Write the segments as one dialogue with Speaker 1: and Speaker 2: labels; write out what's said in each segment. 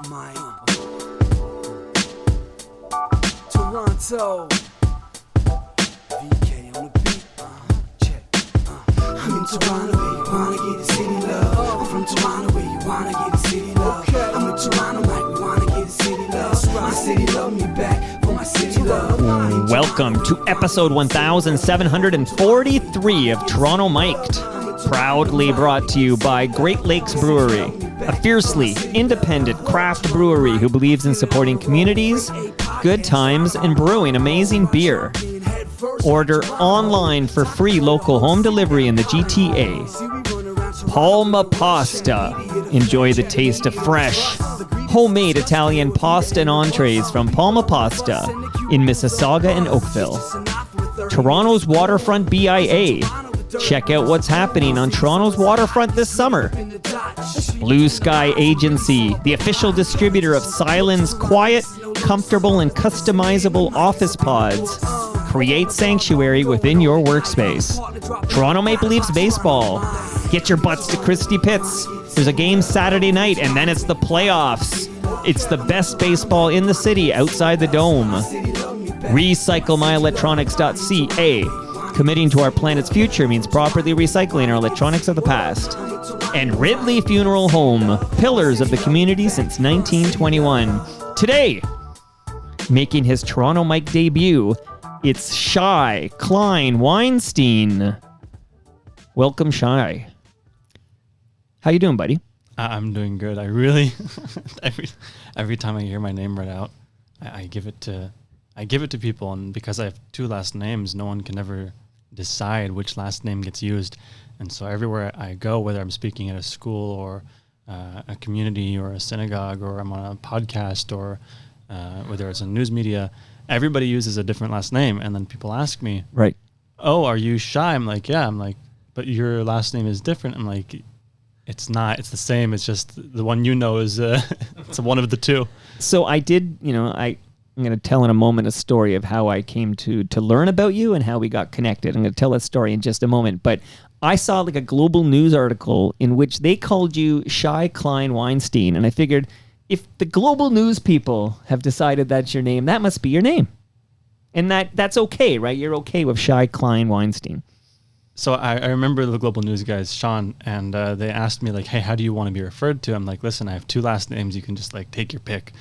Speaker 1: Mike. Toronto. VK on the beat. Check. I'm in Toronto where you wanna get the city love. I'm from Toronto where you wanna get the city love. I'm in Toronto like we wanna get the city love. My city love me back for my city love.
Speaker 2: Welcome to episode 1743 of Toronto Mic'd. Proudly brought to you by Great Lakes Brewery, a fiercely independent craft brewery who believes in supporting communities, good times, and brewing amazing beer. Order online for free local home delivery in the GTA. Palma Pasta. Enjoy the taste of fresh, homemade Italian pasta and entrees from Palma Pasta in Mississauga and Oakville. Toronto's Waterfront BIA. Check out what's happening on Toronto's waterfront this summer. Blue Sky Agency, the official distributor of Silen's quiet, comfortable, and customizable office pods. Create sanctuary within your workspace. Toronto Maple Leafs baseball. Get your butts to Christie Pitts. There's a game Saturday night, and then it's the playoffs. It's the best baseball in the city outside the dome. RecycleMyElectronics.ca. Committing to our planet's future means properly recycling our electronics of the past. And Ridley Funeral Home, pillars of the community since 1921. Today, making his Toronto Mic debut, it's Shye, Klein, Weinstein. Welcome, Shye. How you doing, buddy?
Speaker 3: I'm doing good. I really, every time I hear my name read out, I give it to people, and because I have two last names, no one can ever decide which last name gets used. And so everywhere I go, whether I'm speaking at a school or a community or a synagogue, or I'm on a podcast, or whether it's in news media, everybody uses a different last name. And then people ask me,
Speaker 2: right? Oh,
Speaker 3: are you Shye? I'm like, yeah. I'm like, but your last name is different. I'm like, it's not. It's the same. It's just the one you know is it's one of the two.
Speaker 2: So I did, I'm going to tell in a moment a story of how I came to learn about you and how we got connected. I'm going to tell that story in just a moment. But I saw like a global news article in which they called you Shye Klein Weinstein. And I figured if the global news people have decided that's your name, that must be your name. And that's okay, right? You're okay with Shye Klein Weinstein.
Speaker 3: So I remember the global news guys, Sean, and they asked me like, hey, how do you want to be referred to? I'm like, listen, I have two last names. You can just like take your pick.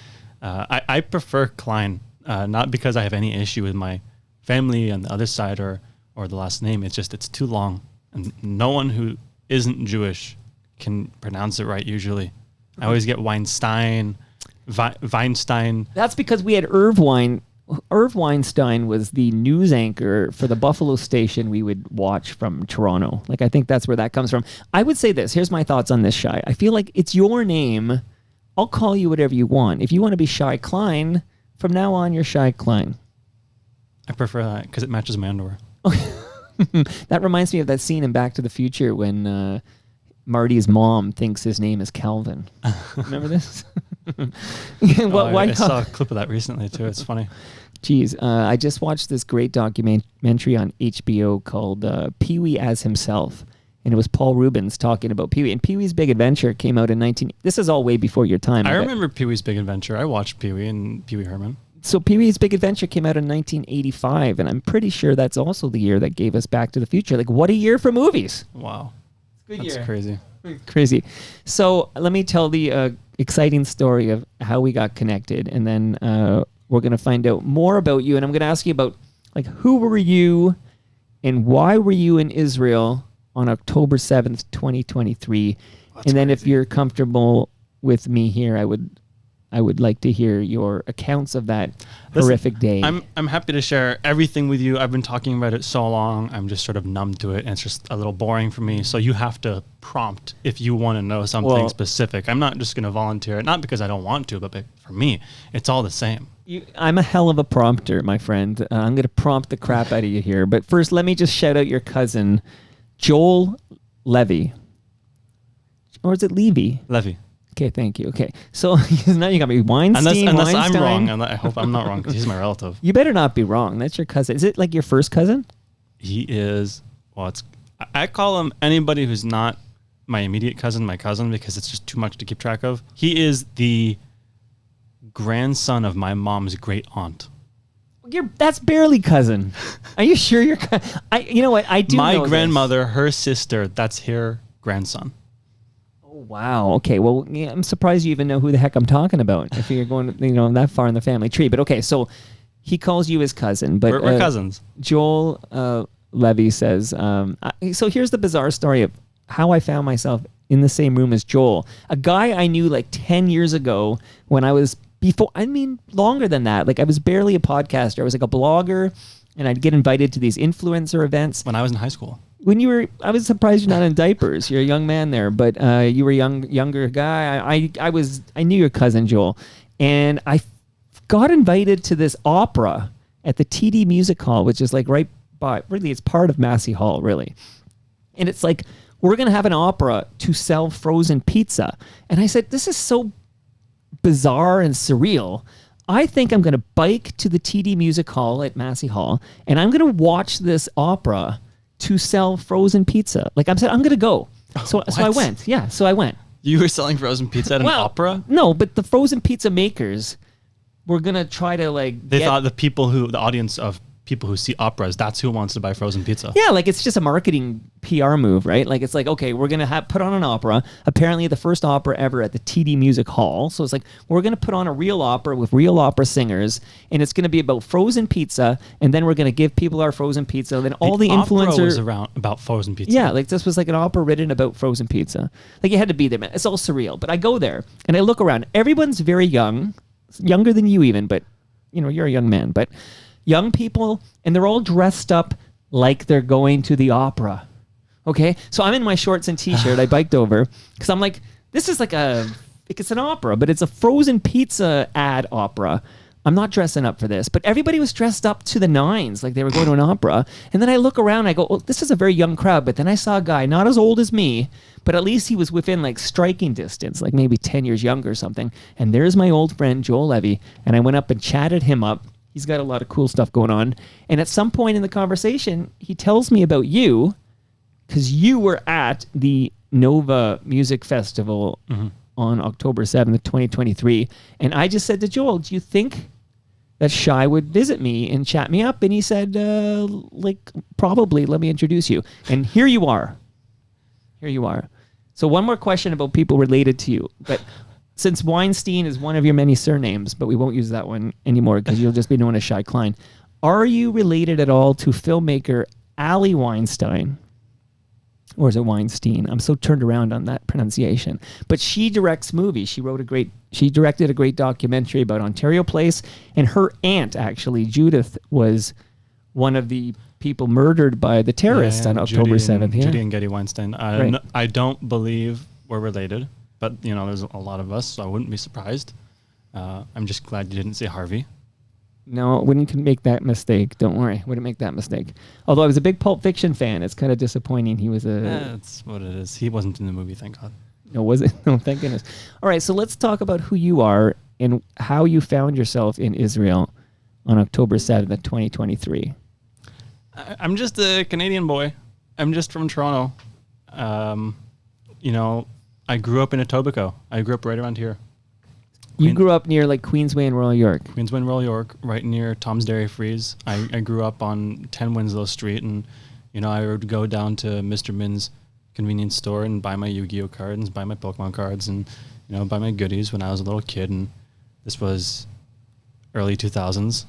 Speaker 3: I prefer Klein, not because I have any issue with my family on the other side or the last name. It's just, it's too long. And no one who isn't Jewish can pronounce it right usually. I always get Weinstein, Weinstein.
Speaker 2: That's because we had Irv Weinstein was the news anchor for the Buffalo station we would watch from Toronto. Like, I think that's where that comes from. I would say this. Here's my thoughts on this, Shye. I feel like it's your name. I'll call you whatever you want. If you want to be Shye Klein, from now on, you're Shye Klein.
Speaker 3: I prefer that because it matches my underwear.
Speaker 2: That reminds me of that scene in Back to the Future when Marty's mom thinks his name is Calvin. Remember this?
Speaker 3: I saw a clip of that recently, too. It's funny.
Speaker 2: Geez, I just watched this great documentary on HBO called Pee-wee as Himself. And it was Paul Rubens talking about Pee-wee. And Pee-wee's Big Adventure came out in This is all way before your time.
Speaker 3: I remember Pee-wee's Big Adventure. I watched Pee-wee and Pee-wee Herman.
Speaker 2: So Pee-wee's Big Adventure came out in 1985, and I'm pretty sure that's also the year that gave us Back to the Future. Like, what a year for movies.
Speaker 3: Wow.
Speaker 2: Good
Speaker 3: That's
Speaker 2: year.
Speaker 3: Crazy.
Speaker 2: Crazy. So let me tell the exciting story of how we got connected, and then we're going to find out more about you. And I'm going to ask you about, like, who were you and why were you in Israel on October 7th, 2023. That's and then crazy. If you're comfortable with me here, I would like to hear your accounts of that horrific day.
Speaker 3: I'm happy to share everything with you. I've been talking about it so long. I'm just sort of numb to it, and it's just a little boring for me. So you have to prompt if you want to know something specific. I'm not just going to volunteer it, not because I don't want to, but for me, it's all the same.
Speaker 2: I'm a hell of a prompter, my friend. I'm going to prompt the crap out of you here. But first, let me just shout out your cousin, Joel Levy. Or is it Levy?
Speaker 3: Levy.
Speaker 2: Okay, thank you. Okay, so now you got me Weinstein.
Speaker 3: Unless
Speaker 2: Weinstein.
Speaker 3: I'm wrong, and I hope I'm not wrong because he's my relative.
Speaker 2: You better not be wrong. That's your cousin. Is it like your first cousin?
Speaker 3: He is. Well, I call him anybody who's not my immediate cousin, my cousin, because it's just too much to keep track of. He is the grandson of my mom's great aunt.
Speaker 2: That's barely cousin. Are you sure you're? You know what? I do.
Speaker 3: My
Speaker 2: know
Speaker 3: grandmother, her sister, that's her grandson.
Speaker 2: Oh wow. Okay. Well, yeah, I'm surprised you even know who the heck I'm talking about. If you're going, that far in the family tree. But okay, so he calls you his cousin. But
Speaker 3: We're cousins.
Speaker 2: Joel Levy says. So here's the bizarre story of how I found myself in the same room as Joel, a guy I knew like 10 years ago when I was. Longer than that. Like I was barely a podcaster. I was like a blogger, and I'd get invited to these influencer events.
Speaker 3: When I was in high school.
Speaker 2: I was surprised you're not in diapers. You're a young man there, but you were a younger guy. I knew your cousin Joel, and I got invited to this opera at the TD Music Hall, which is like right by. Really, it's part of Massey Hall, really, and it's like we're gonna have an opera to sell frozen pizza, and I said, this is so bizarre and surreal. I think I'm going to bike to the TD Music Hall at Massey Hall, and I'm going to watch this opera to sell frozen pizza. Like I'm going to go. So I went. Yeah, so I went.
Speaker 3: You were selling frozen pizza at an opera?
Speaker 2: No, but the frozen pizza makers were going to try to like...
Speaker 3: They thought the audience of people who see operas, that's who wants to buy frozen pizza.
Speaker 2: Yeah, like it's just a marketing PR move, right? Like it's like, okay, we're going to put on an opera. Apparently the first opera ever at the TD Music Hall. So it's like, we're going to put on a real opera with real opera singers, and it's going to be about frozen pizza, and then we're going to give people our frozen pizza. Then all the influencers...
Speaker 3: opera was around about frozen pizza.
Speaker 2: Yeah, like this was like an opera written about frozen pizza. Like you had to be there, man. It's all surreal. But I go there, and I look around. Everyone's very young, younger than you even, but you're a young man. But young people, and they're all dressed up like they're going to the opera. Okay? So I'm in my shorts and t-shirt. I biked over because I'm like, this is like it's an opera, but it's a frozen pizza ad opera. I'm not dressing up for this. But everybody was dressed up to the nines, like they were going to an opera. And then I look around, I go, oh, this is a very young crowd. But then I saw a guy, not as old as me, but at least he was within like striking distance, like maybe 10 years younger or something. And there's my old friend, Joel Levy. And I went up and chatted him up. He's got a lot of cool stuff going on. And at some point in the conversation, he tells me about you because you were at the Nova Music Festival on October 7th, 2023. And I just said to Joel, do you think that Shye would visit me and chat me up? And he said, probably, let me introduce you. And here you are. Here you are. So one more question about people related to you. But since Weinstein is one of your many surnames, but we won't use that one anymore because you'll just be known as Shye Klein. Are you related at all to filmmaker Ali Weinstein? Or is it Weinstein? I'm so turned around on that pronunciation. But she directs movies. She directed a great documentary about Ontario Place. And her aunt, actually, Judith, was one of the people murdered by the terrorists on October 7th.
Speaker 3: Judy and Getty Weinstein.
Speaker 2: Right.
Speaker 3: I don't believe we're related. But, there's a lot of us, so I wouldn't be surprised. I'm just glad you didn't say Harvey.
Speaker 2: No, wouldn't make that mistake. Don't worry. Wouldn't make that mistake. Although I was a big Pulp Fiction fan. It's kind of disappointing. He was
Speaker 3: That's what it is. He wasn't in the movie, thank God.
Speaker 2: No, was it? No, thank goodness. All right, so let's talk about who you are and how you found yourself in Israel on October 7th, 2023.
Speaker 3: I'm just a Canadian boy. I'm just from Toronto. I grew up in Etobicoke. I grew up right around here.
Speaker 2: You grew up near like Queensway and Royal York.
Speaker 3: Queensway and Royal York, right near Tom's Dairy Freeze. I grew up on 10 Winslow Street, and I would go down to Mr. Min's convenience store and buy my Yu-Gi-Oh cards, buy my Pokemon cards, and buy my goodies when I was a little kid. And this was early 2000s,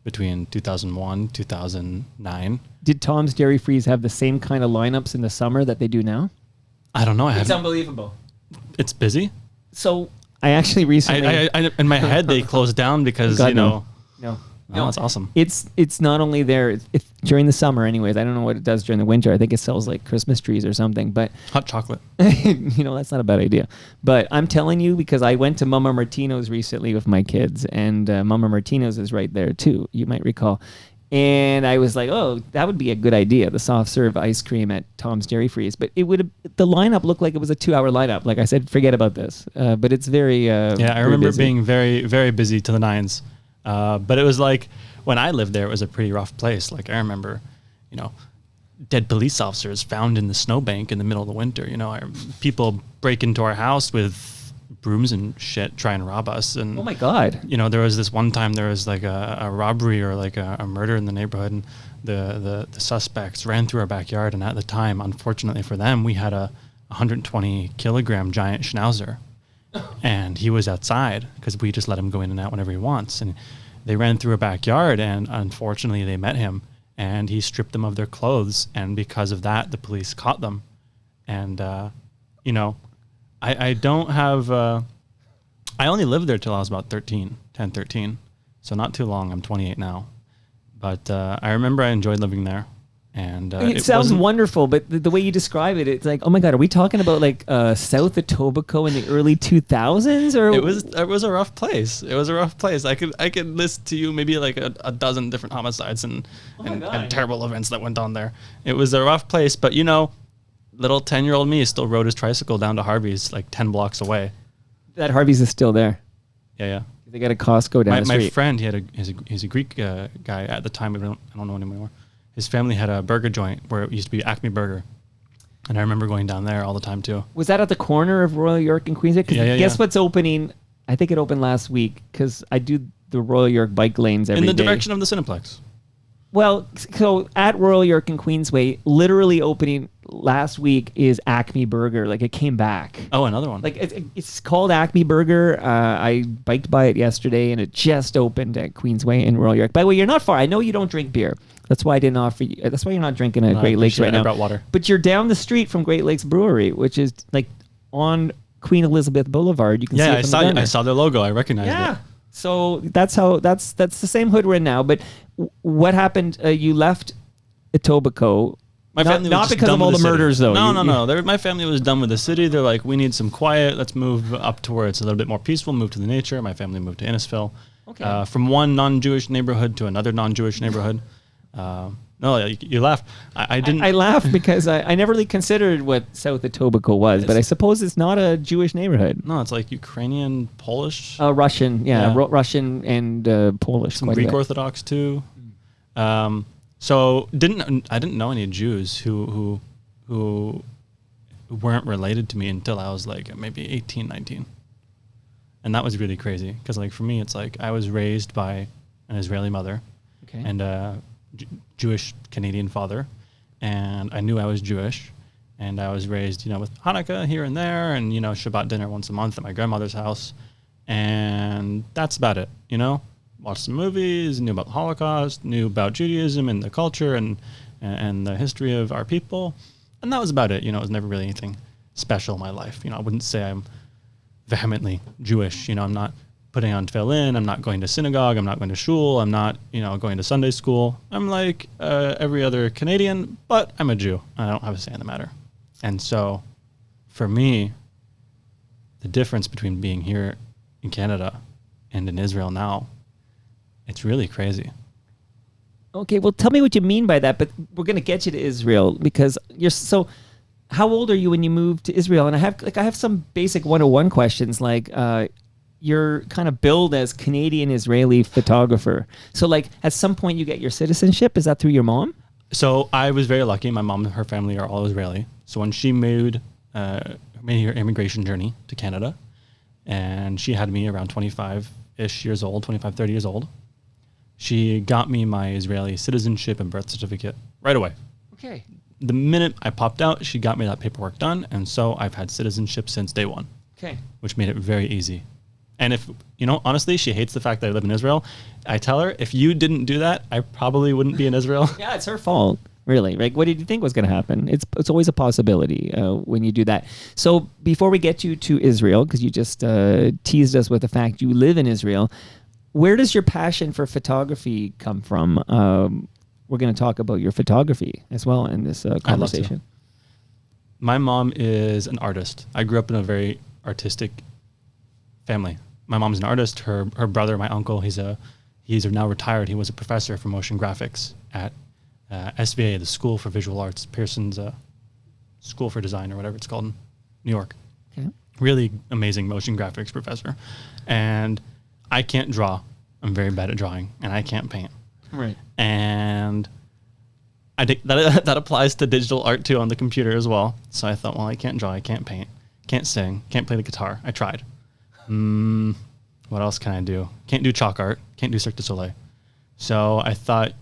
Speaker 3: between 2001, 2009.
Speaker 2: Did Tom's Dairy Freeze have the same kind of lineups in the summer that they do now?
Speaker 3: I don't know.
Speaker 2: It's unbelievable.
Speaker 3: It's busy.
Speaker 2: So I actually recently...
Speaker 3: I in my head, they closed down because,
Speaker 2: God,
Speaker 3: No.
Speaker 2: No,
Speaker 3: it's awesome.
Speaker 2: It's not only there it's during the summer anyways. I don't know what it does during the winter. I think it sells like Christmas trees or something. But
Speaker 3: hot chocolate.
Speaker 2: That's not a bad idea. But I'm telling you because I went to Mama Martino's recently with my kids, and Mama Martino's is right there too. You might recall. And I was like, oh, that would be a good idea, the soft serve ice cream at Tom's Dairy Freeze. But the lineup looked like it was a 2-hour lineup. Like I said, forget about this. But it's very
Speaker 3: I remember being very, very busy to the nines. But it was like, when I lived there, it was a pretty rough place. Like I remember, dead police officers found in the snowbank in the middle of the winter. People break into our house with brooms and shit try and rob us. And
Speaker 2: Oh my God.
Speaker 3: you know, there was this one time there was like a robbery or like a murder in the neighborhood, and the suspects ran through our backyard. And at the time, unfortunately for them, we had a 120 kilogram giant schnauzer, and he was outside because we just let him go in and out whenever he wants. And they ran through our backyard, and unfortunately they met him, and he stripped them of their clothes. And because of that, the police caught them. And, you know, I don't have, I only lived there till I was about 13. So not too long. I'm 28 now. But I remember I enjoyed living there. And
Speaker 2: it sounds wonderful, but the way you describe it, it's like, oh my God, are we talking about like South Etobicoke in the early 2000s? Or
Speaker 3: it was a rough place. It was a rough place. I could list to you maybe like a dozen different homicides and terrible events that went on there. It was a rough place, but you know, little 10-year-old me still rode his tricycle down to Harvey's like 10 blocks away.
Speaker 2: That Harvey's is still there.
Speaker 3: Yeah.
Speaker 2: They got a Costco down the street.
Speaker 3: My friend, he's a Greek guy at the time. I don't know anymore. His family had a burger joint where it used to be Acme Burger. And I remember going down there all the time too.
Speaker 2: Was that at the corner of Royal York and Queensway? Guess what's opening? I think it opened last week because I do the Royal York bike lanes every day.
Speaker 3: In the direction of the Cineplex.
Speaker 2: Well, so at Royal York and Queensway, literally opening last week is Acme Burger. Like it came back.
Speaker 3: Oh, another one.
Speaker 2: Like it's called Acme Burger. I biked by it yesterday, and it just opened at Queensway in Royal York. By the way, you're not far. I know you don't drink beer. That's why I didn't offer you. That's why you're not drinking at Great Lakes right now.
Speaker 3: I brought water.
Speaker 2: But you're down the street from Great Lakes Brewery, which is like on Queen Elizabeth Boulevard. You can see it from
Speaker 3: I saw their logo. I recognized it.
Speaker 2: So that's the same hood we're in now. But what happened? You left Etobicoke.
Speaker 3: My family
Speaker 2: not
Speaker 3: was just
Speaker 2: because
Speaker 3: done
Speaker 2: of all
Speaker 3: with
Speaker 2: the
Speaker 3: city.
Speaker 2: murders, though.
Speaker 3: No. My family was done with the city. They're like, we need some quiet. Let's move up to where it's a little bit more peaceful. Move to the nature. My family moved to Innisfil.
Speaker 2: Okay.
Speaker 3: From one non-Jewish neighborhood to another non-Jewish neighborhood. No, you laughed. I didn't.
Speaker 2: I laughed because I never really considered what South Etobicoke was, but I suppose it's not a Jewish neighborhood.
Speaker 3: No, it's like Ukrainian, Polish.
Speaker 2: Russian, Russian and Polish.
Speaker 3: Some Greek Orthodox too. So I didn't know any Jews who weren't related to me until I was like maybe 18, 19. And that was really crazy because like for me, it's like I was raised by an Israeli mother and a Jewish Canadian father, and I knew I was Jewish, and I was raised, with Hanukkah here and there, and Shabbat dinner once a month at my grandmother's house, and that's about it. Watched some movies, knew about the Holocaust, knew about Judaism and the culture and the history of our people, and that was about it. It was never really anything special in my life. I wouldn't say I'm vehemently Jewish. I'm not putting on tefillin, I'm not going to synagogue, I'm not going to shul, I'm not, going to Sunday school. I'm like every other Canadian, but I'm a Jew. I don't have a say in the matter. And so for me, the difference between being here in Canada and in Israel now, it's really crazy.
Speaker 2: Okay, well, tell me what you mean by that, but we're going to get you to Israel because you're so... How old are you when you moved to Israel? And I have some basic 101 questions like... you're kind of billed as Canadian-Israeli photographer. So like at some point you get your citizenship. Is that through your mom?
Speaker 3: So I was very lucky. My mom and her family are all Israeli. So when she made her immigration journey to Canada, and she had me around 25-ish years old, 25, 30 years old, she got me my Israeli citizenship and birth certificate right away.
Speaker 2: Okay.
Speaker 3: The minute I popped out, she got me that paperwork done. And so I've had citizenship since day one. Okay. Which made it very easy. And if, honestly, she hates the fact that I live in Israel. I tell her, if you didn't do that, I probably wouldn't be in Israel.
Speaker 2: Yeah, it's her fault, really. Like, what did you think was going to happen? It's always a possibility when you do that. So before we get you to Israel, because you just teased us with the fact you live in Israel, where does your passion for photography come from? We're going to talk about your photography as well in this conversation.
Speaker 3: My mom is an artist. I grew up in a very artistic family. My mom's an artist. Her brother, my uncle, he's now retired. He was a professor for motion graphics at SVA, the School for Visual Arts, Pearson's School for Design or whatever it's called in New York. Okay. Really amazing motion graphics professor. And I can't draw. I'm very bad at drawing, and I can't paint. Right. And I think that applies to digital art too on the computer as well. So I thought, well, I can't draw, I can't paint, can't sing, can't play the guitar. I tried. What else can I do? Can't do chalk art. Can't do Cirque du Soleil. So I thought,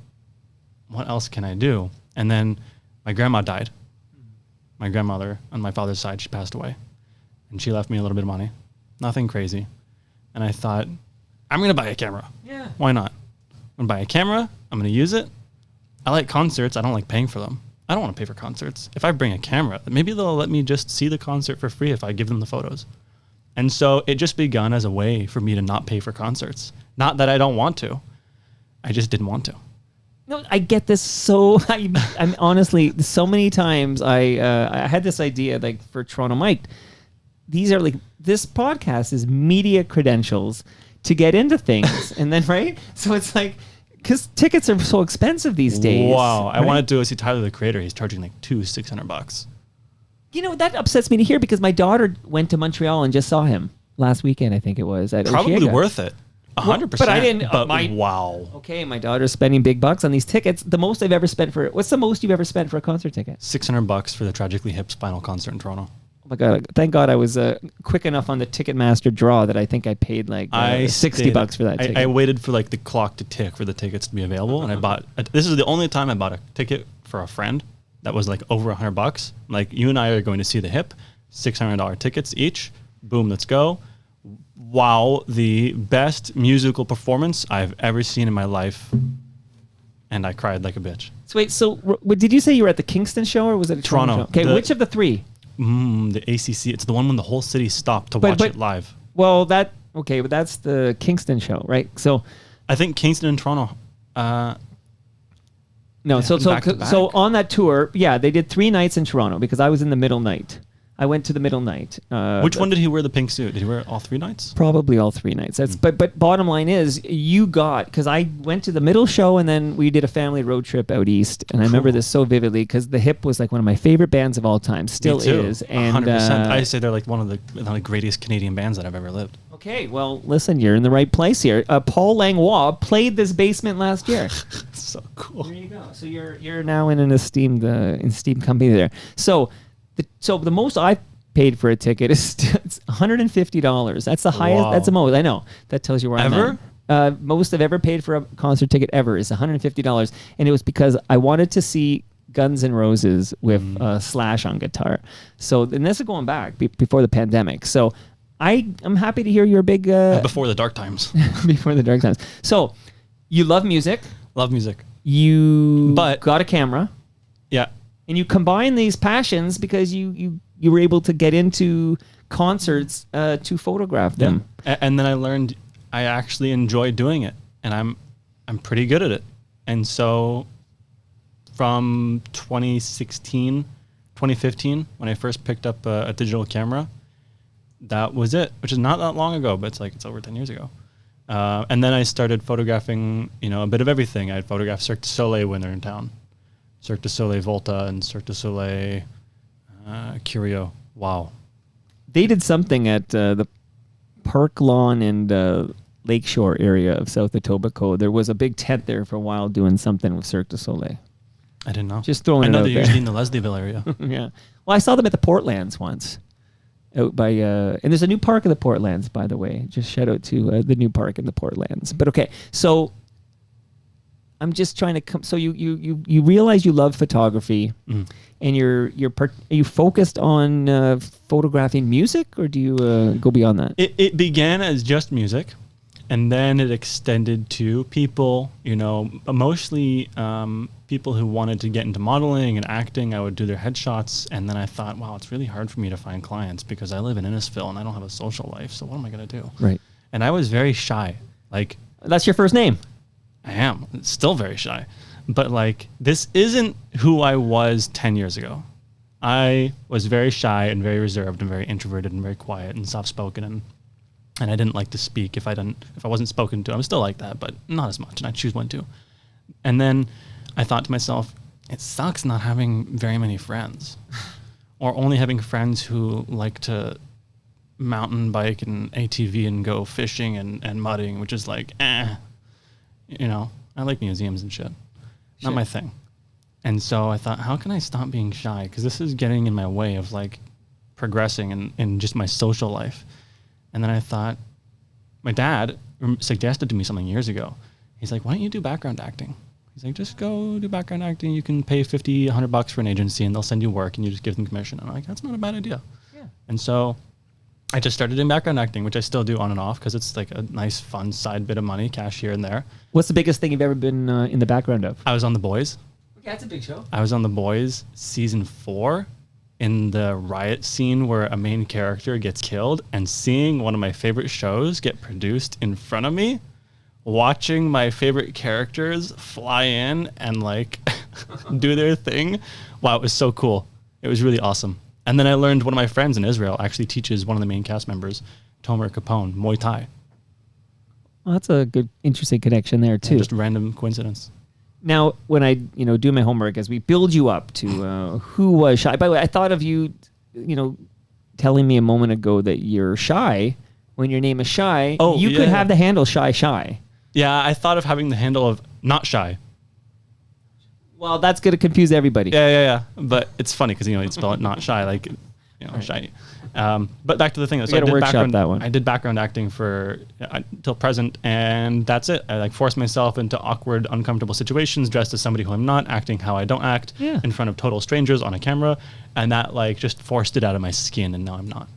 Speaker 3: what else can I do? And then my grandma died. My grandmother on my father's side, she passed away. And she left me a little bit of money. Nothing crazy. And I thought, I'm going to buy a camera.
Speaker 2: Yeah.
Speaker 3: Why not? I'm going to buy a camera. I'm going to use it. I like concerts. I don't like paying for them. I don't want to pay for concerts. If I bring a camera, maybe they'll let me just see the concert for free if I give them the photos. And so it just begun as a way for me to not pay for concerts. Not that I don't want to. I just didn't want to.
Speaker 2: No, I get this so. I'm honestly so many times. I had this idea like for Toronto Mike. These are like this podcast is media credentials to get into things, and then right. So it's like because tickets are so expensive these days.
Speaker 3: Wow,
Speaker 2: right?
Speaker 3: I wanted to go see Tyler the Creator. He's charging like $600.
Speaker 2: You know that upsets me to hear because my daughter went to Montreal and just saw him last weekend. I think it was at
Speaker 3: Probably
Speaker 2: Oshiega.
Speaker 3: worth it. 100%.
Speaker 2: But I didn't.
Speaker 3: But
Speaker 2: wow. Okay, my daughter's spending big bucks on these tickets. The most I've ever spent for what's the most you've ever spent for a concert ticket?
Speaker 3: $600 for the Tragically Hip's final concert in Toronto.
Speaker 2: Oh my god! Thank God I was quick enough on the Ticketmaster draw that I think I paid like $60 for that ticket.
Speaker 3: I waited for like the clock to tick for the tickets to be available, and I bought. This is the only time I bought a ticket for a friend that was like over $100. Like you and I are going to see the Hip, $600 tickets each. Boom, let's go. Wow, the best musical performance I've ever seen in my life, and I cried like a bitch.
Speaker 2: So wait, did you say you were at the Kingston show or was it a Toronto show? Okay, which of the three?
Speaker 3: The ACC. It's the one when the whole city stopped to watch it live.
Speaker 2: Well, but that's the Kingston show, right? So,
Speaker 3: I think Kingston and Toronto.
Speaker 2: No,
Speaker 3: yeah,
Speaker 2: so on that tour, yeah, they did 3 nights in Toronto because I was in the middle night. I went to the middle night.
Speaker 3: Which one did he wear the pink suit? Did he wear all 3 nights?
Speaker 2: Probably all 3 nights. That's but bottom line is you got because I went to the middle show and then we did a family road trip out east and I remember this so vividly because the Hip was like one of my favorite bands of all time, still is. And
Speaker 3: 100%. I say they're like one of the greatest Canadian bands that I've ever lived.
Speaker 2: Okay, well listen, you're in the right place here. Paul Langlois played this basement last year.
Speaker 3: So cool.
Speaker 2: There you go. So you're now in an esteemed company there. So the most I paid for a ticket is it's $150. That's the highest. Wow. That's the most. I know. That tells you where I'm at. Most I've ever paid for a concert ticket ever is $150, and it was because I wanted to see Guns N' Roses with Slash on guitar. So, and this is going back before the pandemic. So, I'm happy to hear you're a big
Speaker 3: before the dark times.
Speaker 2: Before the dark times. So, you love music.
Speaker 3: Love music.
Speaker 2: You got a camera.
Speaker 3: Yeah.
Speaker 2: And you combine these passions because you were able to get into concerts to photograph them.
Speaker 3: Yeah. And then I learned I actually enjoy doing it, and I'm pretty good at it. And so from 2015, when I first picked up a digital camera, that was it, which is not that long ago, but it's over 10 years ago. And then I started photographing, a bit of everything. I'd photograph Cirque du Soleil when they're in town. Cirque du Soleil Volta and Cirque du Soleil Curio. Wow.
Speaker 2: They did something at the Park Lawn and Lakeshore area of South Etobicoke. There was a big tent there for a while doing something with Cirque du Soleil.
Speaker 3: I didn't know.
Speaker 2: Just throwing it out there.
Speaker 3: I know they're usually in the Leslieville area.
Speaker 2: Yeah. Well, I saw them at the Portlands once. Out by and there's a new park in the Portlands, by the way. Just shout out to the new park in the Portlands. But okay, so I'm just trying to come. So you realize you love photography, and are you focused on photographing music, or do you go beyond that?
Speaker 3: It began as just music, and then it extended to people. Mostly people who wanted to get into modeling and acting. I would do their headshots, and then I thought, wow, it's really hard for me to find clients because I live in Innisfil and I don't have a social life. So what am I gonna do?
Speaker 2: Right.
Speaker 3: And I was very shy. Like,
Speaker 2: that's your first name.
Speaker 3: I am still very shy, but this isn't who I was 10 years ago. I was very shy and very reserved and very introverted and very quiet and soft-spoken, and I didn't like to speak if I wasn't spoken to. I'm still like that, but not as much, and I choose when to. And then I thought to myself, it sucks not having very many friends, or only having friends who like to mountain bike and ATV and go fishing and mudding, which is I like museums and shit. Not my thing. And so I thought, how can I stop being shy? Because this is getting in my way of progressing in just my social life. And then I thought, my dad suggested to me something years ago. He's like, why don't you do background acting? He's like, just go do background acting. You can pay $50, $100 for an agency and they'll send you work and you just give them commission. And I'm like, that's not a bad idea.
Speaker 2: Yeah.
Speaker 3: And so I just started doing background acting, which I still do on and off because it's like a nice, fun side bit of money, cash here and there.
Speaker 2: What's the biggest thing you've ever been in the background of?
Speaker 3: I was on The Boys.
Speaker 2: Yeah, it's a big show.
Speaker 3: I was on The Boys season 4 in the riot scene where a main character gets killed, and seeing one of my favorite shows get produced in front of me, watching my favorite characters fly in and like do their thing. Wow, it was so cool. It was really awesome. And then I learned one of my friends in Israel actually teaches one of the main cast members, Tomer Capone, Muay Thai.
Speaker 2: Well, that's a good, interesting connection there too.
Speaker 3: Just random coincidence.
Speaker 2: Now, when I, do my homework as we build you up to who was Shye. By the way, I thought of you, telling me a moment ago that you're Shye. When your name is Shye, you could have the handle Shye.
Speaker 3: Yeah, I thought of having the handle of not shy.
Speaker 2: Well, that's going to confuse everybody.
Speaker 3: Yeah. But it's funny because, you'd spell it not shy, like, shy. But back to the thing. So I did background acting for till present, and that's it. I forced myself into awkward, uncomfortable situations, dressed as somebody who I'm not, acting how I don't act in front of total strangers on a camera, and that just forced it out of my skin, and now I'm not.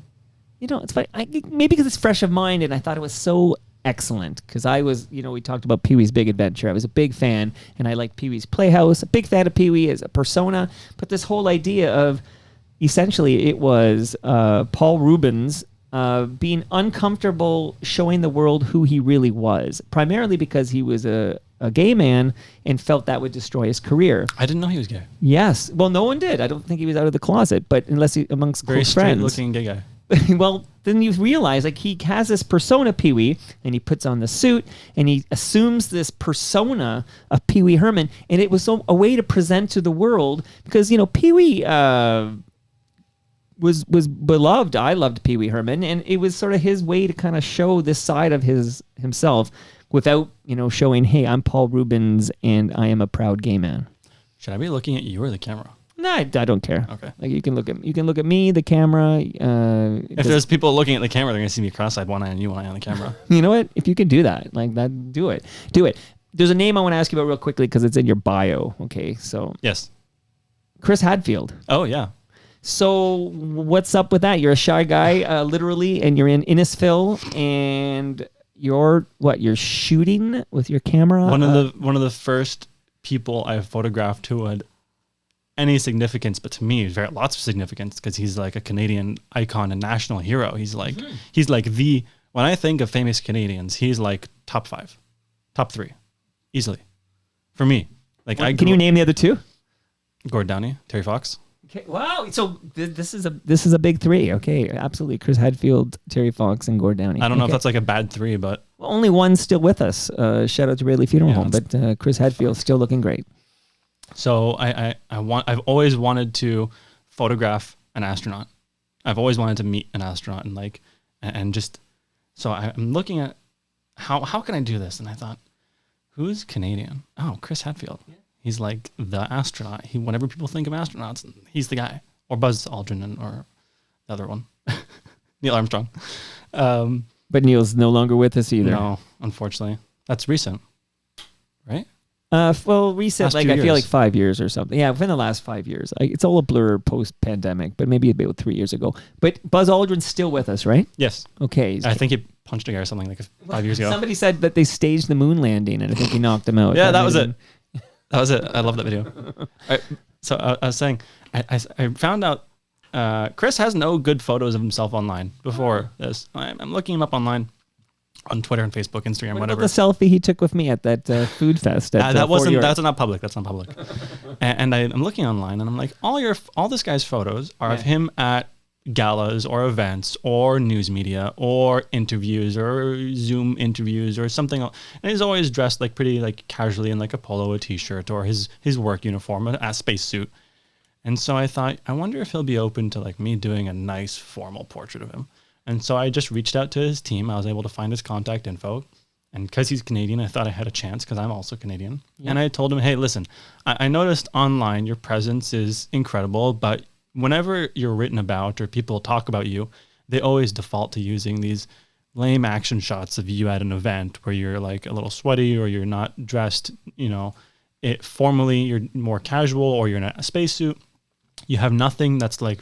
Speaker 2: It's funny. Maybe because it's fresh of mind, and I thought it was so excellent because I was, we talked about Pee-wee's Big Adventure. I was a big fan, and I liked Pee-wee's Playhouse, a big fan of Pee-wee as a persona, but this whole idea of essentially it was Paul Rubens being uncomfortable showing the world who he really was, primarily because he was a gay man and felt that would destroy his career.
Speaker 3: I didn't know he was gay.
Speaker 2: Yes. Well, no one did. I don't think he was out of the closet, but unless he amongst
Speaker 3: very
Speaker 2: close friends.
Speaker 3: Very straight-looking gay guy.
Speaker 2: Well, then you realize he has this persona Pee-wee, and he puts on the suit and he assumes this persona of Pee-wee Herman, and it was a way to present to the world because Pee-wee was beloved. I loved Pee-wee Herman, and it was sort of his way to kind of show this side of himself without showing, hey, I'm Paul Rubens and I am a proud gay man.
Speaker 3: Should I be looking at you or the camera?
Speaker 2: No, I don't care.
Speaker 3: Okay.
Speaker 2: You can look at me, the camera.
Speaker 3: If there's people looking at the camera, they're gonna see me cross-eyed, one eye on you, one eye on the camera.
Speaker 2: You know what? If you can do that, do it. Do it. There's a name I want to ask you about real quickly because it's in your bio. Okay, so
Speaker 3: yes,
Speaker 2: Chris Hadfield.
Speaker 3: Oh yeah.
Speaker 2: So what's up with that? You're a shy guy, literally, and you're in Innisfil, and you're shooting with your camera.
Speaker 3: One of the first people I photographed who had any significance, but to me, lots of significance because he's like a Canadian icon and national hero. He's like when I think of famous Canadians, he's like top 5, top 3, easily, for me.
Speaker 2: Can you name the other 2?
Speaker 3: Gord Downey, Terry Fox.
Speaker 2: Okay, wow. So this is a big 3. Okay, absolutely. Chris Hadfield, Terry Fox, and Gord Downey.
Speaker 3: I don't know if that's like a bad 3, but
Speaker 2: only one's still with us. Shout out to Rayleigh Funeral Home, but Chris Hadfield's still looking great.
Speaker 3: So I've always wanted to photograph an astronaut. I've always wanted to meet an astronaut so I'm looking at how can I do this? And I thought, who's Canadian? Oh, Chris Hadfield. Yeah. He's like the astronaut. Whenever people think of astronauts, he's the guy. Or Buzz Aldrin or the other one, Neil Armstrong.
Speaker 2: But Neil's no longer with us either.
Speaker 3: No, unfortunately. That's recent, right?
Speaker 2: Recent, I feel like 5 years or something. Yeah, within the last 5 years. It's all a blur post-pandemic, but maybe about 3 years ago. But Buzz Aldrin's still with us, right?
Speaker 3: Yes.
Speaker 2: Okay.
Speaker 3: I think he punched a guy or something 5 years ago.
Speaker 2: Somebody said that they staged the moon landing, and I think he knocked him out.
Speaker 3: Yeah, that was it. That was it. I love that video. Right, so I was saying, I found out Chris has no good photos of himself online before this. I'm looking him up online. On Twitter and Facebook, Instagram, whatever.
Speaker 2: The selfie he took with me at that food fest. That's
Speaker 3: not public. That's not public. and I'm looking online, and I'm like, all this guy's photos are of him at galas or events or news media or interviews or Zoom interviews or something else. And he's always dressed pretty casually in a polo, a t-shirt, or his work uniform, a space suit. And so I thought, I wonder if he'll be open to me doing a nice formal portrait of him. And so I just reached out to his team. I was able to find his contact info. And because he's Canadian, I thought I had a chance because I'm also Canadian. Yeah. And I told him, hey, listen, I noticed online your presence is incredible, but whenever you're written about or people talk about you, they always default to using these lame action shots of you at an event where you're like a little sweaty or you're not dressed, formally, you're more casual or you're in a spacesuit. You have nothing that's like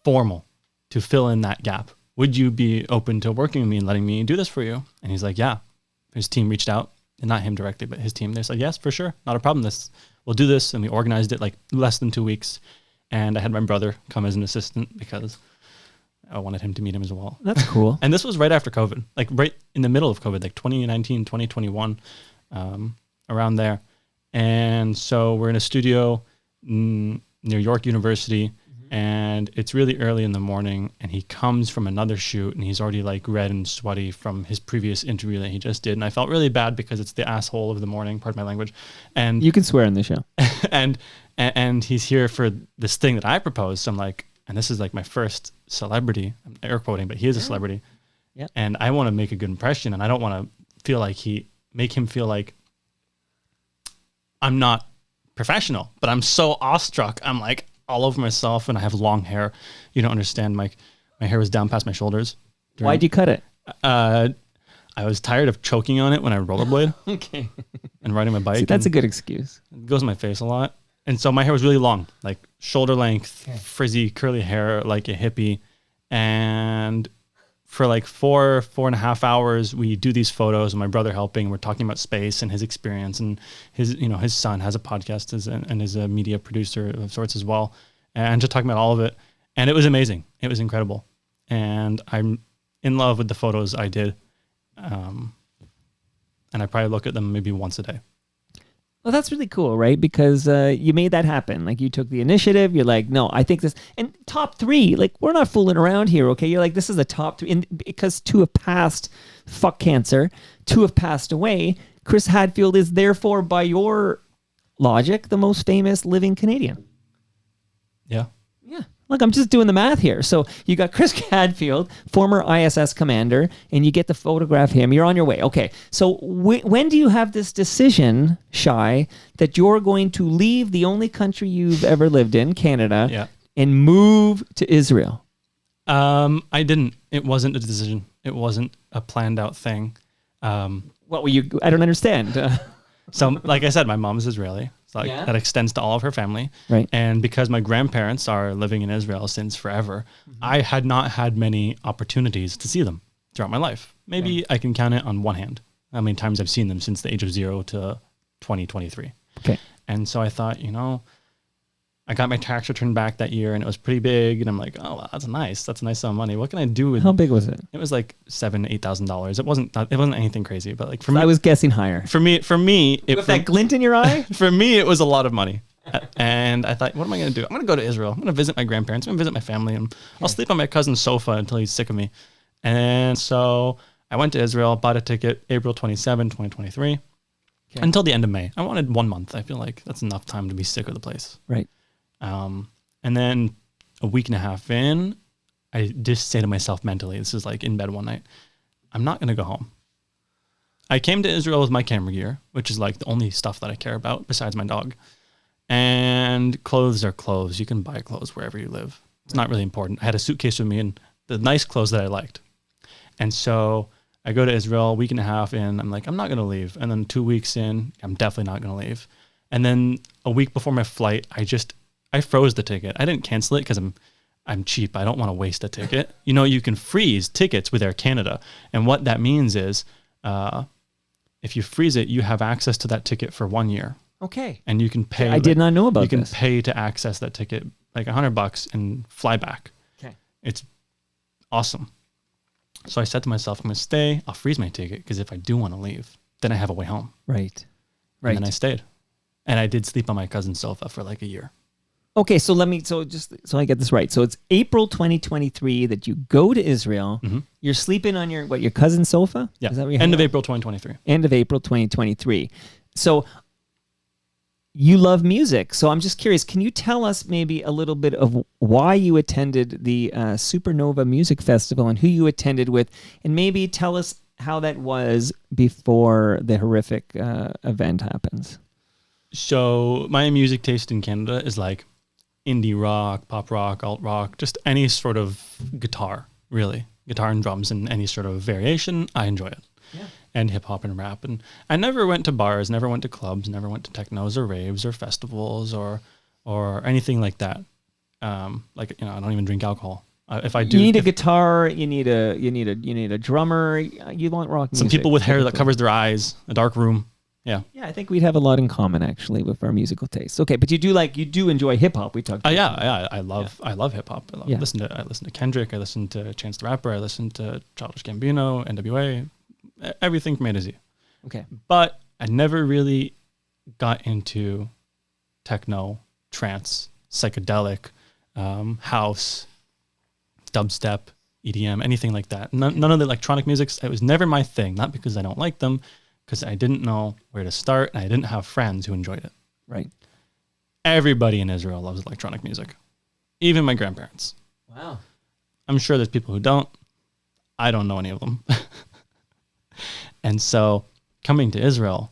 Speaker 3: formal to fill in that gap. Would you be open to working with me and letting me do this for you? And he's like, yeah. His team reached out, and not him directly, but his team. They said, yes, for sure. Not a problem. We'll do this. And we organized it like less than 2 weeks. And I had my brother come as an assistant because I wanted him to meet him as well.
Speaker 2: That's cool.
Speaker 3: And this was right after COVID, like right in the middle of COVID, like 2019, 2021, around there. And so we're in a studio near York University, and it's really early in the morning, and he comes from another shoot, and he's already like red and sweaty from his previous interview that he just did. And I felt really bad because it's the asshole of the morning, pardon my language. And
Speaker 2: you can swear in the show.
Speaker 3: and he's here for this thing that I proposed. So I'm like, and this is like my first celebrity, I'm air quoting, but he is a celebrity.
Speaker 2: Yeah.
Speaker 3: And I want to make a good impression, and I don't want to feel like make him feel like I'm not professional, but I'm so awestruck. I'm like all over myself, and I have long hair. You don't understand. My hair was down past my shoulders.
Speaker 2: Why'd you cut it?
Speaker 3: I was tired of choking on it when I rollerblade.
Speaker 2: Okay.
Speaker 3: And riding my bike.
Speaker 2: See, that's a good excuse.
Speaker 3: It goes in my face a lot. And so my hair was really long, like shoulder length, frizzy, curly hair, like a hippie. And for like 4.5 hours, we do these photos, and my brother helping. We're talking about space and his experience, and his son has a podcast and is a media producer of sorts as well, and just talking about all of it. And it was amazing. It was incredible. And I'm in love with the photos I did. And I probably look at them maybe once a day.
Speaker 2: Well, that's really cool, right? Because you made that happen. Like, you took the initiative. You're like, no, I think this. And top 3, like, we're not fooling around here, okay? You're like, this is a top 3. And because 2 have passed, fuck cancer, 2 have passed away, Chris Hadfield is therefore, by your logic, the most famous living Canadian.
Speaker 3: Yeah.
Speaker 2: Yeah. Look, I'm just doing the math here. So you got Chris Hadfield, former ISS commander, and you get to photograph him. You're on your way. Okay. So when do you have this decision, Shye, that you're going to leave the only country you've ever lived in, Canada, and move to Israel?
Speaker 3: I didn't. It wasn't a decision. It wasn't a planned out thing.
Speaker 2: What were you? I don't understand.
Speaker 3: So, like I said, my mom's Israeli. So that extends to all of her family.
Speaker 2: Right.
Speaker 3: And because my grandparents are living in Israel since forever, I had not had many opportunities to see them throughout my life. Maybe I can count it on one hand how many times I've seen them since the age of 0 to 2023.
Speaker 2: Okay.
Speaker 3: And so I thought, I got my tax return back that year, and it was pretty big. And I'm like, oh, wow, that's a nice sum of money. What can I do with?
Speaker 2: How big was it?
Speaker 3: It was like $7,000-8,000. It wasn't anything crazy, but like for me,
Speaker 2: I was guessing higher.
Speaker 3: For me,
Speaker 2: With that glint in your eye.
Speaker 3: For me, it was a lot of money. And I thought, what am I going to do? I'm going to go to Israel. I'm going to visit my grandparents. I'm going to visit my family, and I'll sleep on my cousin's sofa until he's sick of me. And so I went to Israel, bought a ticket, April 27, 2023, until the end of May. I wanted 1 month. I feel like that's enough time to be sick of the place.
Speaker 2: Right.
Speaker 3: And then a week and a half in, I just say to myself mentally, this is like in bed one night, I'm not going to go home. I came to Israel with my camera gear, which is like the only stuff that I care about besides my dog. And clothes are clothes. You can buy clothes wherever you live. It's not really important. I had a suitcase with me and the nice clothes that I liked. And so I go to Israel a week and a half in. I'm like, I'm not going to leave. And then 2 weeks in, I'm definitely not going to leave. And then a week before my flight, I froze the ticket. I didn't cancel it because I'm cheap. I don't want to waste a ticket. You can freeze tickets with Air Canada. And what that means is if you freeze it, you have access to that ticket for 1 year.
Speaker 2: Okay.
Speaker 3: And you can pay.
Speaker 2: I did not know about this.
Speaker 3: You can pay to access that ticket, like $100 and fly back.
Speaker 2: Okay.
Speaker 3: It's awesome. So I said to myself, I'm going to stay. I'll freeze my ticket because if I do want to leave, then I have a way home.
Speaker 2: Right.
Speaker 3: And then I stayed. And I did sleep on my cousin's sofa for like a year.
Speaker 2: Okay, so just so I get this right. So it's April 2023 that you go to Israel. Mm-hmm. You're sleeping on your cousin's sofa?
Speaker 3: Yeah.
Speaker 2: Is that
Speaker 3: End of April 2023.
Speaker 2: End of April 2023. So you love music. So I'm just curious, can you tell us maybe a little bit of why you attended the Supernova Music Festival and who you attended with, and maybe tell us how that was before the horrific event happens?
Speaker 3: So my music taste in Canada is like indie rock, pop rock, alt rock, just any sort of guitar, really. guitar and drums and any sort of variation, I enjoy it.
Speaker 2: Yeah.
Speaker 3: And hip hop and rap. And I never went to bars, never went to clubs, never went to technos or raves or festivals or anything like that. Like, you know, I don't even drink alcohol. If I do,
Speaker 2: you need a guitar. You need a drummer. You want rock music.
Speaker 3: Some people with hair that
Speaker 2: typically.
Speaker 3: covers their eyes, a dark room. Yeah.
Speaker 2: Yeah, I think we'd have a lot in common actually with our musical tastes. Okay, but you do enjoy hip hop. We talked. About
Speaker 3: Yeah. I love hip hop. I
Speaker 2: Yeah.
Speaker 3: listen to Kendrick. I listen to Chance the Rapper. I listen to Childish Gambino, NWA, everything from A to Z.
Speaker 2: Okay.
Speaker 3: But I never really got into techno, trance, psychedelic, house, dubstep, EDM, anything like that. None of the electronic musics. It was never my thing. Not because I don't like them, because I didn't know where to start, and I didn't have friends who enjoyed it.
Speaker 2: Right.
Speaker 3: Everybody in Israel loves electronic music, even my grandparents.
Speaker 2: Wow.
Speaker 3: I'm sure there's people who don't. I don't know any of them. And so coming to Israel,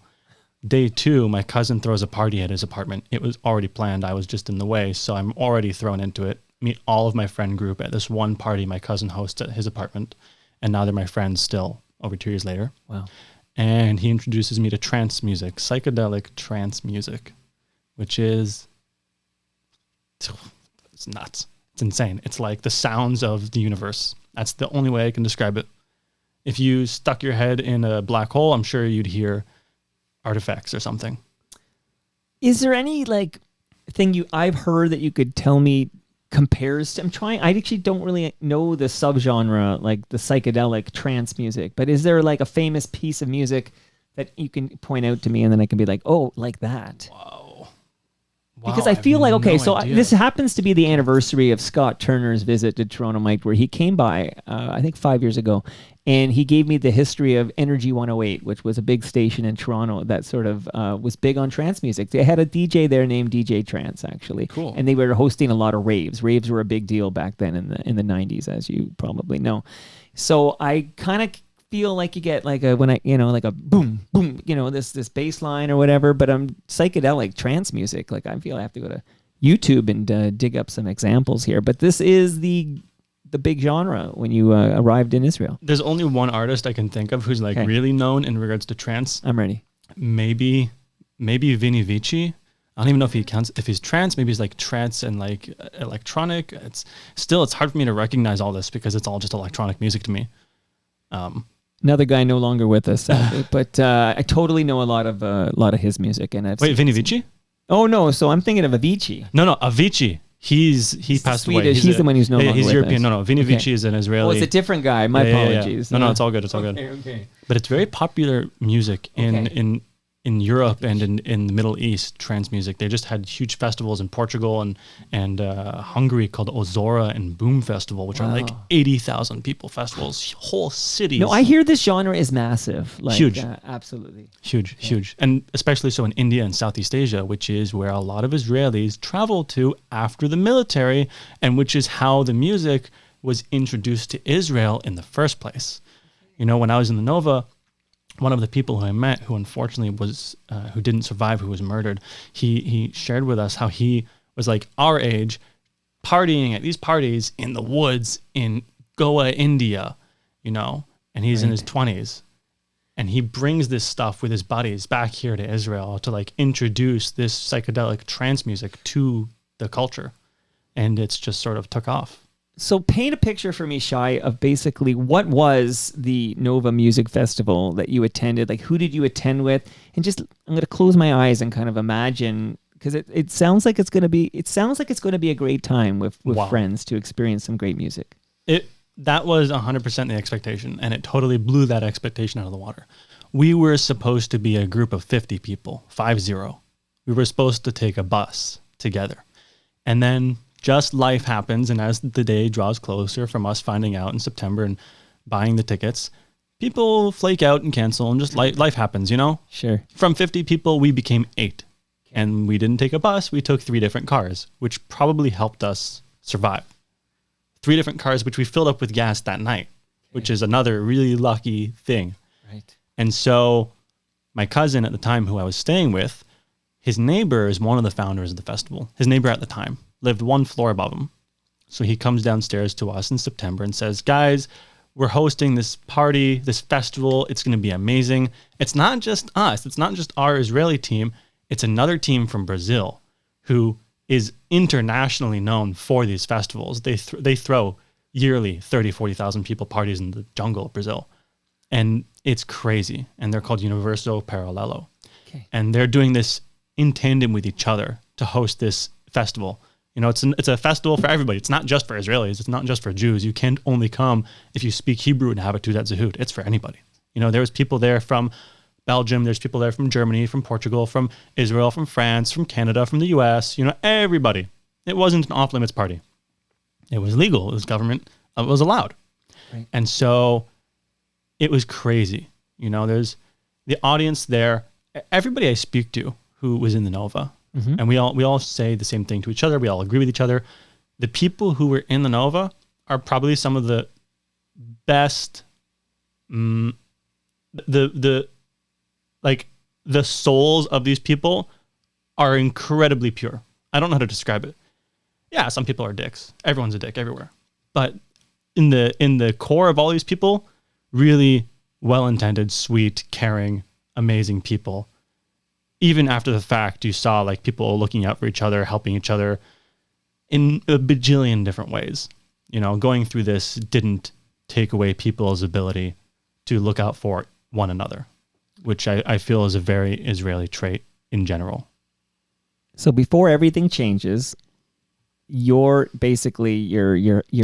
Speaker 3: day 2, my cousin throws a party at his apartment. It was already planned. I was just in the way, so I'm already thrown into it. Meet all of my friend group at this one party my cousin hosts at his apartment, and now they're my friends still over 2 years later.
Speaker 2: Wow.
Speaker 3: And he introduces me to trance music, psychedelic trance music, which is, it's nuts. It's insane. It's like the sounds of the universe. That's the only way I can describe it. If you stuck your head in a black hole, I'm sure you'd hear artifacts or something.
Speaker 2: Is there any thing I've heard that you could tell me compares to? I actually don't really know the subgenre, like the psychedelic trance music, but is there like a famous piece of music that you can point out to me and then I can be like, oh, like that?
Speaker 3: Wow.
Speaker 2: Because I feel like, okay, so this happens to be the anniversary of Scott Turner's visit to Toronto, Mike, where he came by, I think 5 years ago, and he gave me the history of Energy 108, which was a big station in Toronto that sort of was big on trance music. They had a DJ there named DJ Trance, actually.
Speaker 3: Cool.
Speaker 2: And they were hosting a lot of raves. Raves were a big deal back then in the 90s, as you probably know. So I kind of feel like you get like a boom boom, this bass line or whatever, but psychedelic trance music, like I feel I have to go to YouTube and dig up some examples here, but this is the big genre when you arrived in Israel.
Speaker 3: There's only one artist I can think of who's really known in regards to trance.
Speaker 2: I'm ready.
Speaker 3: Maybe Vinny Vici. I don't even know if he's trance. Maybe he's like trance and like electronic. It's hard for me to recognize all this because it's all just electronic music to me.
Speaker 2: Another guy no longer with us, sadly, but I totally know a lot of his music. And
Speaker 3: Wait, Vinny Vici?
Speaker 2: Oh no, so I'm thinking of Avicii.
Speaker 3: No, Avicii. He passed away.
Speaker 2: Swedish. He's the one who's no longer
Speaker 3: He's
Speaker 2: with
Speaker 3: European.
Speaker 2: us.
Speaker 3: No, Vinny Vici is an Israeli.
Speaker 2: Oh, it's a different guy. My apologies.
Speaker 3: No, it's all good. It's all good.
Speaker 2: Okay.
Speaker 3: But it's very popular music in Europe and in the Middle East, trance music. They just had huge festivals in Portugal and Hungary called Ozora and Boom Festival, which are like 80,000 people festivals, whole cities.
Speaker 2: No, I hear this genre is massive. Like,
Speaker 3: huge.
Speaker 2: Absolutely.
Speaker 3: Huge. And especially so in India and Southeast Asia, which is where a lot of Israelis travel to after the military, and which is how the music was introduced to Israel in the first place. You know, when I was in the Nova, one of the people who I met, who unfortunately was, who didn't survive, who was murdered, he shared with us how he was like our age, partying at these parties in the woods in Goa, India, and he's in his 20s. And he brings this stuff with his buddies back here to Israel to like introduce this psychedelic trance music to the culture. And it's just sort of took off.
Speaker 2: So paint a picture for me, Shye, of basically what was the Nova Music Festival that you attended? Like, who did you attend with? And just, I'm going to close my eyes and kind of imagine, because it sounds like it's going to be a great time with friends to experience some great music.
Speaker 3: That was 100% the expectation, and it totally blew that expectation out of the water. We were supposed to be a group of 50 people, 50. We were supposed to take a bus together. And then just life happens, and as the day draws closer from us finding out in September and buying the tickets, people flake out and cancel, and just life happens,
Speaker 2: Sure.
Speaker 3: From 50 people, we became 8. And we didn't take a bus, we took 3 different cars, which probably helped us survive. 3 different cars, which we filled up with gas that night, which is another really lucky thing.
Speaker 2: Right.
Speaker 3: And so my cousin at the time who I was staying with, his neighbor is one of the founders of the festival. His neighbor at the time lived 1 floor above him. So he comes downstairs to us in September and says, guys, we're hosting this party, this festival. It's going to be amazing. It's not just us. It's not just our Israeli team. It's another team from Brazil who is internationally known for these festivals. They throw yearly 30, 40,000 people parties in the jungle of Brazil. And it's crazy. And they're called Universo Paralelo.
Speaker 2: Okay.
Speaker 3: And they're doing this in tandem with each other to host this festival. You know, it's a festival for everybody. It's not just for Israelis. It's not just for Jews. You can't only come if you speak Hebrew and have a Teudat Zehut. It's for anybody. You know, there's people there from Belgium. There's people there from Germany, from Portugal, from Israel, from France, from Canada, from the US. You know, everybody. It wasn't an off-limits party. It was legal. It was government. It was allowed.
Speaker 2: Right.
Speaker 3: And so it was crazy. You know, there's the audience there. Everybody I speak to who was in the Nova, and we all say the same thing to each other. We all agree with each other. The people who were in the Nova are probably some of the best, the souls of these people are incredibly pure. I don't know how to describe it. Yeah, some people are dicks. Everyone's a dick everywhere. But in the core of all these people, really well-intended, sweet, caring, amazing people. Even after the fact, you saw like people looking out for each other, helping each other in a bajillion different ways. You know, going through this didn't take away people's ability to look out for one another, which I feel is a very Israeli trait in general.
Speaker 2: So before everything changes, you're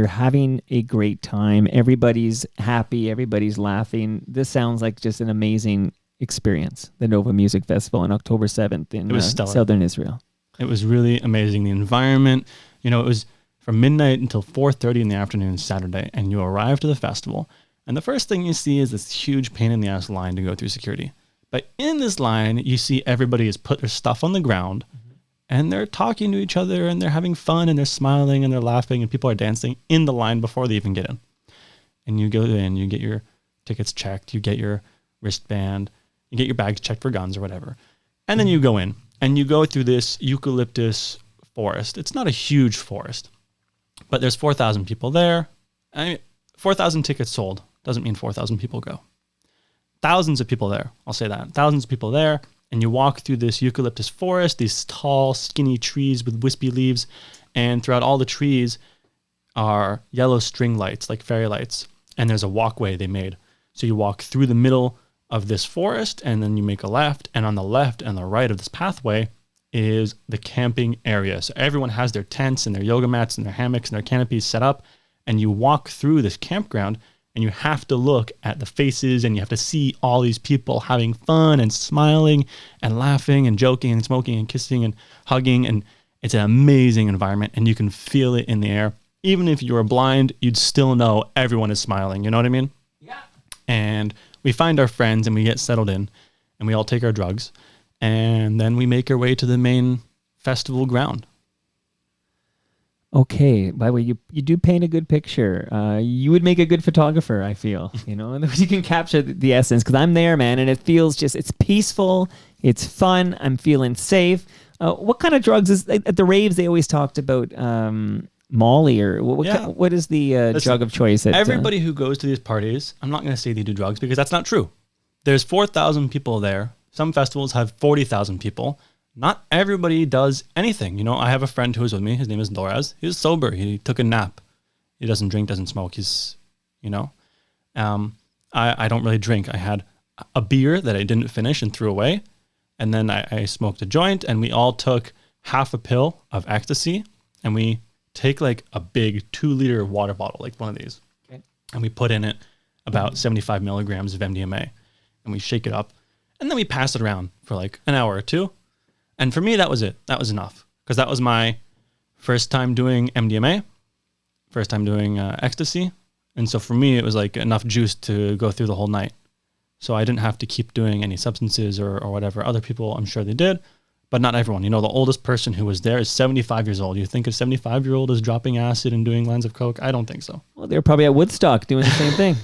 Speaker 2: having a great time. Everybody's happy. Everybody's laughing. This sounds like just an amazing experience. The Nova Music Festival on October 7th in southern Israel.
Speaker 3: It was really amazing. The environment, you know, it was from midnight until 4:30 in the afternoon Saturday, and you arrive to the festival, and the first thing you see is this huge pain in the ass line to go through security. But in this line, you see everybody has put their stuff on the ground, and they're talking to each other, and they're having fun, and they're smiling, and they're laughing, and people are dancing in the line before they even get in. And you go in, you get your tickets checked, you get your wristband, you get your bags checked for guns or whatever. And then you go in, and you go through this eucalyptus forest. It's not a huge forest, but there's 4,000 people there. I mean, 4,000 tickets sold doesn't mean 4,000 people go. Thousands of people there. I'll say that. Thousands of people there. And you walk through this eucalyptus forest, these tall, skinny trees with wispy leaves. And throughout all the trees are yellow string lights, like fairy lights. And there's a walkway they made. So you walk through the middle of this forest, and then you make a left. And on the left and the right of this pathway is the camping area. So everyone has their tents and their yoga mats and their hammocks and their canopies set up. And you walk through this campground, and you have to look at the faces, and you have to see all these people having fun and smiling and laughing and joking and smoking and kissing and hugging. And it's an amazing environment, and you can feel it in the air. Even if you were blind, you'd still know everyone is smiling. You know what I mean?
Speaker 2: Yeah.
Speaker 3: And we find our friends, and we get settled in, and we all take our drugs, and then we make our way to the main festival ground.
Speaker 2: Okay. By the way, you do paint a good picture. You would make a good photographer, I feel. You know, you can capture the essence, because I'm there, man, and it feels it's peaceful. It's fun. I'm feeling safe. What kind of drugs is at the raves? They always talked about Molly, or what is the drug of choice?
Speaker 3: Everybody who goes to these parties, I'm not going to say they do drugs because that's not true. There's 4,000 people there. Some festivals have 40,000 people. Not everybody does anything. You know, I have a friend who was with me. His name is Loraz. He was sober. He took a nap. He doesn't drink, doesn't smoke. He's, you know, I don't really drink. I had a beer that I didn't finish and threw away. And then I smoked a joint, and we all took half a pill of ecstasy, and we take like a big 2-liter water bottle, like one of these. Okay. And we put in it about 75 milligrams of MDMA, and we shake it up, and then we pass it around for like an hour or two. And for me, that was it. That was enough, because that was my first time doing MDMA, first time doing ecstasy. And so for me, it was like enough juice to go through the whole night. So I didn't have to keep doing any substances or whatever. Other people, I'm sure they did, but not everyone. You know, the oldest person who was there is 75 years old. You think a 75-year-old is dropping acid and doing lines of coke? I don't think so.
Speaker 2: Well, they were probably at Woodstock doing the same thing.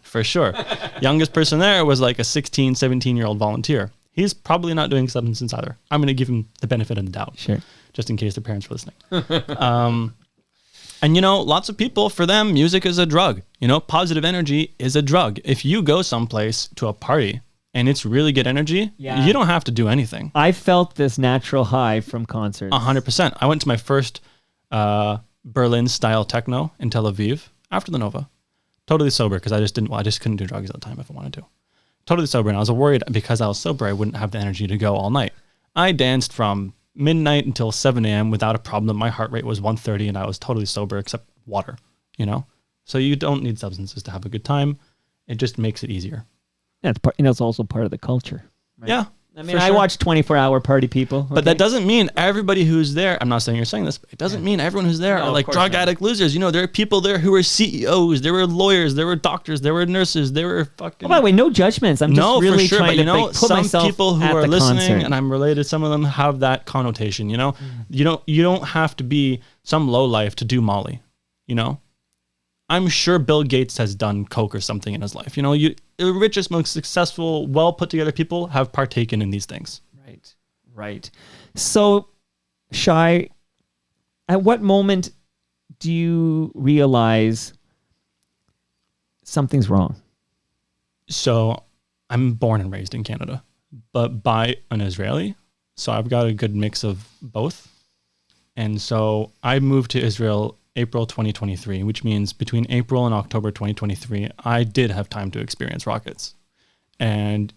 Speaker 3: For sure. Youngest person there was like a 16, 17-year-old volunteer. He's probably not doing substances either. I'm going to give him the benefit of the doubt.
Speaker 2: Sure.
Speaker 3: Just in case the parents are listening. And, lots of people, for them, music is a drug. Positive energy is a drug. If you go someplace to a party and it's really good energy, you don't have to do anything.
Speaker 2: I felt this natural high from concerts.
Speaker 3: 100%. I went to my first Berlin-style techno in Tel Aviv after the Nova. Totally sober, because I just couldn't do drugs at the time if I wanted to. Totally sober, and I was worried because I was sober I wouldn't have the energy to go all night. I danced from midnight until 7 a.m. without a problem. My heart rate was 130 and I was totally sober except water, So you don't need substances to have a good time. It just makes it easier.
Speaker 2: That's also part of the culture. Right?
Speaker 3: Yeah.
Speaker 2: I mean, I watch 24-hour party people. Okay?
Speaker 3: But that doesn't mean everybody who's there, I'm not saying you're saying this, but it doesn't mean everyone who's there are like drug addict losers. There are people there who are CEOs, there were lawyers, there were doctors, there were nurses, there were fucking...
Speaker 2: Oh, by the way, no judgments. I'm just really trying to put
Speaker 3: some
Speaker 2: myself
Speaker 3: people who
Speaker 2: at
Speaker 3: are
Speaker 2: the
Speaker 3: listening,
Speaker 2: concert.
Speaker 3: and I'm related, some of them have that connotation, You don't have to be some lowlife to do Molly, I'm sure Bill Gates has done coke or something in his life. The richest, most successful, well put together people have partaken in these things.
Speaker 2: Right. So, Shye, at what moment do you realize something's wrong?
Speaker 3: So, I'm born and raised in Canada, but by an Israeli. So, I've got a good mix of both. And so, I moved to Israel April 2023, which means between April and October 2023, I did have time to experience rockets. And,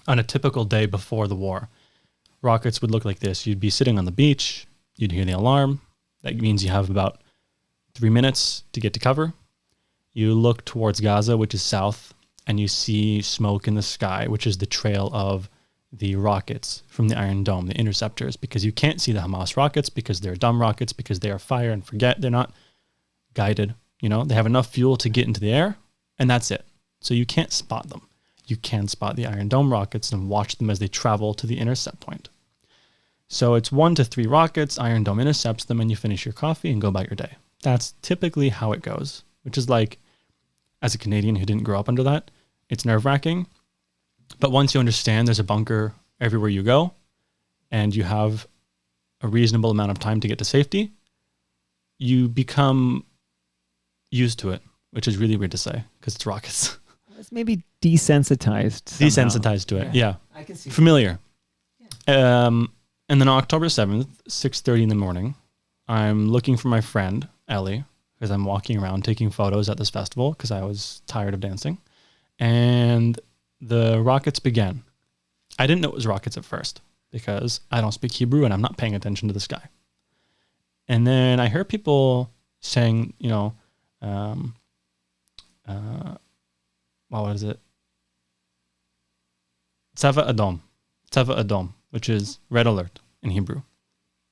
Speaker 3: on a typical day before the war, rockets would look like this. You'd be sitting on the beach, you'd hear the alarm. That means you have about 3 minutes to get to cover. You look towards Gaza, which is south, and you see smoke in the sky, which is the trail of the rockets from the Iron Dome, the interceptors, because you can't see the Hamas rockets because they're dumb rockets, because they are fire and forget. They're not guided. They have enough fuel to get into the air, and that's it. So you can't spot them. You can spot the Iron Dome rockets and watch them as they travel to the intercept point. So it's 1 to 3 rockets, Iron Dome intercepts them, and you finish your coffee and go about your day. That's typically how it goes, which is like, as a Canadian who didn't grow up under that, it's nerve-wracking. But once you understand there's a bunker everywhere you go, and you have a reasonable amount of time to get to safety, you become used to it, which is really weird to say because it's rockets.
Speaker 2: It's maybe desensitized. Somehow.
Speaker 3: Desensitized to it, yeah.
Speaker 2: I can see.
Speaker 3: Familiar. And then on October 7th, 6:30 in the morning, I'm looking for my friend, Ellie, because I'm walking around taking photos at this festival because I was tired of dancing. And the rockets began. I didn't know it was rockets at first because I don't speak Hebrew and I'm not paying attention to the sky. And then I hear people saying, what is it? Tzava Adom, which is red alert in Hebrew.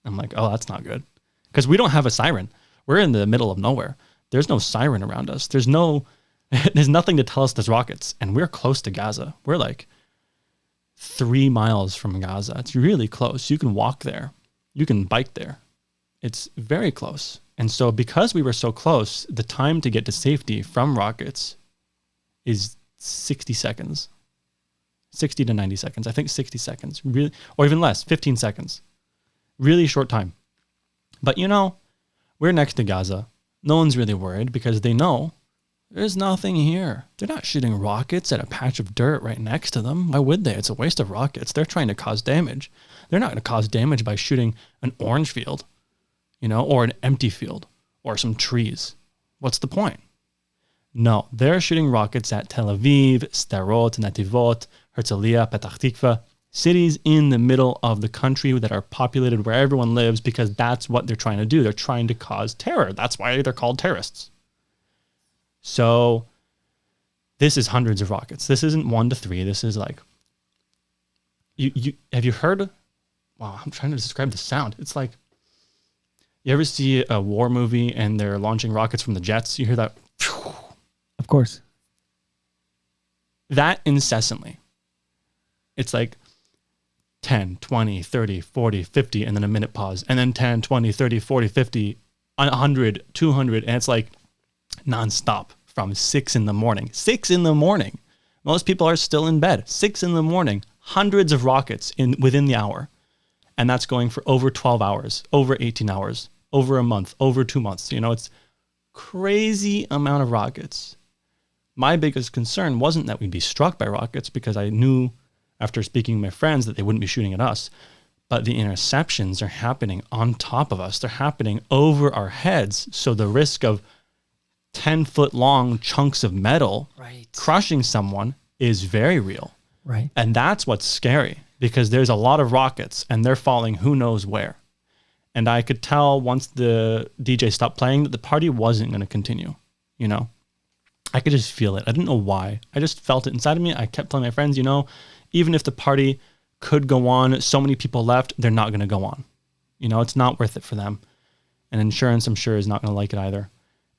Speaker 3: I'm like, oh, that's not good. Because we don't have a siren. We're in the middle of nowhere. There's no siren around us. There's nothing to tell us there's rockets. And we're close to Gaza. We're like 3 miles from Gaza. It's really close. You can walk there. You can bike there. It's very close. And so because we were so close, the time to get to safety from rockets is 60 seconds. 60 to 90 seconds. I think 60 seconds. Really, or even less, 15 seconds. Really short time. But we're next to Gaza. No one's really worried because they know there's nothing here. They're not shooting rockets at a patch of dirt right next to them. Why would they? It's a waste of rockets. They're trying to cause damage. They're not going to cause damage by shooting an orange field, or an empty field or some trees. What's the point? No, they're shooting rockets at Tel Aviv, Sderot, Nativot, Herzliya, Petach Tikva, cities in the middle of the country that are populated where everyone lives because that's what they're trying to do. They're trying to cause terror. That's why they're called terrorists. So this is hundreds of rockets. This isn't 1 to 3. This is like, you have you heard? Wow, I'm trying to describe the sound. It's like, you ever see a war movie and they're launching rockets from the jets? You hear that?
Speaker 2: Of course.
Speaker 3: That incessantly. It's like 10, 20, 30, 40, 50, and then a minute pause. And then 10, 20, 30, 40, 50, 100, 200. And it's like nonstop from 6 in the morning. 6 in the morning. Most people are still in bed. 6 in the morning. Hundreds of rockets within the hour. And that's going for over 12 hours, over 18 hours. over a month, over 2 months. You know, it's crazy amount of rockets. My biggest concern wasn't that we'd be struck by rockets, because I knew after speaking with my friends that they wouldn't be shooting at us. But the interceptions are happening on top of us. They're happening over our heads. So the risk of 10-foot long chunks of metal crushing someone is very real.
Speaker 2: Right.
Speaker 3: And that's what's scary, because there's a lot of rockets and they're falling who knows where. And I could tell once the DJ stopped playing that the party wasn't going to continue, you know. I could just feel it. I didn't know why. I just felt it inside of me. I kept telling my friends, you know, even if the party could go on, so many people left, they're not going to go on. You know, it's not worth it for them. And insurance, I'm sure, is not going to like it either.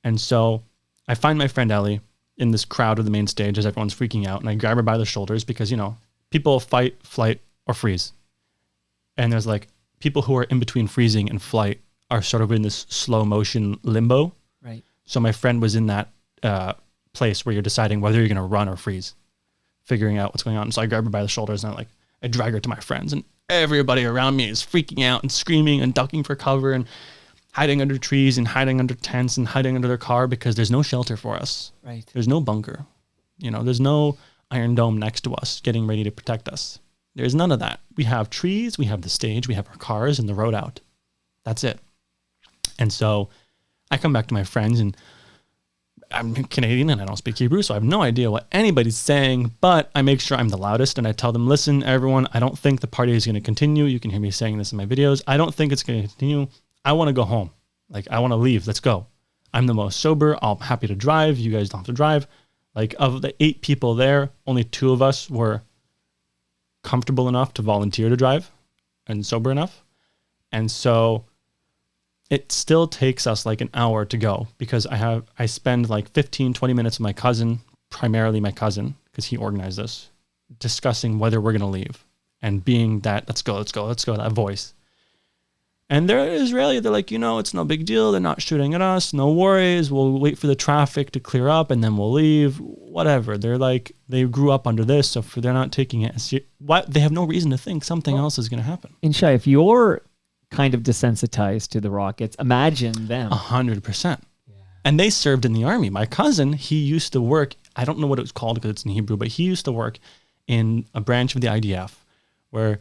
Speaker 3: And so I find my friend Ellie in this crowd of the main stage as everyone's freaking out. And I grab her by the shoulders because, you know, people fight, flight, or freeze. And there's like people who are in between freezing and flight are sort of in this slow motion limbo.
Speaker 2: Right.
Speaker 3: So my friend was in that place where you're deciding whether you're going to run or freeze, figuring out what's going on. So I grab her by the shoulders and I drag her to my friends, and everybody around me is freaking out and screaming and ducking for cover and hiding under trees and hiding under tents and hiding under their car, because there's no shelter for us.
Speaker 2: Right.
Speaker 3: There's no bunker. You know, there's no Iron Dome next to us getting ready to protect us. There's none of that. We have trees, we have the stage, we have our cars and the road out. That's it. And so I come back to my friends, and I'm Canadian and I don't speak Hebrew, so I have no idea what anybody's saying, but I make sure I'm the loudest and I tell them, listen, everyone, I don't think the party is going to continue. You can hear me saying this in my videos. I don't think it's going to continue. I want to go home. Like, I want to leave. Let's go. I'm the most sober. I'm happy to drive. You guys don't have to drive. Like, of the 8 people there, only 2 of us were comfortable enough to volunteer to drive and sober enough. And so it still takes us like an hour to go, because I spend like 15, 20 minutes with my cousin, primarily my cousin, because he organized this, discussing whether we're going to leave and being that, let's go, that voice. And they're Israeli. They're like, you know, it's no big deal. They're not shooting at us. No worries. We'll wait for the traffic to clear up and then we'll leave. Whatever. They're like, they grew up under this, so they're not taking it as what they have no reason to think something else is going to happen.
Speaker 2: And Shye, if you're kind of desensitized to the rockets, imagine them.
Speaker 3: 100%. And they served in the army. My cousin, he used to work, I don't know what it was called because it's in Hebrew, but he used to work in a branch of the IDF where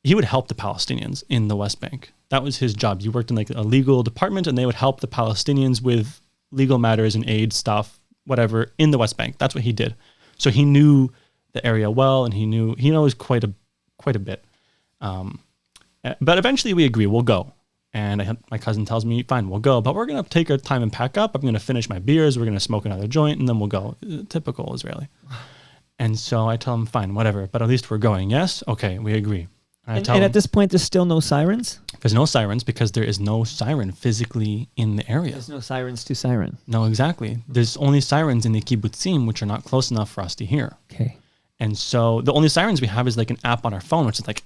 Speaker 3: he would help the Palestinians in the West Bank. That was his job. He worked in like a legal department, and they would help the Palestinians with legal matters and aid stuff, whatever, in the West Bank. That's what he did. So he knew the area well, and he knows quite a bit. But eventually we agree, we'll go. And my cousin tells me, fine, we'll go, but we're going to take our time and pack up. I'm going to finish my beers. We're going to smoke another joint, and then we'll go. Typical Israeli. And so I tell him, fine, whatever, but at least we're going. Yes? Okay, we agree.
Speaker 2: And at this point, there's still no sirens?
Speaker 3: There's no sirens because there is no siren physically in the area.
Speaker 2: There's no sirens to siren.
Speaker 3: No, exactly. There's only sirens in the kibbutzim, which are not close enough for us to hear.
Speaker 2: Okay.
Speaker 3: And so the only sirens we have is like an app on our phone, which is like,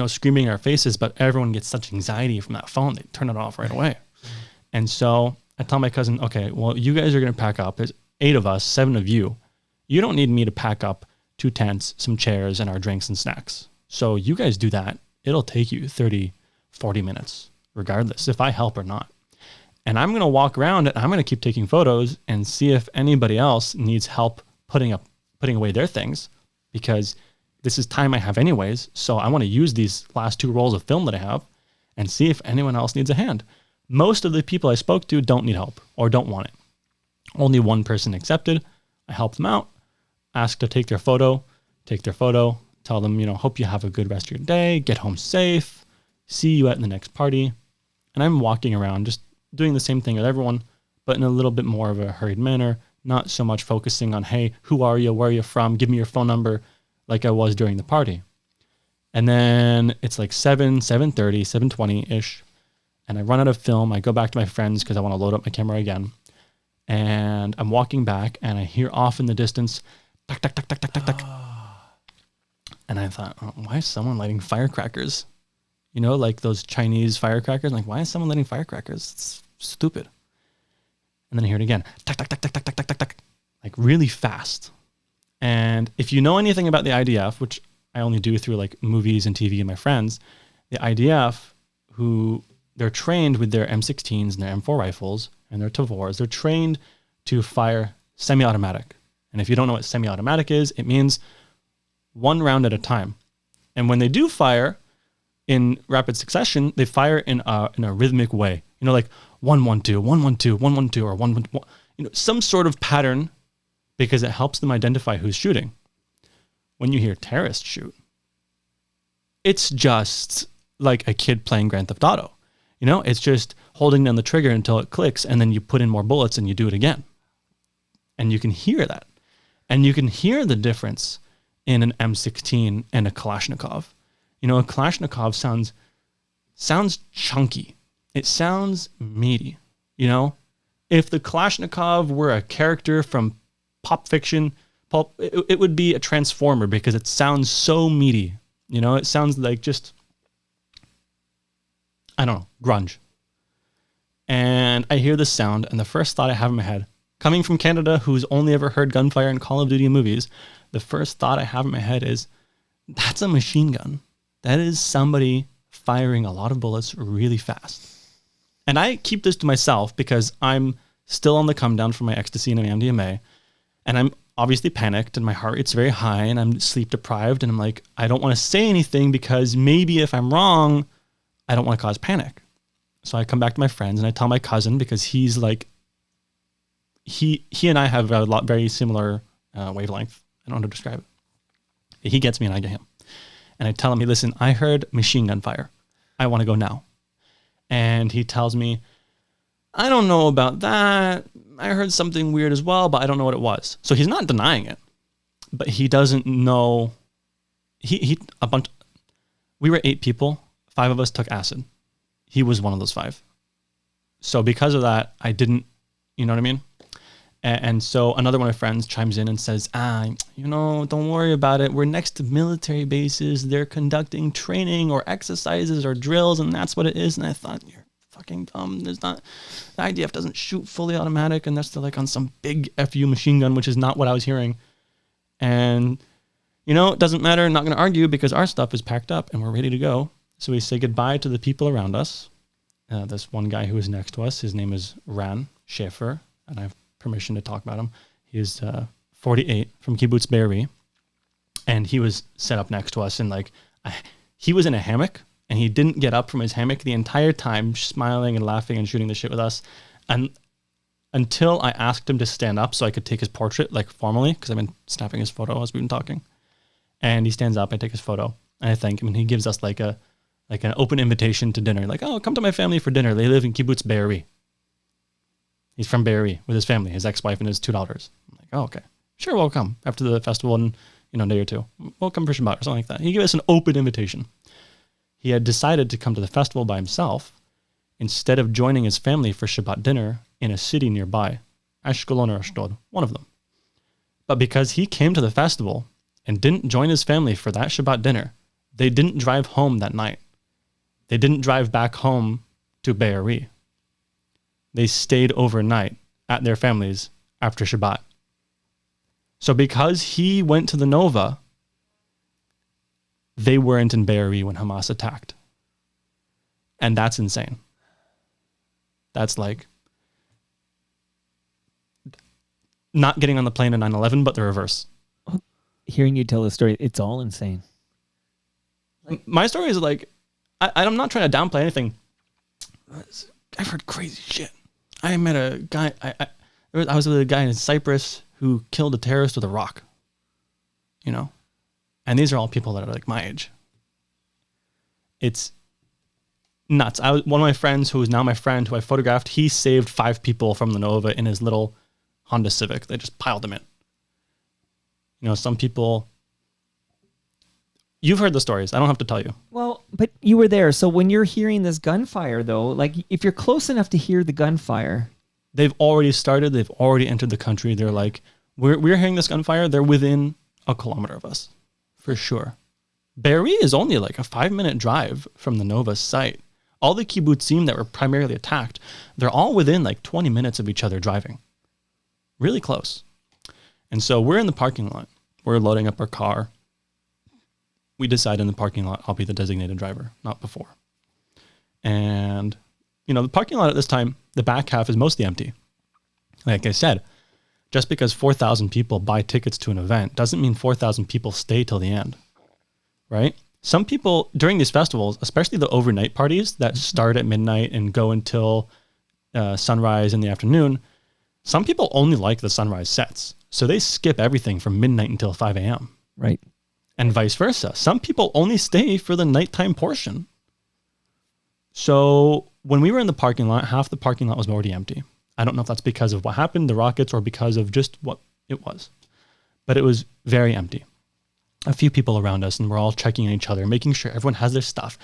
Speaker 3: screaming in our faces, but everyone gets such anxiety from that phone, they turn it off right away. And so I tell my cousin, okay, well, you guys are going to pack up. There's 8 of us, 7 of you. You don't need me to pack up 2 tents, some chairs, and our drinks and snacks. So you guys do that. It'll take you 30, 40 minutes, regardless if I help or not. And I'm going to walk around and I'm going to keep taking photos and see if anybody else needs help putting away their things, because this is time I have anyways. So I want to use these last 2 rolls of film that I have and see if anyone else needs a hand. Most of the people I spoke to don't need help or don't want it. Only 1 person accepted. I helped them out, asked to take their photo, tell them, hope you have a good rest of your day, get home safe, see you at the next party. And I'm walking around just doing the same thing with everyone, but in a little bit more of a hurried manner, not so much focusing on, hey, who are you, where are you from, give me your phone number, like I was during the party. And then it's like 7:30, 7:20-ish, and I run out of film. I go back to my friends because I want to load up my camera again. And I'm walking back, and I hear off in the distance, tuck, tuck, tuck, tuck, tuck, tuck, tuck. And I thought, why is someone lighting firecrackers? Like those Chinese firecrackers. Like, why is someone lighting firecrackers? It's stupid. And then I hear it again, tuck, tuck, tuck, tuck, tuck, tuck, tuck, tuck, tuck, like really fast. And if you know anything about the IDF, which I only do through like movies and TV and my friends, the IDF, who they're trained with their M16s and their M4 rifles and their Tavors. They're trained to fire semi-automatic. And if you don't know what semi-automatic is, it means one round at a time. And when they do fire in rapid succession, they fire in a rhythmic way. You know, like 1-1-2, 1-1-2, 1-1-2, or 1-1-1. You know, some sort of pattern, because it helps them identify who's shooting. When you hear terrorists shoot, it's just like a kid playing Grand Theft Auto. You know, it's just holding down the trigger until it clicks, and then you put in more bullets and you do it again. And you can hear that. And you can hear the difference in an M16 and a Kalashnikov. You know, a Kalashnikov sounds chunky. It sounds meaty. You know, if the Kalashnikov were a character from pop fiction, it would be a transformer, because it sounds so meaty. You know, it sounds like just, I don't know, grunge. And I hear this sound, and the first thought I have in my head, coming from Canada, who's only ever heard gunfire in Call of Duty movies, the first thought I have in my head is, that's a machine gun. That is somebody firing a lot of bullets really fast. And I keep this to myself because I'm still on the come down from my ecstasy and my MDMA, and I'm obviously panicked, and my heart rate's very high, and I'm sleep deprived, and I'm like, I don't want to say anything because maybe if I'm wrong, I don't want to cause panic. So I come back to my friends and I tell my cousin, because he's like, he and I have a very similar wavelength. I don't know how to describe it. He gets me and I get him. And I tell him, hey, listen, I heard machine gun fire. I want to go now. And he tells me, I don't know about that. I heard something weird as well, but I don't know what it was. So he's not denying it, but he doesn't know. We were 8 people. 5 of us took acid. He was one of those 5. So because of that, I didn't, you know what I mean? And so another one of my friends chimes in and says, don't worry about it. We're next to military bases. They're conducting training or exercises or drills, and that's what it is. And I thought, you're fucking dumb. The IDF doesn't shoot fully automatic, and that's like on some big FU machine gun, which is not what I was hearing. And, it doesn't matter. I'm not going to argue, because our stuff is packed up and we're ready to go. So we say goodbye to the people around us. This one guy who was next to us, his name is Shye, and I have permission to talk about him. He is 48 from Kibbutz Be'eri, and he was set up next to us, and he was in a hammock, and he didn't get up from his hammock the entire time, smiling and laughing and shooting the shit with us, and until I asked him to stand up so I could take his portrait, formally, because I've been snapping his photo as we've been talking. And he stands up, I take his photo, and I thank him, and he gives us an open invitation to dinner. Come to my family for dinner. They live in Kibbutz Be'eri. He's from Be'eri with his family, his ex-wife and his 2 daughters. I'm like, oh, okay. Sure, we'll come after the festival in a day or 2. We'll come for Shabbat or something like that. He gave us an open invitation. He had decided to come to the festival by himself instead of joining his family for Shabbat dinner in a city nearby, Ashkelon or Ashdod, one of them. But because he came to the festival and didn't join his family for that Shabbat dinner, they didn't drive home that night. They didn't drive back home to Be'eri. They stayed overnight at their families after Shabbat. So because he went to the Nova, they weren't in Be'eri when Hamas attacked. And that's insane. That's like not getting on the plane in 9/11, but the reverse.
Speaker 2: Hearing you tell the story, it's all insane.
Speaker 3: My story is I'm not trying to downplay anything. I've heard crazy shit. I met a guy, I was with a guy in Cyprus who killed a terrorist with a rock, and these are all people that are my age. It's nuts. One of my friends, who is now my friend, who I photographed, he saved 5 people from the Nova in his little Honda Civic. They just piled them in. Some people, you've heard the stories. I don't have to tell you. Well,
Speaker 2: but you were there. So when you're hearing this gunfire, though, if you're close enough to hear the gunfire,
Speaker 3: they've already started. They've already entered the country. They're we're hearing this gunfire. They're within a kilometer of us, for sure. Be'eri is only a 5-minute drive from the Nova site. All the kibbutzim that were primarily attacked, they're all within 20 minutes of each other driving. Really close. And so we're in the parking lot. We're loading up our car. We decide in the parking lot, I'll be the designated driver, not before. And the parking lot at this time, the back half is mostly empty. Like I said, just because 4,000 people buy tickets to an event doesn't mean 4,000 people stay till the end, right? Some people during these festivals, especially the overnight parties that start at midnight and go until sunrise in the afternoon, some people only like the sunrise sets. So they skip everything from midnight until 5 a.m.
Speaker 2: Right.
Speaker 3: And vice versa. Some people only stay for the nighttime portion. So when we were in the parking lot, half the parking lot was already empty. I don't know if that's because of what happened, the rockets, or because of just what it was. But it was very empty. A few people around us, and we're all checking on each other, making sure everyone has their stuff.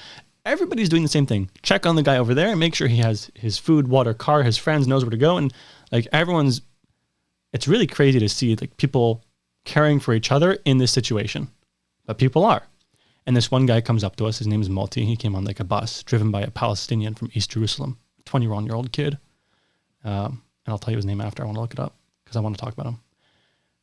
Speaker 3: Everybody's doing the same thing. Check on the guy over there and make sure he has his food, water, car, his friends, knows where to go. And like it's really crazy to see like people caring for each other in this situation. But people are. And this one guy comes up to us. His name is Multi. He came on like a bus driven by a Palestinian from East Jerusalem, 21-year-old kid. And I'll tell you his name after. I want to look it up because I want to talk about him.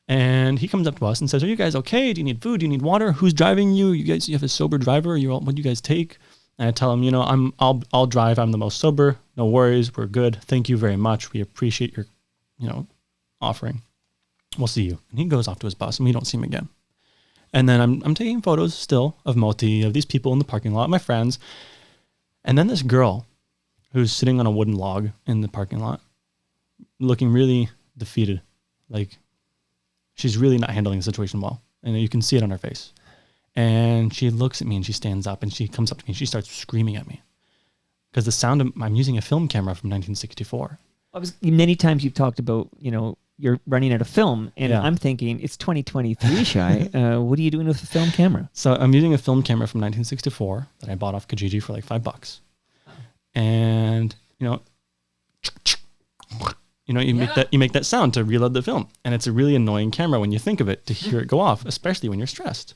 Speaker 3: And he comes up to us and says, "Are you guys okay? Do you need food? Do you need water? Who's driving you? You have a sober driver? What do you guys take?" And I tell him, I'll drive. I'm the most sober. No worries. We're good. Thank you very much. We appreciate your, offering. We'll see you. And he goes off to his bus and we don't see him again. And then I'm taking photos still of Moti, of these people in the parking lot, my friends. And then this girl who's sitting on a wooden log in the parking lot, looking really defeated. Like she's really not handling the situation well. And you can see it on her face. And she looks at me and she stands up and she comes up to me and she starts screaming at me. Because the sound of, I'm using a film camera from 1964.
Speaker 2: Many times you've talked about, you're running out of film, and I'm thinking it's 2023, Shye. What are you doing with a film camera?
Speaker 3: So I'm using a film camera from 1964 that I bought off Kijiji for like $5. And you make that sound to reload the film, and it's a really annoying camera when you think of it to hear it go off, especially when you're stressed.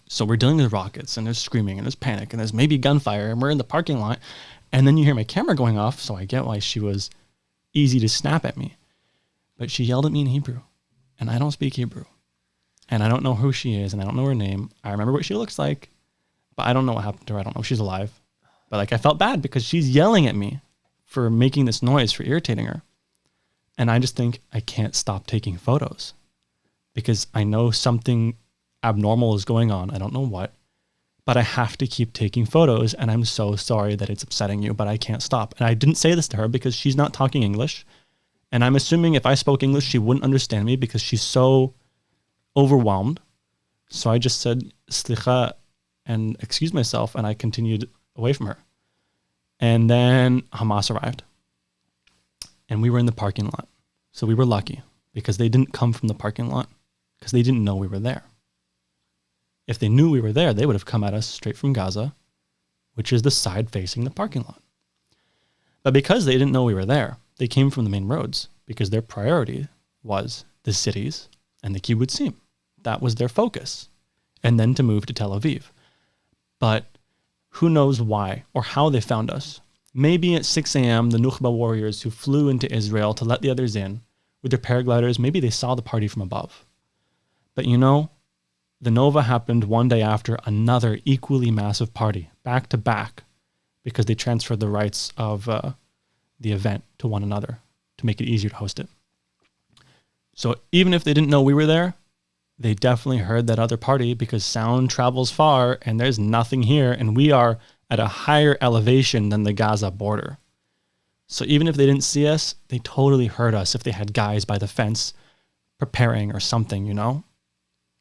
Speaker 3: So we're dealing with rockets, and there's screaming, and there's panic, and there's maybe gunfire, and we're in the parking lot, and then you hear my camera going off. So I get why she was easy to snap at me. But she yelled at me in Hebrew, and I don't speak Hebrew, and I don't know who she is, and I don't know her name. I remember what she looks like, but I don't know what happened to her. I don't know if she's alive. But like I felt bad because she's yelling at me for making this noise, for irritating her. And I just think I can't stop taking photos because I know something abnormal is going on. I don't know what, but I have to keep taking photos, and I'm so sorry that it's upsetting you, but I can't stop. And I didn't say this to her because she's not talking English. And I'm assuming if I spoke English, she wouldn't understand me because she's so overwhelmed. So I just said, "Slicha," and excused myself, and I continued away from her. And then Hamas arrived. And we were in the parking lot. So we were lucky because they didn't come from the parking lot because they didn't know we were there. If they knew we were there, they would have come at us straight from Gaza, which is the side facing the parking lot. But because they didn't know we were there, they came from the main roads because their priority was the cities and the kibbutzim. That was their focus. And then to move to Tel Aviv. But who knows why or how they found us. Maybe at 6 a.m., the Nukhba warriors who flew into Israel to let the others in with their paragliders, maybe they saw the party from above. But the Nova happened one day after another equally massive party, back to back, because they transferred the rights of the event to one another to make it easier to host it. So even if they didn't know we were there, they definitely heard that other party because sound travels far and there's nothing here, and we are at a higher elevation than the Gaza border. So even if they didn't see us, they totally heard us if they had guys by the fence preparing or something,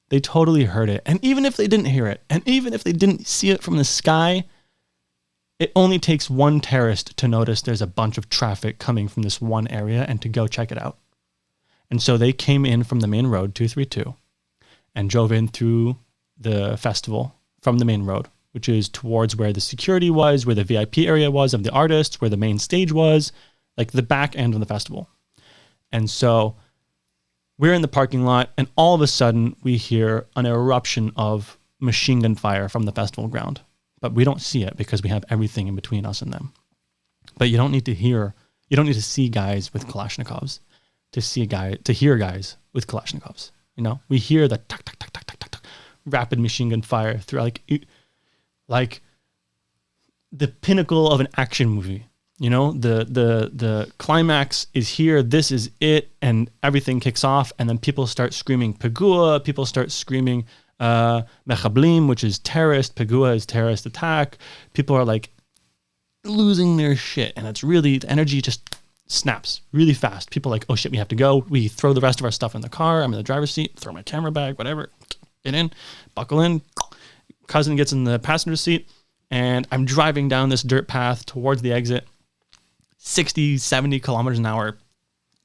Speaker 3: They totally heard it. And even if they didn't hear it, and even if they didn't see it from the sky, it only takes one terrorist to notice there's a bunch of traffic coming from this one area and to go check it out. And so they came in from the main road, 232, and drove in through the festival from the main road, which is towards where the security was, where the VIP area was of the artists, where the main stage was, like the back end of the festival. And so we're in the parking lot, and all of a sudden we hear an eruption of machine gun fire from the festival ground. But we don't see it because we have everything in between us and them. But you don't need to see guys with Kalashnikovs to hear guys with Kalashnikovs. We hear the tuck, tuck, tuck, tuck, tuck, tuck, tuck, rapid machine gun fire through like the pinnacle of an action movie. You know, the climax is here. This is it, and everything kicks off. And then people start screaming Pagua. People start screaming Mechablim, which is terrorist. Pagua is terrorist attack. People are like losing their shit, and it's really, the energy just snaps really fast. People are like, oh shit, we have to go. We throw the rest of our stuff in the car. I'm in the driver's seat. Throw my camera bag, whatever. Get in, buckle in. Cousin gets in the passenger seat, and I'm driving down this dirt path towards the exit. 60, 70 kilometers an hour,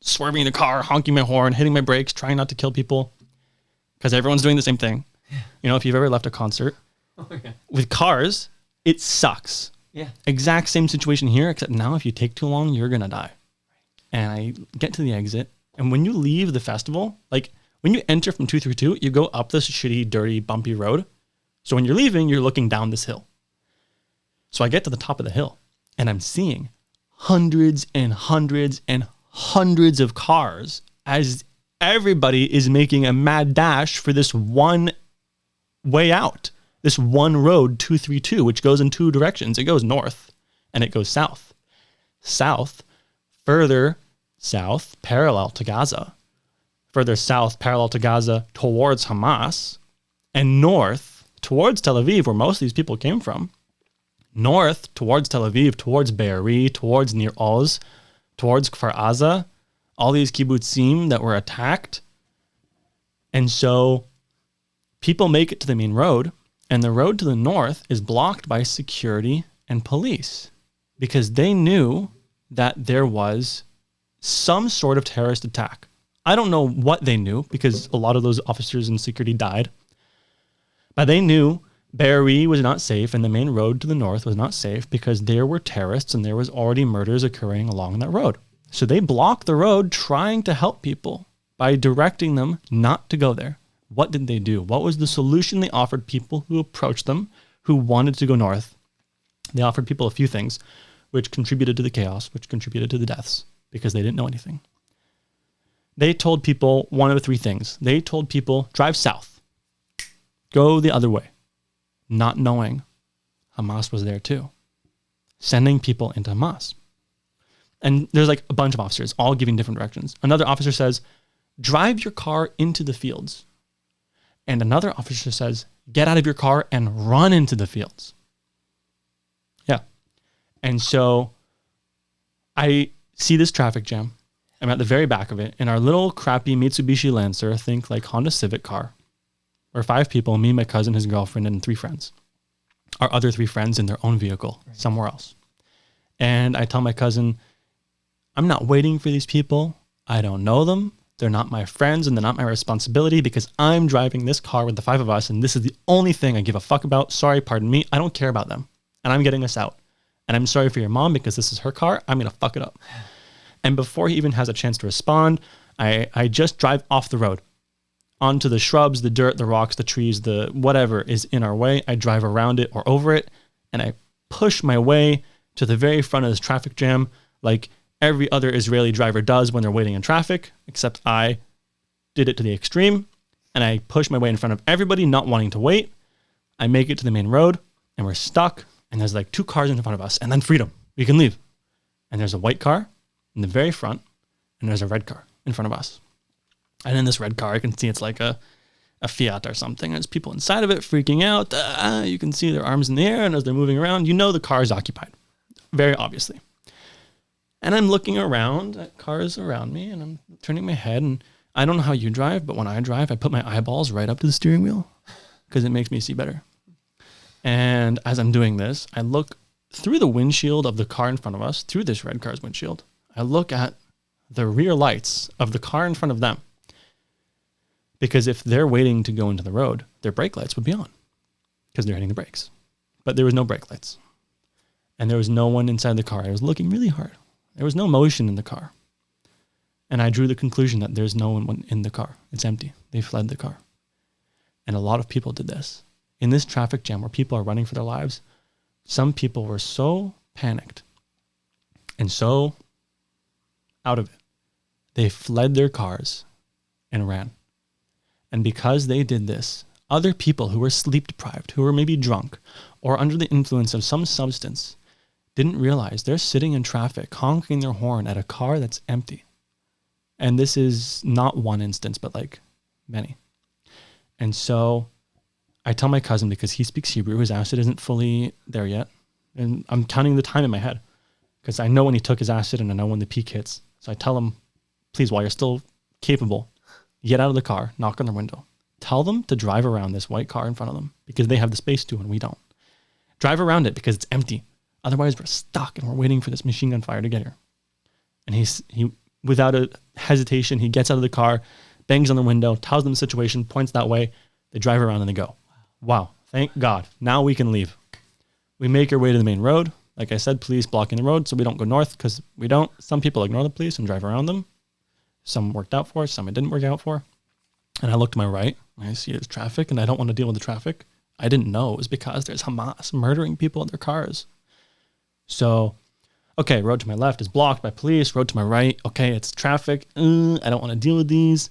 Speaker 3: swerving the car, honking my horn, hitting my brakes, trying not to kill people, because everyone's doing the same thing. You know, if you've ever left a concert with cars, it sucks.
Speaker 2: Yeah.
Speaker 3: Exact same situation here, except now if you take too long, you're going to die. And I get to the exit, and when you leave the festival, like when you enter from 232, you go up this shitty, dirty, bumpy road. So when you're leaving, you're looking down this hill. So I get to the top of the hill, and I'm seeing hundreds and hundreds and hundreds of cars as everybody is making a mad dash for this one way out, this one road 232, which goes in two directions. It goes north and it goes south. South, further south, parallel to Gaza. Further south, parallel to Gaza, towards Hamas. And north, towards Tel Aviv, where most of these people came from. North, towards Tel Aviv, towards Be'eri, towards Nir Oz, towards Kfar Aza, all these kibbutzim that were attacked. And so people make it to the main road, and the road to the north is blocked by security and police because they knew that there was some sort of terrorist attack. I don't know what they knew because a lot of those officers and security died, but they knew Be'eri was not safe, and the main road to the north was not safe because there were terrorists and there was already murders occurring along that road. So they blocked the road trying to help people by directing them not to go there. What did they do? What was the solution they offered people who approached them, who wanted to go north? They offered people a few things, which contributed to the chaos, which contributed to the deaths, because they didn't know anything. They told people one of the three things. They told people, drive south. Go the other way. Not knowing Hamas was there too. Sending people into Hamas. And there's like a bunch of officers all giving different directions. Another officer says, drive your car into the fields. And another officer says, get out of your car and run into the fields. Yeah. And so I see this traffic jam. I'm at the very back of it in our little crappy Mitsubishi Lancer, think like Honda Civic car. We're 5 people, me, my cousin, his girlfriend, and 3 friends. Our other 3 friends in their own vehicle somewhere else. And I tell my cousin, I'm not waiting for these people. I don't know them. They're not my friends and they're not my responsibility because I'm driving this car with the 5 of us and this is the only thing I give a fuck about. Sorry, pardon me. I don't care about them. And I'm getting us out. And I'm sorry for your mom because this is her car. I'm going to fuck it up. And before he even has a chance to respond, I just drive off the road. Onto the shrubs, the dirt, the rocks, the trees, the whatever is in our way. I drive around it or over it, and I push my way to the very front of this traffic jam like every other Israeli driver does when they're waiting in traffic, except I did it to the extreme, and I push my way in front of everybody not wanting to wait. I make it to the main road, and we're stuck, and there's like 2 cars in front of us, and then freedom. We can leave. And there's a white car in the very front, and there's a red car in front of us. And in this red car, I can see it's like a Fiat or something. There's people inside of it freaking out. You can see their arms in the air, and as they're moving around, you know the car is occupied, very obviously. And I'm looking around at cars around me, and I'm turning my head, and I don't know how you drive, but when I drive, I put my eyeballs right up to the steering wheel because it makes me see better. And as I'm doing this, I look through the windshield of the car in front of us, through this red car's windshield. I look at the rear lights of the car in front of them. Because if they're waiting to go into the road, their brake lights would be on because they're hitting the brakes. But there was no brake lights. And there was no one inside the car. I was looking really hard. There was no motion in the car. And I drew the conclusion that there's no one in the car. It's empty. They fled the car. And a lot of people did this. In this traffic jam where people are running for their lives, some people were so panicked and so out of it. They fled their cars and ran. And because they did this, other people who were sleep deprived, who were maybe drunk or under the influence of some substance, didn't realize they're sitting in traffic, honking their horn at a car that's empty. And this is not one instance, but like many. And so I tell my cousin, because he speaks Hebrew, his acid isn't fully there yet. And I'm counting the time in my head because I know when he took his acid and I know when the peak hits. So I tell him, please, while you're still capable, get out of the car, knock on their window. Tell them to drive around this white car in front of them because they have the space to and we don't. Drive around it because it's empty. Otherwise, we're stuck and we're waiting for this machine gun fire to get here. And he without a hesitation, he gets out of the car, bangs on the window, tells them the situation, points that way. They drive around and they go. Wow, thank God. Now we can leave. We make our way to the main road. Like I said, police blocking the road so we don't go north because we don't. Some people ignore the police and drive around them. Some worked out for, some it didn't work out for. And I look to my right, and I see there's traffic, and I don't want to deal with the traffic. I didn't know it was because there's Hamas murdering people in their cars. So, okay, road to my left is blocked by police. Road to my right, okay, it's traffic. I don't want to deal with these.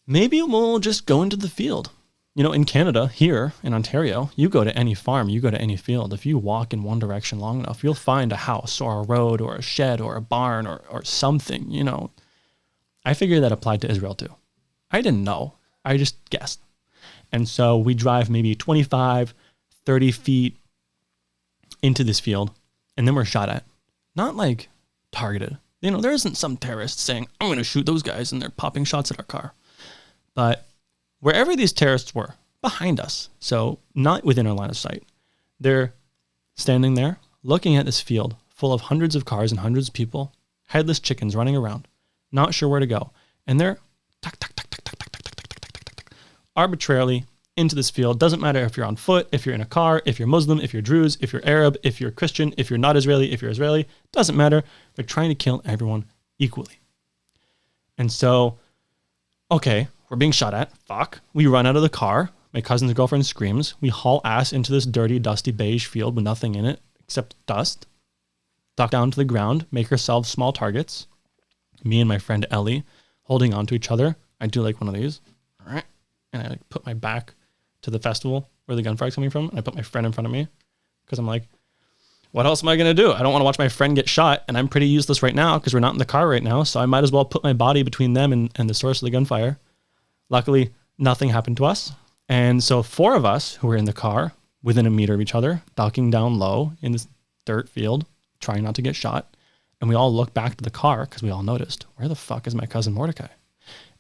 Speaker 3: Maybe we'll just go into the field. You know, in Canada, here in Ontario, you go to any farm, you go to any field. If you walk in one direction long enough, you'll find a house or a road or a shed or a barn or something, you know. I figured that applied to Israel too. I didn't know. I just guessed. And so we drive maybe 25, 30 feet into this field, and then we're shot at. Not like targeted. You know, there isn't some terrorist saying, I'm going to shoot those guys, and they're popping shots at our car. But wherever these terrorists were, behind us, so not within our line of sight, they're standing there looking at this field full of hundreds of cars and hundreds of people, headless chickens running around, not sure where to go. And they're arbitrarily into this field. Doesn't matter if you're on foot, if you're in a car, if you're Muslim, if you're Druze, if you're Arab, if you're Christian, if you're not Israeli, if you're Israeli, doesn't matter. They're trying to kill everyone equally. And so, okay, we're being shot at. Fuck. We run out of the car. My cousin's girlfriend screams. We haul ass into this dirty, dusty beige field with nothing in it except dust. Duck down to the ground, make ourselves small targets. Me and my friend Ellie holding on to each other. I do like one of these. All right. And I like put my back to the festival where the gunfire is coming from. And I put my friend in front of me because I'm like, what else am I going to do? I don't want to watch my friend get shot. And I'm pretty useless right now because we're not in the car right now. So I might as well put my body between them and the source of the gunfire. Luckily, nothing happened to us. And so 4 of us who were in the car within a meter of each other, ducking down low in this dirt field, trying not to get shot. And we all look back to the car because we all noticed, where the fuck is my cousin Mordecai?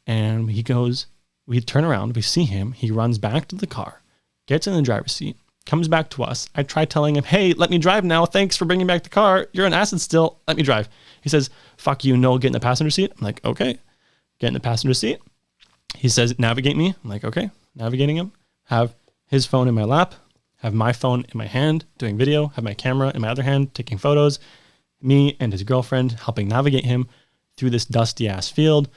Speaker 3: And he goes, we turn around, we see him. He runs back to the car, gets in the driver's seat, comes back to us. I try telling him, hey, let me drive now. Thanks for bringing back the car. You're on acid still. Let me drive. He says, fuck you, no, get in the passenger seat. I'm like, okay, get in the passenger seat. He says, navigate me. I'm like, okay, navigating him. Have his phone in my lap, have my phone in my hand, doing video, have my camera in my other hand, taking photos. Me and his girlfriend helping navigate him through this dusty ass field.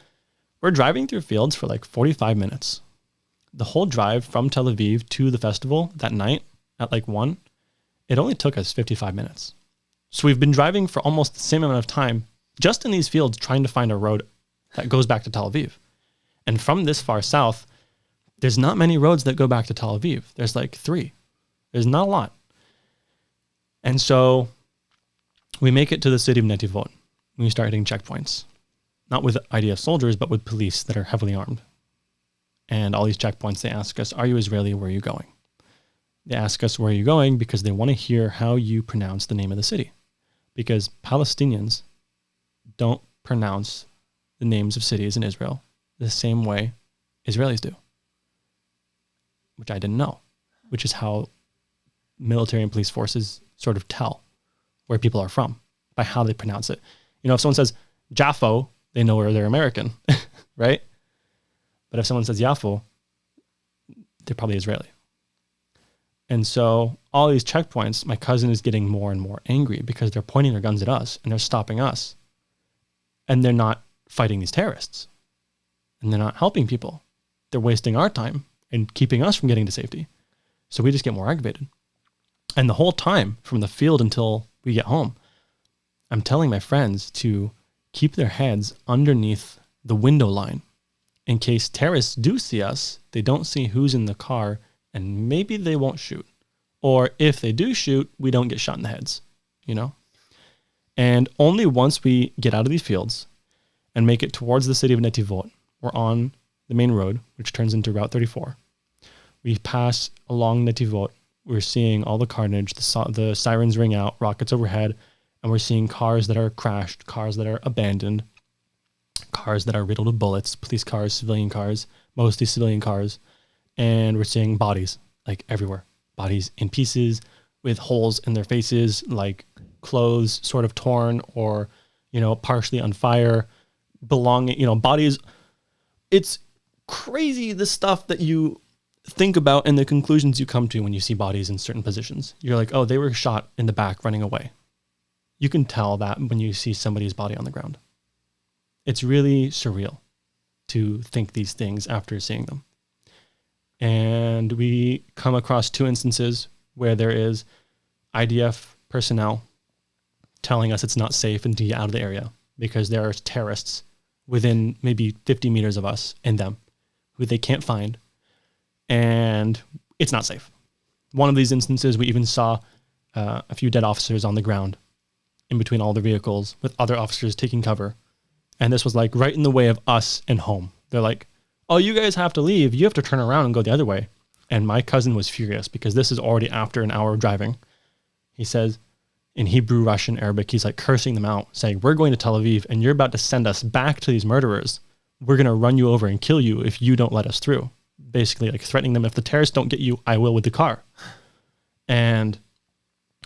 Speaker 3: We're driving through fields for like 45 minutes. The whole drive from Tel Aviv to the festival that night at like 1, it only took us 55 minutes. So we've been driving for almost the same amount of time just in these fields trying to find a road that goes back to Tel Aviv. And from this far south, there's not many roads that go back to Tel Aviv. There's like 3. There's not a lot. And so we make it to the city of Netivot. We start hitting checkpoints. Not with IDF soldiers, but with police that are heavily armed. And all these checkpoints, they ask us, are you Israeli? Where are you going? They ask us, where are you going? Because they want to hear how you pronounce the name of the city. Because Palestinians don't pronounce the names of cities in Israel the same way Israelis do. Which I didn't know. Which is how military and police forces sort of tell where people are from by how they pronounce it. You know, if someone says Jaffo, they know where they're American, right? But if someone says Yafo, they're probably Israeli. And so all these checkpoints, my cousin is getting more and more angry because they're pointing their guns at us and they're stopping us. And they're not fighting these terrorists. And they're not helping people. They're wasting our time and keeping us from getting to safety. So we just get more aggravated. And the whole time from the field until we get home, I'm telling my friends to keep their heads underneath the window line in case terrorists do see us, they don't see who's in the car and maybe they won't shoot. Or if they do shoot, we don't get shot in the heads. you know? And only once we get out of these fields and make it towards the city of Netivot, we're on the main road, which turns into Route 34. We pass along Netivot. We're seeing all the carnage, the sirens ring out, rockets overhead, and we're seeing cars that are crashed, cars that are abandoned, cars that are riddled with bullets, police cars, civilian cars, mostly civilian cars. And we're seeing bodies like everywhere, bodies in pieces with holes in their faces, like clothes sort of torn or, you know, partially on fire, belonging, you know, bodies. It's crazy, the stuff that you think about and the conclusions you come to when you see bodies in certain positions. You're like, oh, they were shot in the back running away. You can tell that when you see somebody's body on the ground. It's really surreal to think these things after seeing them. And we come across 2 instances where there is IDF personnel telling us it's not safe and to get out of the area because there are terrorists within maybe 50 meters of us and them who they can't find, and it's not safe. One of these instances, we even saw a few dead officers on the ground in between all the vehicles with other officers taking cover. And this was like right in the way of us and home. They're like, oh, you guys have to leave. You have to turn around and go the other way. And my cousin was furious because this is already after an hour of driving. He says in Hebrew, Russian, Arabic, he's like cursing them out, saying, we're going to Tel Aviv and you're about to send us back to these murderers. We're going to run you over and kill you if you don't let us through. Basically like threatening them, if the terrorists don't get you, I will with the car. And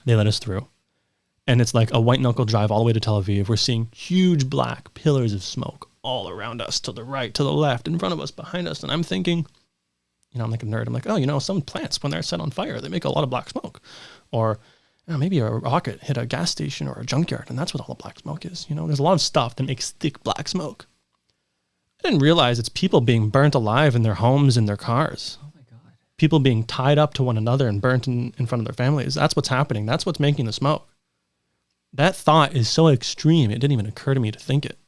Speaker 3: they let us through. And it's like a white knuckle drive all the way to Tel Aviv. We're seeing huge black pillars of smoke all around us, to the right, to the left, in front of us, behind us. And I'm thinking, you know, I'm like a nerd. I'm like, oh, you know, some plants, when they're set on fire, they make a lot of black smoke. Or you know, maybe a rocket hit a gas station or a junkyard, and that's what all the black smoke is. You know, there's a lot of stuff that makes thick black smoke. I didn't realize it's people being burnt alive in their homes and their cars. Oh my God. People being tied up to one another and burnt in front of their families. That's what's happening. That's what's making the smoke. That thought is so extreme, it didn't even occur to me to think it.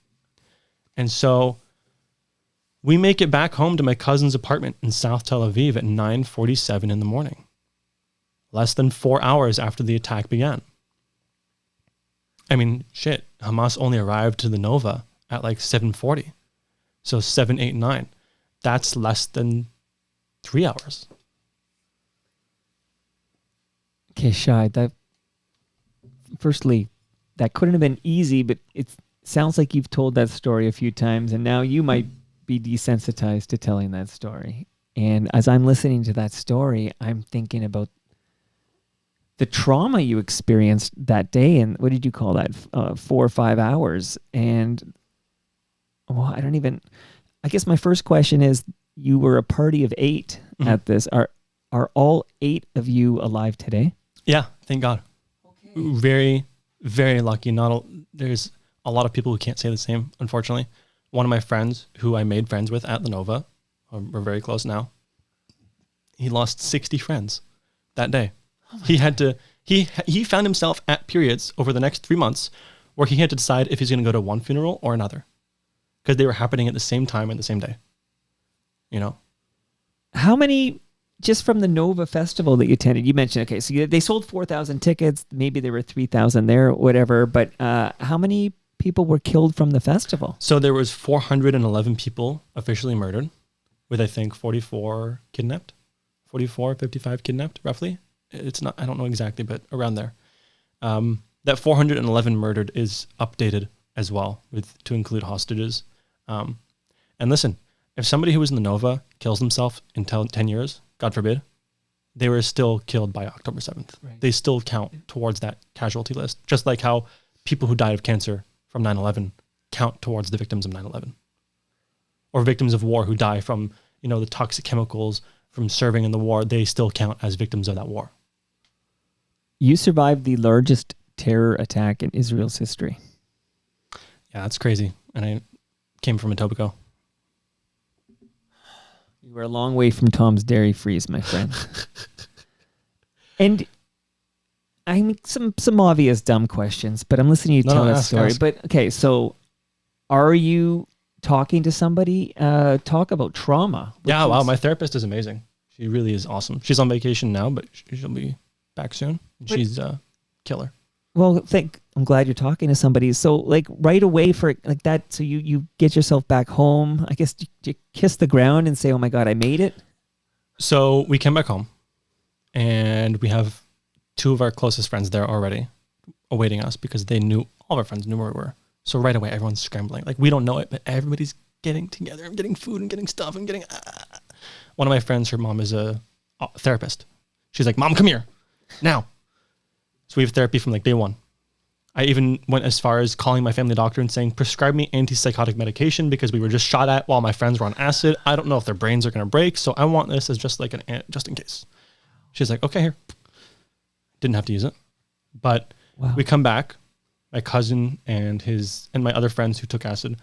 Speaker 3: And so we make it back home to my cousin's apartment in South Tel Aviv at 9:47 in the morning, less than 4 hours after the attack began. I mean, shit, Hamas only arrived to the Nova at like 7:40. So 7, 8, 9. That's less than 3 hours.
Speaker 2: Okay, Shye, firstly, that couldn't have been easy, but it sounds like you've told that story a few times, and now you might be desensitized to telling that story. And as I'm listening to that story, I'm thinking about the trauma you experienced that day, and what did you call that, 4 or 5 hours? And, well, I guess my first question is, you were a party of 8 at this. Are all 8 of you alive today?
Speaker 3: Yeah, thank God. Okay. Very, very lucky. There's a lot of people who can't say the same, unfortunately. One of my friends who I made friends with at the Nova, we're very close now, he lost 60 friends that day. Oh he found himself at periods over the next 3 months where he had to decide if he's going to go to one funeral or another, because they were happening at the same time and the same day. You know? How many,
Speaker 2: just from the Nova Festival that you attended, you mentioned, okay, so they sold 4,000 tickets, maybe there were 3,000 there, whatever, but how many people were killed from the festival?
Speaker 3: So there was 411 people officially murdered, with I think 44 kidnapped, 44, 55 kidnapped, roughly. It's not, I don't know exactly, but around there. That 411 murdered is updated as well to include hostages. And listen, if somebody who was in the Nova kills himself in 10 years, God forbid, they were still killed by October 7th. Right. They still count towards that casualty list, just like how people who died of cancer from 9/11 count towards the victims of 9/11. Or victims of war who die from, you know, the toxic chemicals from serving in the war, they still count as victims of that war.
Speaker 2: You survived the largest terror attack in Israel's history.
Speaker 3: Yeah, that's crazy. And I came from Etobicoke.
Speaker 2: You were a long way from Tom's Dairy Freeze, my friend. And I mean, some obvious dumb questions, but I'm listening to you tell that story. Ask. But okay, so are you talking to somebody? Talk about trauma.
Speaker 3: Yeah, wow. My therapist is amazing. She really is awesome. She's on vacation now, but she'll be back soon. She's a killer.
Speaker 2: Well, I'm glad you're talking to somebody. So like right away for like that, so you get yourself back home. I guess you kiss the ground and say, "Oh my God, I made it."
Speaker 3: So we came back home, and we have two of our closest friends there already awaiting us because all of our friends knew where we were. So right away, everyone's scrambling. Like we don't know it, but everybody's getting together and getting food and getting stuff and getting. One of my friends, her mom is a therapist. She's like, "Mom, come here now." So we have therapy from like day one. I even went as far as calling my family doctor and saying, prescribe me antipsychotic medication because we were just shot at while my friends were on acid. I don't know if their brains are going to break. So I want this as just like just in case. She's like, okay, here. Didn't have to use it. But we come back. My cousin and my other friends who took acid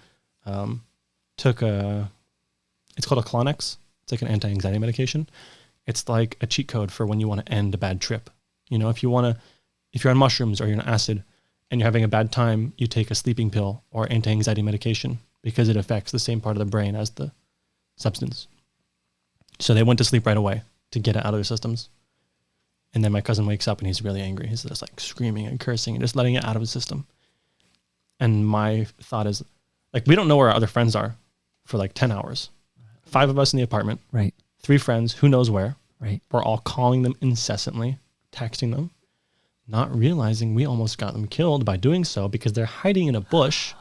Speaker 3: took it's called a Clonex. It's like an anti-anxiety medication. It's like a cheat code for when you want to end a bad trip. You know, if you're on mushrooms or you're on acid and you're having a bad time, you take a sleeping pill or anti-anxiety medication because it affects the same part of the brain as the substance. So they went to sleep right away to get it out of their systems. And then my cousin wakes up and he's really angry. He's just like screaming and cursing and just letting it out of his system. And my thought is, like, we don't know where our other friends are for like 10 hours. 5 of us in the apartment.
Speaker 2: Right.
Speaker 3: 3 friends, who knows where.
Speaker 2: Right.
Speaker 3: We're all calling them incessantly, texting them, not realizing we almost got them killed by doing so because they're hiding in a bush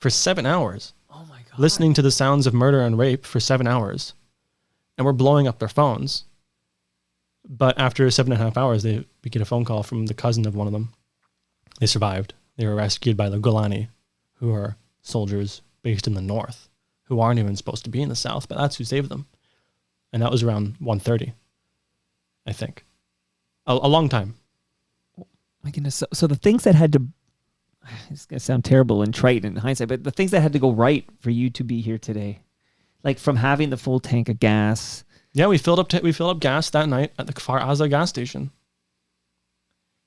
Speaker 3: for 7 hours. Oh my God. Listening to the sounds of murder and rape for 7 hours. And we're blowing up their phones. But after 7.5 hours, we get a phone call from the cousin of one of them. They survived. They were rescued by the Golani, who are soldiers based in the north, who aren't even supposed to be in the south, but that's who saved them. And that was around 1:30, I think. A long time.
Speaker 2: My goodness. So the things that had to, it's going to sound terrible and trite in hindsight, but the things that had to go right for you to be here today, like from having the full tank of gas.
Speaker 3: Yeah, we filled up gas that night at the Far Aza gas station,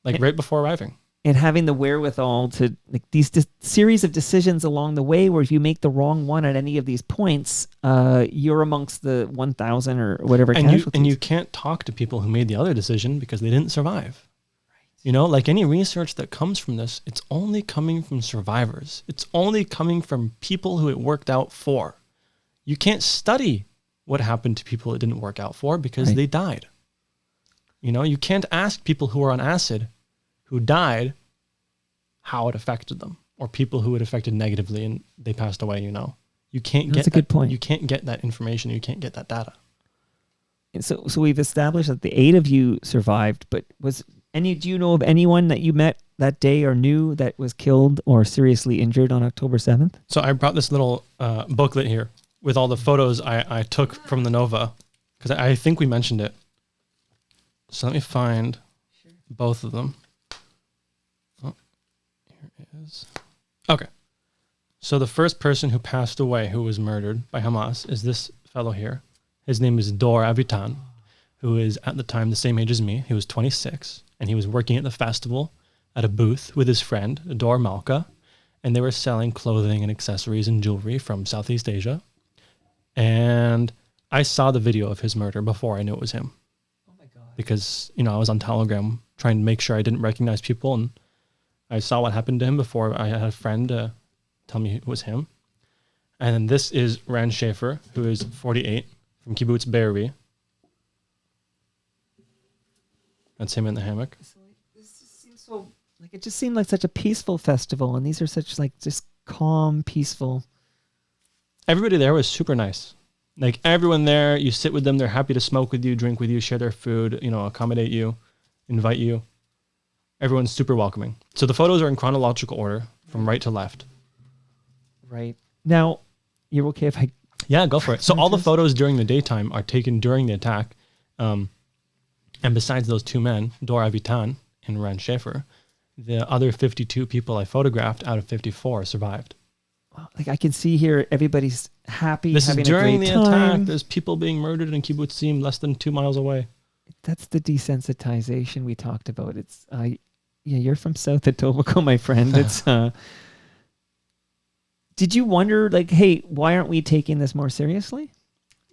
Speaker 3: right before arriving.
Speaker 2: And having the wherewithal to, like, these series of decisions along the way where if you make the wrong one at any of these points, you're amongst the 1,000 or whatever casualties.
Speaker 3: And you can't talk to people who made the other decision because they didn't survive. Right. You know, like any research that comes from this, it's only coming from survivors. It's only coming from people who it worked out for. You can't study what happened to people it didn't work out for because they died. You know, you can't ask people who are on acid who died how it affected them, or people who it affected negatively and they passed away, you know. You can't
Speaker 2: That's a good point.
Speaker 3: You can't get that information, you can't get that data.
Speaker 2: And so we've established that the 8 of you survived, but do you know of anyone that you met that day or knew that was killed or seriously injured on October 7th?
Speaker 3: So I brought this little booklet here with all the photos I took from the Nova, because I think we mentioned it. So let me find both of them. Oh, here it is. Okay. So the first person who passed away, who was murdered by Hamas, is this fellow here. His name is Dor Avitan, who is at the time the same age as me. He was 26, and he was working at the festival at a booth with his friend, Dor Malka, and they were selling clothing and accessories and jewelry from Southeast Asia. And I saw the video of his murder before I knew it was him. Oh my God. Because, you know, I was on Telegram trying to make sure I didn't recognize people, and I saw what happened to him before I had a friend tell me it was him. And then this is Ran Schaefer, who is 48, from Kibbutz Be'eri. That's him in the hammock.
Speaker 2: So, this just seems so, like, it just seemed like such a peaceful festival, and these are such, like, just calm, peaceful.
Speaker 3: Everybody there was super nice. Like, everyone there, you sit with them, they're happy to smoke with you, drink with you, share their food, you know, accommodate you, invite you. Everyone's super welcoming. So the photos are in chronological order, from right to left.
Speaker 2: Right. Now, you're okay if I...
Speaker 3: Yeah, go for it. So all the photos during the daytime are taken during the attack. And besides those 2 men, Dor Avitan and Ran Schaefer, the other 52 people I photographed out of 54 survived.
Speaker 2: Like, I can see here, everybody's happy.
Speaker 3: This is during the
Speaker 2: time.
Speaker 3: attack. There's people being murdered in Kibbutzim less than 2 miles away.
Speaker 2: That's the desensitization we talked about. It's, yeah, you're from South Etobicoke, my friend. It's, did you wonder, like, hey, why aren't we taking this more seriously?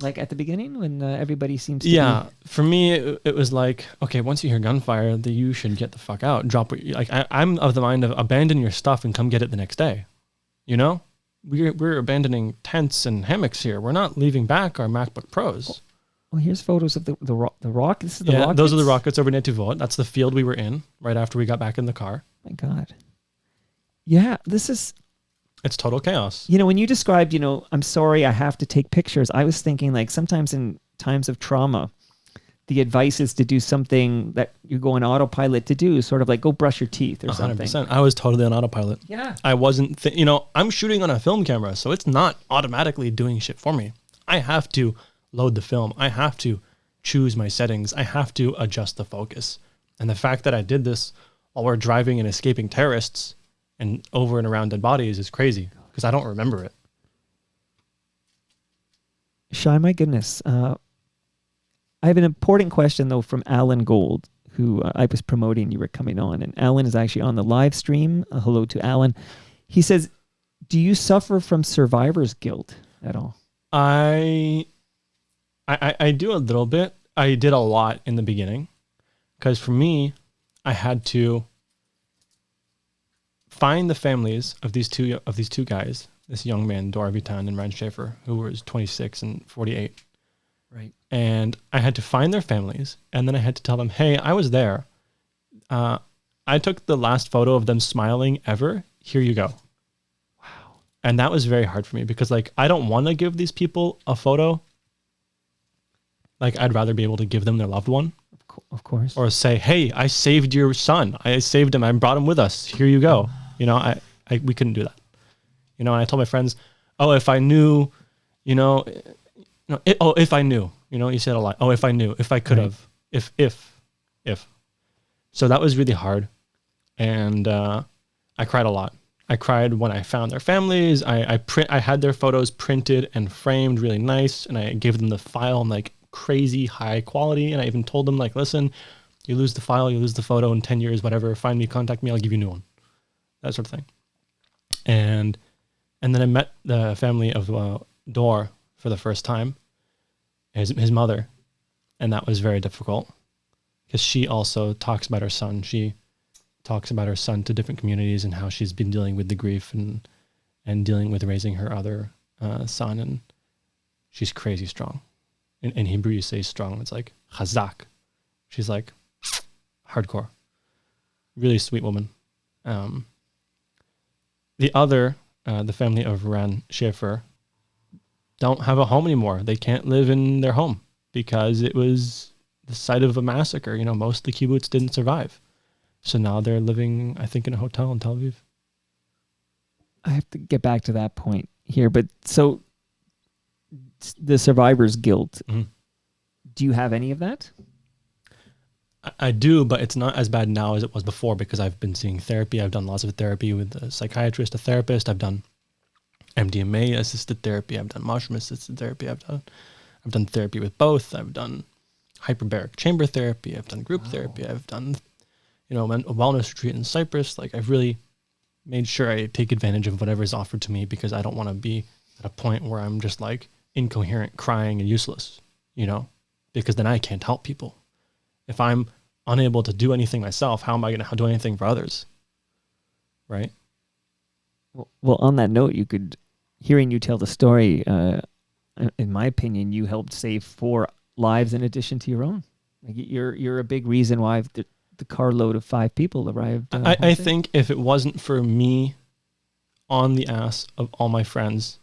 Speaker 2: Like at the beginning when everybody seems to
Speaker 3: Yeah, for me, it was like, okay, once you hear gunfire, you should get the fuck out. Drop what you, like. I'm of the mind of abandon your stuff and come get it the next day. You know, we're abandoning tents and hammocks here. We're not leaving back our MacBook Pros.
Speaker 2: Well, here's photos of the rock. This is the rockets?
Speaker 3: Those are the rockets over near Tuvot. That's the field we were in right after we got back in the car.
Speaker 2: My God. Yeah, this is...
Speaker 3: It's total chaos.
Speaker 2: You know, when you described, I'm sorry, I have to take pictures, I was thinking like sometimes in times of trauma, the advice is to do something that you go on autopilot to do, sort of like go brush your teeth or
Speaker 3: 100%.
Speaker 2: something.
Speaker 3: I was totally on autopilot.
Speaker 2: Yeah.
Speaker 3: I wasn't, I'm shooting on a film camera, so it's not automatically doing shit for me. I have to load the film. I have to choose my settings. I have to adjust the focus. And the fact that I did this while we're driving and escaping terrorists and over and around dead bodies is crazy because I don't remember it.
Speaker 2: Shye, my goodness. I have an important question, though, from Alan Gold, who I was promoting. You were coming on. And Alan is actually on the live stream. Hello to Alan. He says, do you suffer from survivor's guilt at all?
Speaker 3: I do a little bit. I did a lot in the beginning because for me, I had to find the families of these two guys, this young man, Dora Vitan and Ryan Schaefer, who was 26 and 48.
Speaker 2: Right.
Speaker 3: And I had to find their families, and then I had to tell them, hey, I was there. I took the last photo of them smiling ever. Here you go.
Speaker 2: Wow.
Speaker 3: And that was very hard for me because, like, I don't want to give these people a photo. Like, I'd rather be able to give them their loved one.
Speaker 2: Of course.
Speaker 3: Or say, hey, I saved your son. I saved him. I brought him with us. Here you go. We couldn't do that. And I told my friends, oh, if I knew, if I knew, you said a lot. Oh, if I knew, if I could have, if. So that was really hard. And I cried a lot. I cried when I found their families. I had their photos printed and framed really nice. And I gave them the file in like crazy high quality. And I even told them like, listen, you lose the file, you lose the photo in 10 years, whatever, find me, contact me, I'll give you a new one. That sort of thing. And then I met the family of Dor for the first time, his mother. And that was very difficult because she also talks about her son. She talks about her son to different communities and how she's been dealing with the grief and dealing with raising her other son. And she's crazy strong. In Hebrew, you say strong. It's like chazak. She's like hardcore. Really sweet woman. The family of Ran Schaefer don't have a home anymore. They can't live in their home because it was the site of a massacre. Most of the kibbutz didn't survive. So now they're living, I think, in a hotel in Tel Aviv.
Speaker 2: I have to get back to that point here. But so the survivor's guilt, do you have any of that?
Speaker 3: I do, but it's not as bad now as it was before because I've been seeing therapy. I've done lots of therapy with a psychiatrist, a therapist. I've done MDMA assisted therapy. I've done mushroom assisted therapy. I've done therapy with both. I've done hyperbaric chamber therapy. I've done group therapy. I've done, a wellness retreat in Cyprus. Like I've really made sure I take advantage of whatever is offered to me because I don't want to be at a point where I'm just like incoherent, crying and useless, because then I can't help people. If I'm unable to do anything myself, how am I going to do anything for others? Right?
Speaker 2: Well, on that note, hearing you tell the story, in my opinion, you helped save 4 lives in addition to your own. Like you're a big reason why the carload of 5 people arrived.
Speaker 3: I think if it wasn't for me on the ass of all my friends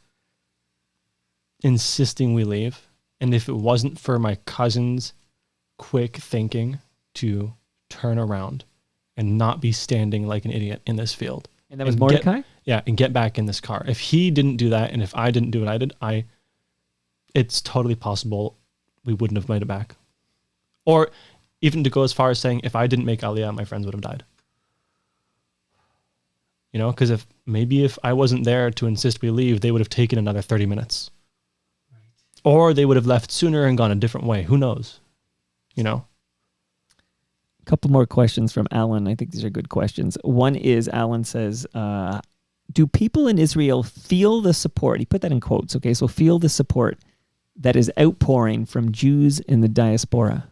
Speaker 3: insisting we leave, and if it wasn't for my cousins' quick thinking to turn around and not be standing like an idiot in this field.
Speaker 2: And that was Mordecai?
Speaker 3: And get back in this car. If he didn't do that, and if I didn't do what I did, it's totally possible we wouldn't have made it back. Or even to go as far as saying, if I didn't make Aliyah, my friends would have died. Because if I wasn't there to insist we leave, they would have taken another 30 minutes. Right. Or they would have left sooner and gone a different way. Who knows?
Speaker 2: A couple more questions from Alan. I think these are good questions. One is, Alan says, do people in Israel feel the support? He put that in quotes, okay? So feel the support that is outpouring from Jews in the diaspora.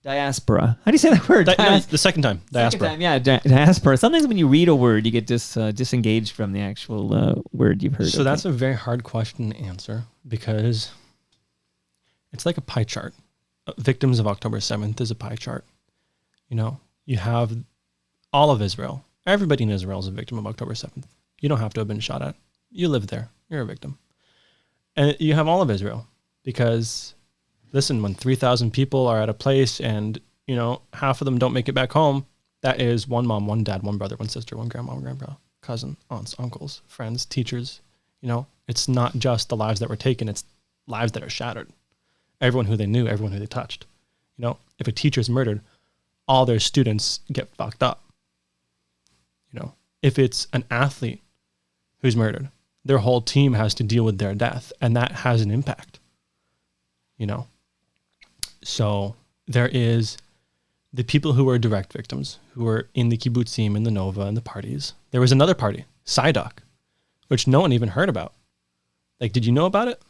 Speaker 2: Diaspora. How do you say that word?
Speaker 3: No, the second time. Diaspora.
Speaker 2: Second time, yeah, diaspora. Sometimes when you read a word, you get disengaged from the actual word you've heard.
Speaker 3: So that's a very hard question to answer because it's like a pie chart. Victims of October 7th is a pie chart. You know, you have all of Israel. Everybody in Israel is a victim of October 7th. You don't have to have been shot at. You live there. You're a victim. And you have all of Israel because, listen, when 3,000 people are at a place and, you know, half of them don't make it back home, that is one mom, one dad, one brother, one sister, one grandma, one grandpa, cousin, aunts, uncles, friends, teachers. You know, it's not just the lives that were taken. It's lives that are shattered. Everyone who they knew, everyone who they touched. You know, if a teacher is murdered, all their students get fucked up. You know, if it's an athlete who's murdered, their whole team has to deal with their death, and that has an impact. You know, so there is the people who were direct victims, who were in the kibbutzim, in the Nova, and the parties. There was another party, Sidok, which no one even heard about. Like, did you know about it?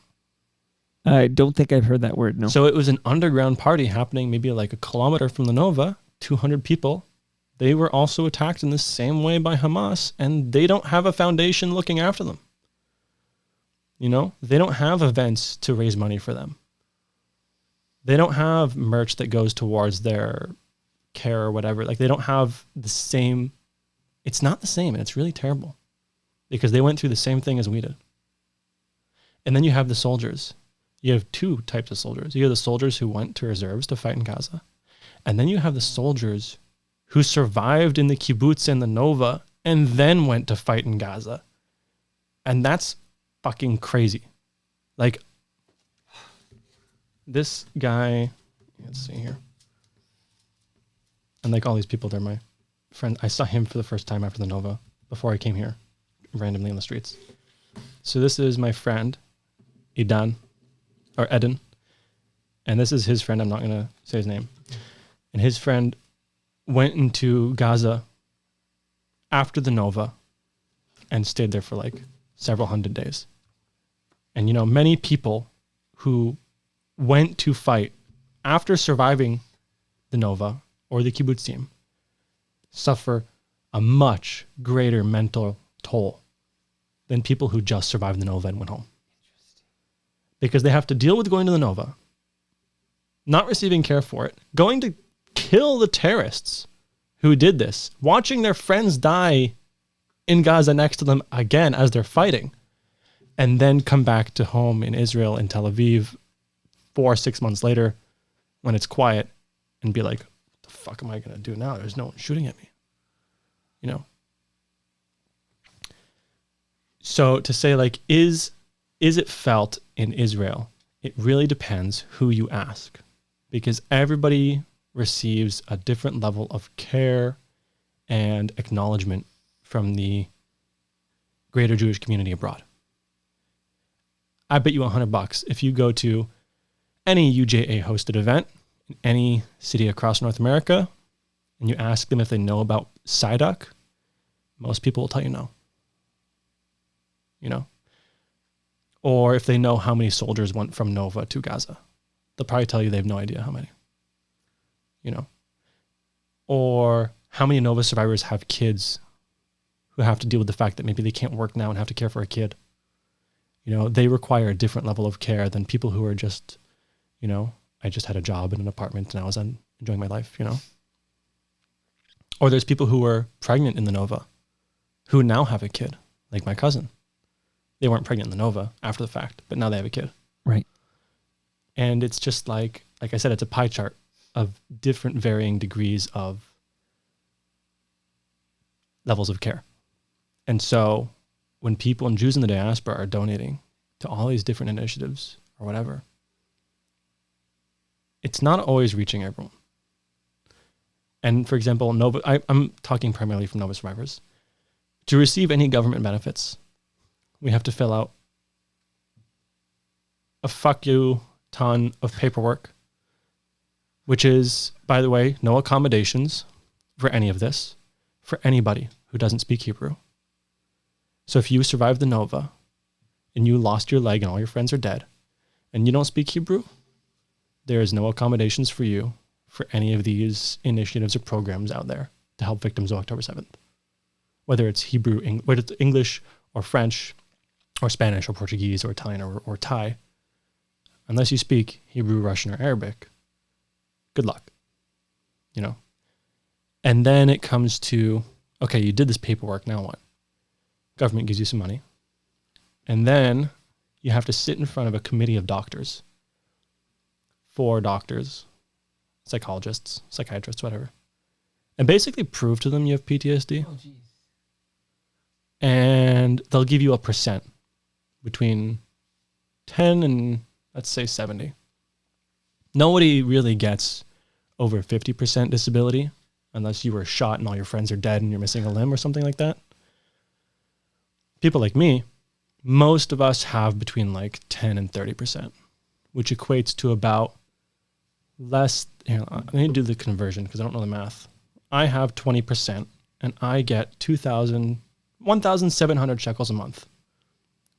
Speaker 2: I don't think I've heard that word, no.
Speaker 3: So it was an underground party happening maybe like a kilometer from the Nova, 200 people. They were also attacked in the same way by Hamas, and they don't have a foundation looking after them. You know, they don't have events to raise money for them. They don't have merch that goes towards their care or whatever. Like, they don't have the same, it's not the same, and it's really terrible because they went through the same thing as we did. And then you have the soldiers. You have two types of soldiers. You have the soldiers who went to reserves to fight in Gaza. And then you have the soldiers who survived in the kibbutz and the Nova and then went to fight in Gaza. And that's fucking crazy. Like, this guy, let's see here. And like all these people, they're my friend. I saw him for the first time after the Nova before I came here, randomly in the streets. So this is my friend, Eden. And this is his friend. I'm not going to say his name. And his friend went into Gaza after the Nova and stayed there for like several hundred days. And, you know, many people who went to fight after surviving the Nova or the kibbutzim suffer a much greater mental toll than people who just survived the Nova and went home. Because they have to deal with going to the Nova, not receiving care for it, going to kill the terrorists who did this, watching their friends die in Gaza next to them again as they're fighting, and then come back to home in Israel, in Tel Aviv, 4 or 6 months later when it's quiet and be like, what the fuck am I going to do now? There's no one shooting at me. You know? So to say like, is it felt in Israel? It really depends who you ask, because everybody receives a different level of care and acknowledgement from the greater Jewish community abroad. I bet you $100 if you go to any UJA hosted event in any city across North America and you ask them if they know about Sidok, most people will tell you no. You know? Or if they know how many soldiers went from Nova to Gaza, they'll probably tell you they have no idea how many. You know? Or how many Nova survivors have kids who have to deal with the fact that maybe they can't work now and have to care for a kid. You know, they require a different level of care than people who are just, you know, I just had a job in an apartment and I was enjoying my life, you know? Or there's people who were pregnant in the Nova who now have a kid, like my cousin. They weren't pregnant in the Nova after the fact, but now they have a kid.
Speaker 2: Right.
Speaker 3: And it's just like I said, it's a pie chart of different varying degrees of levels of care. And so when people and Jews in the diaspora are donating to all these different initiatives or whatever, it's not always reaching everyone. And for example, Nova, I'm talking primarily from Nova survivors. To receive any government benefits, we have to fill out a fuck you ton of paperwork, which is, by the way, no accommodations for any of this, for anybody who doesn't speak Hebrew. So if you survived the Nova and you lost your leg and all your friends are dead
Speaker 4: and you don't speak Hebrew, there is no accommodations for you for any of these initiatives or programs out there to help victims of October 7th. Whether it's whether it's English or French or Spanish or Portuguese or Italian or Thai, unless you speak Hebrew, Russian, or Arabic, good luck, you know? And then it comes to, okay, you did this paperwork, now what? Government gives you some money. And then you have to sit in front of a committee of doctors, 4 doctors, psychologists, psychiatrists, whatever, and basically prove to them you have PTSD.
Speaker 2: Oh, geez.
Speaker 4: And they'll give you a percent between 10 and let's say 70. Nobody really gets over 50% disability unless you were shot and all your friends are dead and you're missing a limb or something like that. People like me, most of us have between like 10 and 30%, which equates to about less. Here, I need to do the conversion because I don't know the math. I have 20% and I get 1,700 shekels a month,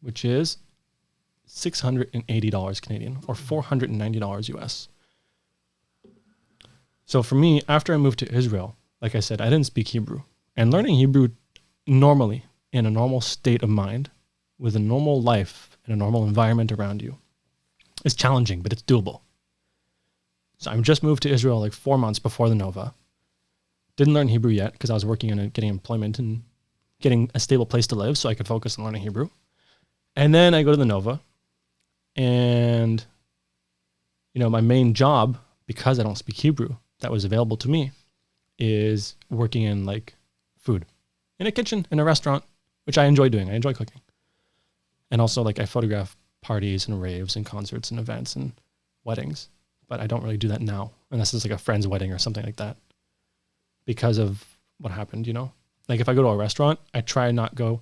Speaker 4: which is $680 Canadian or $490 US. So for me, after I moved to Israel, like I said, I didn't speak Hebrew. And learning Hebrew normally in a normal state of mind with a normal life in a normal environment around you is challenging, but it's doable. So I just moved to Israel like 4 months before the Nova. Didn't learn Hebrew yet because I was working on getting employment and getting a stable place to live so I could focus on learning Hebrew. And then I go to the Nova and, you know, my main job, because I don't speak Hebrew, that was available to me is working in like food in a kitchen, in a restaurant, which I enjoy doing. I enjoy cooking. And also like I photograph parties and raves and concerts and events and weddings, but I don't really do that now unless it's like a friend's wedding or something like that because of what happened, you know? Like if I go to a restaurant, I try not go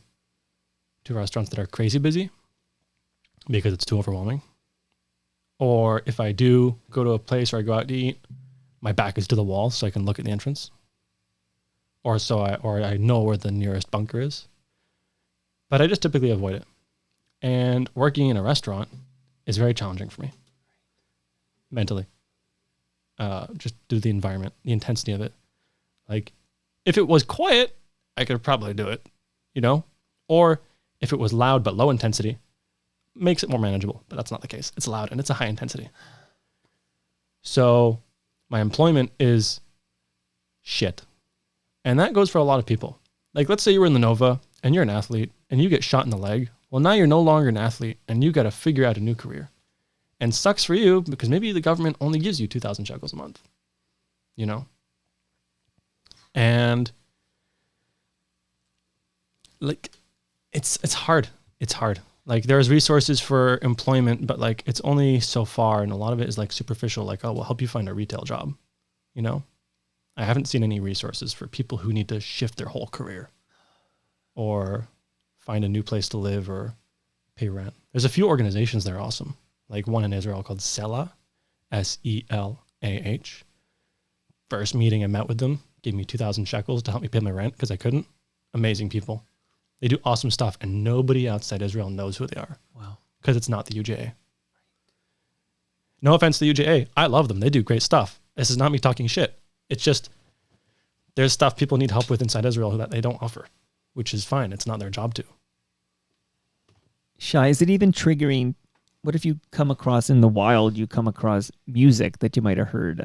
Speaker 4: to restaurants that are crazy busy because it's too overwhelming. Or if I do go to a place where I go out to eat, my back is to the wall so I can look at the entrance. Or I know where the nearest bunker is. But I just typically avoid it. And working in a restaurant is very challenging for me. Mentally. Just due to the environment, the intensity of it. Like, if it was quiet, I could probably do it, you know? Or if it was loud but low intensity, makes it more manageable. But that's not the case. It's loud and it's a high intensity. So my employment is shit. And that goes for a lot of people. Like, let's say you were in the Nova and you're an athlete and you get shot in the leg. Well, now you're no longer an athlete and you got to figure out a new career. And sucks for you because maybe the government only gives you 2,000 shekels a month, you know? And like, it's hard. It's hard. Like there's resources for employment, but like it's only so far. And a lot of it is like superficial, like, oh, we'll help you find a retail job, you know? I haven't seen any resources for people who need to shift their whole career or find a new place to live or pay rent. There's a few organizations that are awesome. Like one in Israel called Selah, Selah. First meeting I met with them, gave me 2,000 shekels to help me pay my rent because I couldn't. Amazing people. They do awesome stuff and nobody outside Israel knows who they are.
Speaker 2: Wow.
Speaker 4: Because it's not the UJA. No offense to the UJA. I love them. They do great stuff. This is not me talking shit. It's just there's stuff people need help with inside Israel that they don't offer, which is fine. It's not their job to.
Speaker 2: Shye, is it even triggering? What if you come across in the wild, you come across music that you might have heard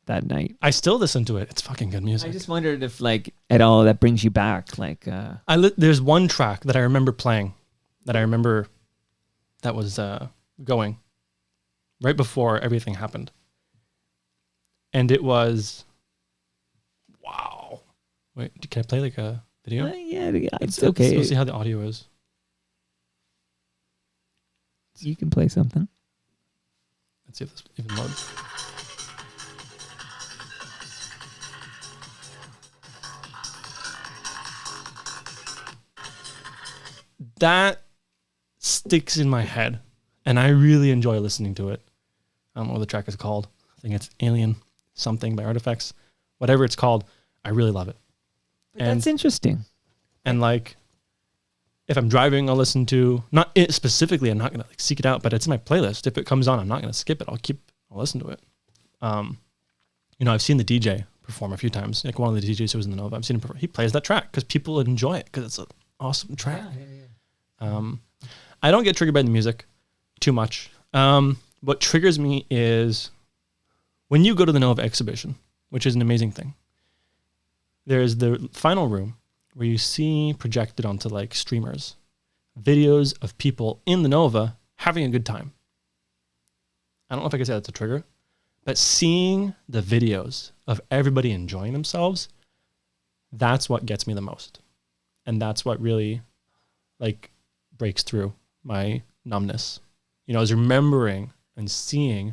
Speaker 2: that night?
Speaker 4: I still listen to it. It's fucking good music.
Speaker 2: I just wondered if like at all that brings you back. Like
Speaker 4: there's one track that I remember playing that was going right before everything happened. And it was, wow. Wait, can I play like a video?
Speaker 2: Yeah, it's okay.
Speaker 4: Let's see how the audio is.
Speaker 2: You can play something.
Speaker 4: Let's see if this even loads. That sticks in my head, and I really enjoy listening to it. I don't know what the track is called. I think it's Alien something by Artifacts. Whatever it's called, I really love it.
Speaker 2: That's interesting.
Speaker 4: And like, If I'm driving, I'll listen to, not it specifically, I'm not going to like seek it out, but it's in my playlist. If it comes on, I'm not going to skip it. I'll listen to it. You know, I've seen the DJ perform a few times. Like one of the DJs who was in the Nova, I've seen him perform. He plays that track because people enjoy it because it's an awesome track. I don't get triggered by the music too much. What triggers me is when you go to the Nova exhibition, which is an amazing thing. There's the final room where you see projected onto like streamers, videos of people in the Nova having a good time. I don't know if I can say that's a trigger, but seeing the videos of everybody enjoying themselves, that's what gets me the most. And that's what really like breaks through my numbness. You know, I was remembering and seeing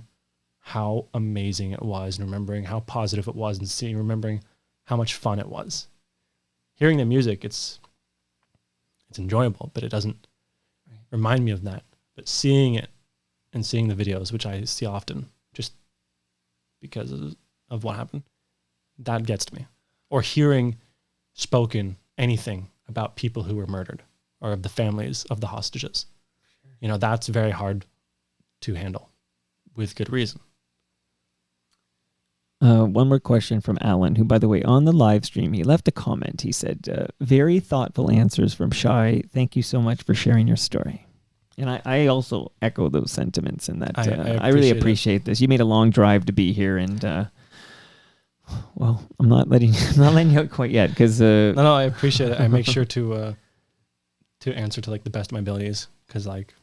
Speaker 4: how amazing it was and remembering how positive it was and remembering how much fun it was. Hearing the music, it's enjoyable, but it doesn't remind me of that. But seeing it and seeing the videos, which I see often just because of what happened, that gets to me. Or hearing spoken anything about people who were murdered or of the families of the hostages. You know, that's very hard to handle with good reason.
Speaker 2: One more question from Alan, who, by the way, on the live stream, he left a comment. He said, very thoughtful answers from Shye. Thank you so much for sharing your story. And I also echo those sentiments in that I really appreciate this. You made a long drive to be here, and well, I'm not letting you out quite yet because
Speaker 4: no, I appreciate it. I make sure to answer to like the best of my abilities because, like,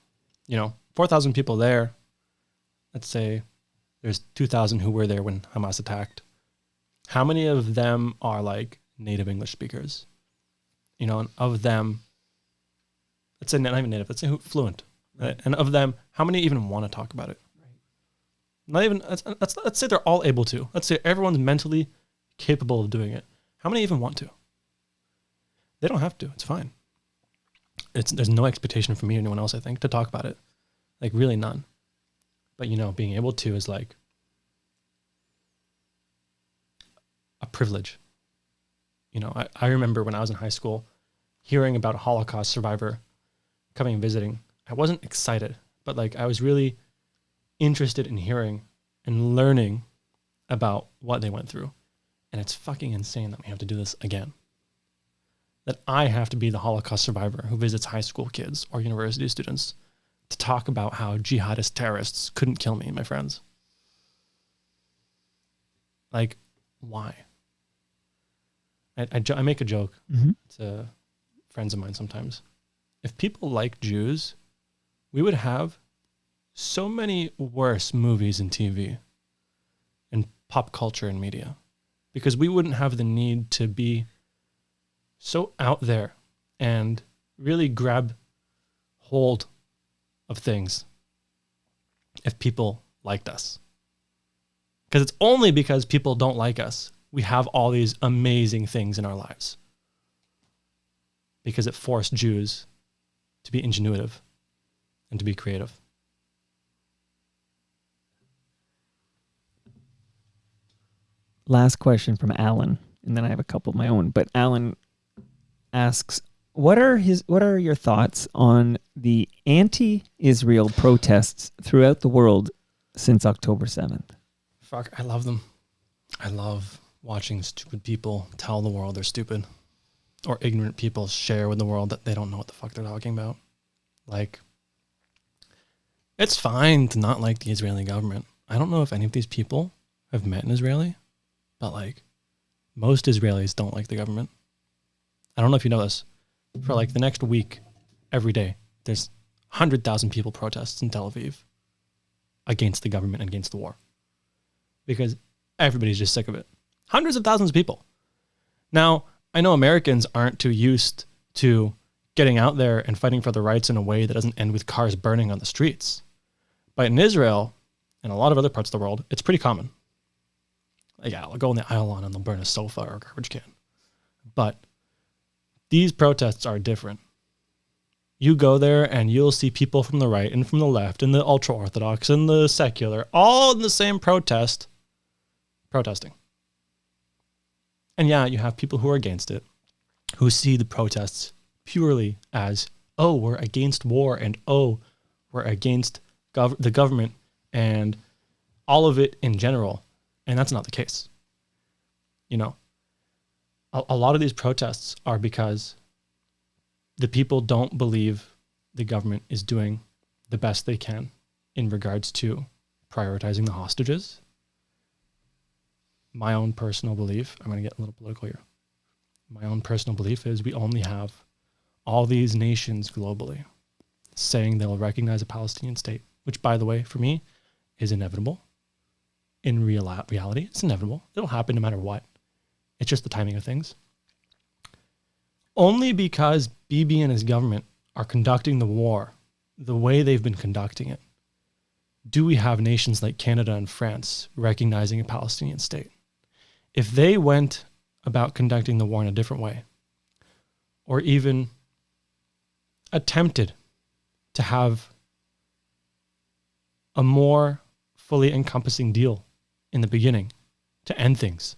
Speaker 4: you know, 4,000 people there. Let's say there's 2,000 who were there when Hamas attacked. How many of them are like native English speakers? You know, and of them, let's say not even native, let's say fluent. Right? And of them, how many even want to talk about it? Right. Not even, let's say they're all able to. Let's say everyone's mentally capable of doing it. How many even want to? They don't have to. It's fine. There's no expectation from me or anyone else, I think, to talk about it. Like, really none. But, you know, being able to is like a privilege. You know, I remember when I was in high school hearing about a Holocaust survivor coming and visiting. I wasn't excited, but like I was really interested in hearing and learning about what they went through. And it's fucking insane that we have to do this again. That I have to be the Holocaust survivor who visits high school kids or university students to talk about how jihadist terrorists couldn't kill me and my friends. Like, why? I make a joke to friends of mine sometimes. If people like Jews, we would have so many worse movies and TV and pop culture and media because we wouldn't have the need to be so out there and really grab hold of things if people liked us. Because it's only because people don't like us we have all these amazing things in our lives. Because it forced Jews to be ingenuitive and to be creative.
Speaker 2: Last question from Alan, and then I have a couple of my own. But Alan asks, what are your thoughts on the anti-Israel protests throughout the world since October 7th?
Speaker 4: Fuck, I love them. I love watching stupid people tell the world they're stupid, or ignorant people share with the world that they don't know what the fuck they're talking about. Like, it's fine to not like the Israeli government. I don't know if any of these people have met an Israeli, but like, most Israelis don't like the government. I don't know if you know this. For like the next week, every day, there's 100,000 people protests in Tel Aviv against the government and against the war. Because everybody's just sick of it. Hundreds of thousands of people. Now, I know Americans aren't too used to getting out there and fighting for their rights in a way that doesn't end with cars burning on the streets. But in Israel and a lot of other parts of the world, it's pretty common. Like, yeah, I'll go in the aisle and they'll burn a sofa or a garbage can. But these protests are different. You go there and you'll see people from the right and from the left and the ultra-Orthodox and the secular all in the same protesting. And yeah, you have people who are against it, who see the protests purely as oh, we're against war, and oh, we're against the government and all of it in general. And that's not the case. You know, a lot of these protests are because the people don't believe the government is doing the best they can in regards to prioritizing the hostages. My own personal belief, I'm going to get a little political here. My own personal belief is we only have all these nations globally saying they'll recognize a Palestinian state, which, by the way, for me, is inevitable. In reality, it's inevitable. It'll happen no matter what. It's just the timing of things. Only because Bibi and his government are conducting the war the way they've been conducting it, do we have nations like Canada and France recognizing a Palestinian state. If they went about conducting the war in a different way, or even attempted to have a more fully encompassing deal in the beginning to end things,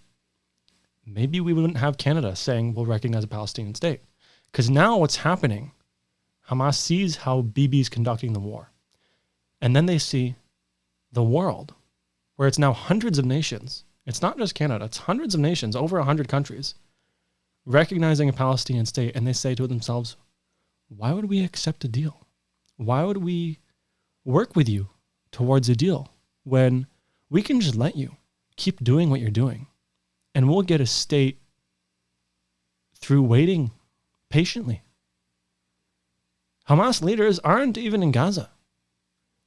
Speaker 4: maybe we wouldn't have Canada saying we'll recognize a Palestinian state. Because now what's happening, Hamas sees how Bibi's conducting the war. And then they see the world, where it's now hundreds of nations. It's not just Canada, it's hundreds of nations, over 100 countries, recognizing a Palestinian state. And they say to themselves, why would we accept a deal? Why would we work with you towards a deal when we can just let you keep doing what you're doing and we'll get a state through waiting patiently? Hamas leaders aren't even in Gaza.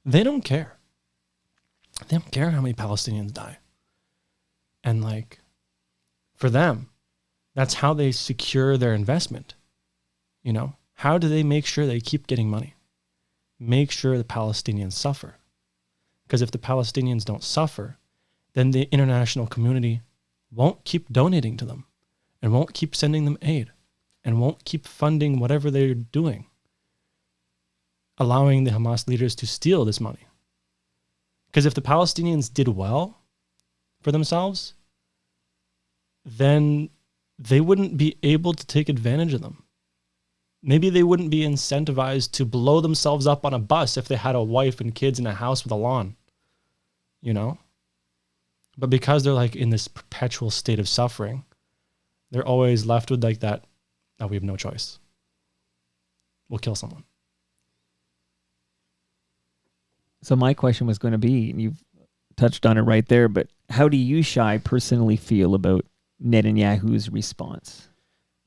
Speaker 4: They don't care. They don't care how many Palestinians die. And like, for them, that's how they secure their investment. You know, how do they make sure they keep getting money? Make sure the Palestinians suffer. Because if the Palestinians don't suffer, then the international community won't keep donating to them and won't keep sending them aid and won't keep funding whatever they're doing, allowing the Hamas leaders to steal this money. Because if the Palestinians did well for themselves, then they wouldn't be able to take advantage of them. Maybe they wouldn't be incentivized to blow themselves up on a bus if they had a wife and kids in a house with a lawn, you know? But because they're like in this perpetual state of suffering, they're always left with like that, oh, we have no choice. We'll kill someone.
Speaker 2: So my question was going to be, and you've touched on it right there, but how do you, Shye, personally feel about Netanyahu's response?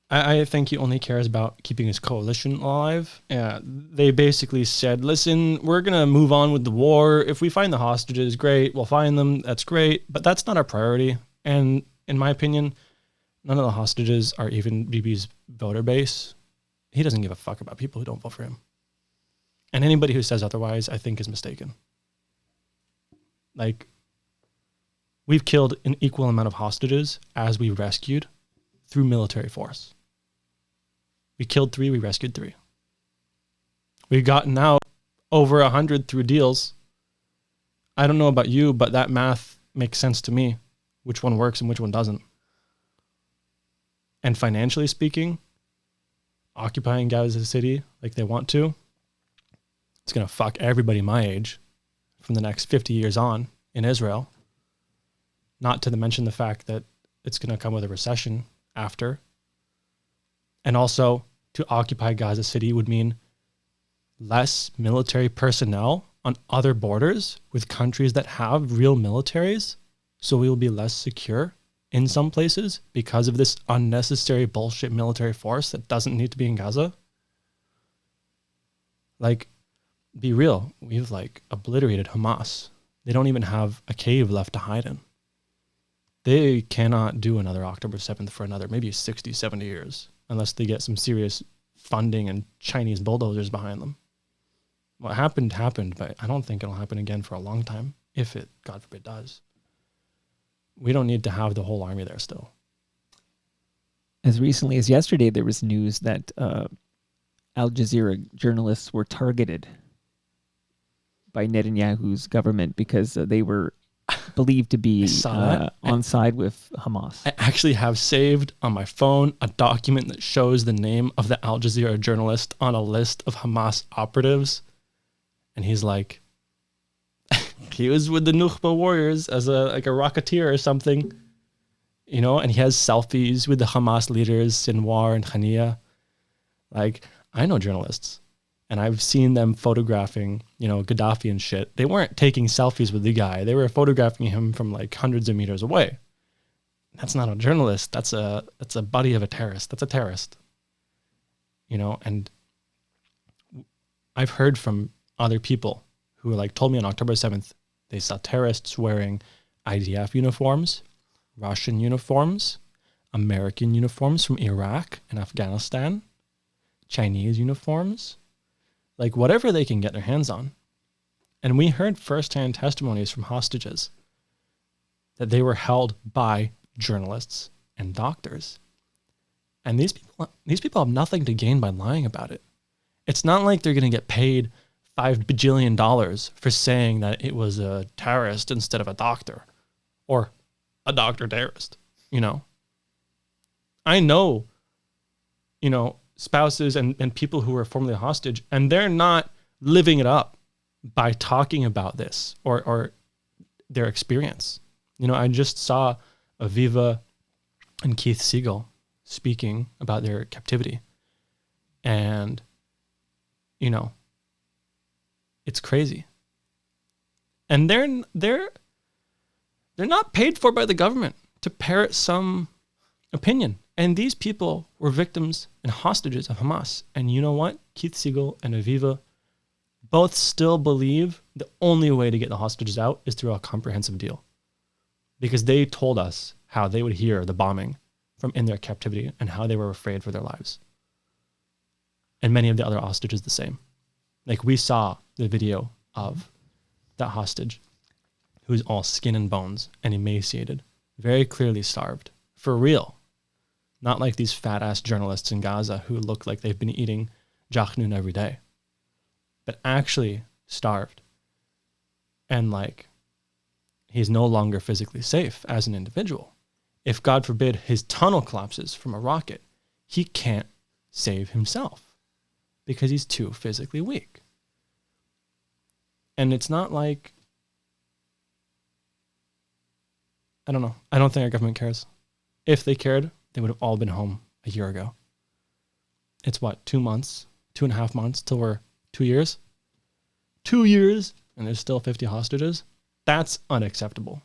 Speaker 4: I think he only cares about keeping his coalition alive. They basically said, listen, we're going to move on with the war. If we find the hostages, great. We'll find them. That's great. But that's not our priority. And in my opinion, none of the hostages are even Bibi's voter base. He doesn't give a fuck about people who don't vote for him. And anybody who says otherwise, I think, is mistaken. Like, we've killed an equal amount of hostages as we rescued through military force. We killed 3, we rescued 3. We've gotten out over 100 through deals. I don't know about you, but that math makes sense to me, which one works and which one doesn't. And financially speaking, occupying Gaza City like they want to, it's going to fuck everybody my age from the next 50 years on in Israel. Not to mention the fact that it's going to come with a recession after. And also, to occupy Gaza City would mean less military personnel on other borders with countries that have real militaries. So we will be less secure in some places because of this unnecessary bullshit military force that doesn't need to be in Gaza. Like, be real. We've like obliterated Hamas. They don't even have a cave left to hide in. They cannot do another October 7th for another maybe 60, 70 years unless they get some serious funding and Chinese bulldozers behind them. What happened, but I don't think it'll happen again for a long time, if it, God forbid, does. We don't need to have the whole army there still.
Speaker 2: As recently as yesterday, there was news that Al Jazeera journalists were targeted by Netanyahu's government because they were believed to be
Speaker 4: saw that.
Speaker 2: on side with Hamas.
Speaker 4: I actually have saved on my phone a document that shows the name of the Al Jazeera journalist on a list of Hamas operatives. And he's like, he was with the Nukhba warriors as a rocketeer or something, you know, and he has selfies with the Hamas leaders, Sinwar and Khania. Like, I know journalists, and I've seen them photographing, you know, Gaddafi and shit. They weren't taking selfies with the guy. They were photographing him from like hundreds of meters away. That's not a journalist. That's a buddy of a terrorist. That's a terrorist. You know, and I've heard from other people who like told me on October 7th, they saw terrorists wearing IDF uniforms, Russian uniforms, American uniforms from Iraq and Afghanistan, Chinese uniforms, like whatever they can get their hands on. And we heard firsthand testimonies from hostages that they were held by journalists and doctors. And these people have nothing to gain by lying about it. It's not like they're going to get paid $5 bajillion for saying that it was a terrorist instead of a doctor, or a doctor terrorist, you know. I know, you know, spouses and people who were formerly hostage, and they're not living it up by talking about this or their experience. You know, I just saw Aviva and Keith Siegel speaking about their captivity, and, you know, it's crazy. And they're not paid for by the government to parrot some opinion. And these people were victims and hostages of Hamas. And you know what? Keith Siegel and Aviva both still believe the only way to get the hostages out is through a comprehensive deal. Because they told us how they would hear the bombing from in their captivity and how they were afraid for their lives. And many of the other hostages the same. Like, we saw the video of that hostage who's all skin and bones and emaciated, very clearly starved, for real. Not like these fat-ass journalists in Gaza who look like they've been eating jachnun every day, but actually starved. And like, he's no longer physically safe as an individual. If, God forbid, his tunnel collapses from a rocket, he can't save himself because he's too physically weak. And it's not like, I don't know. I don't think our government cares. If they cared, they would have all been home a year ago. It's what, 2 months, 2.5 months till we're 2 years? 2 years, and there's still 50 hostages? That's unacceptable.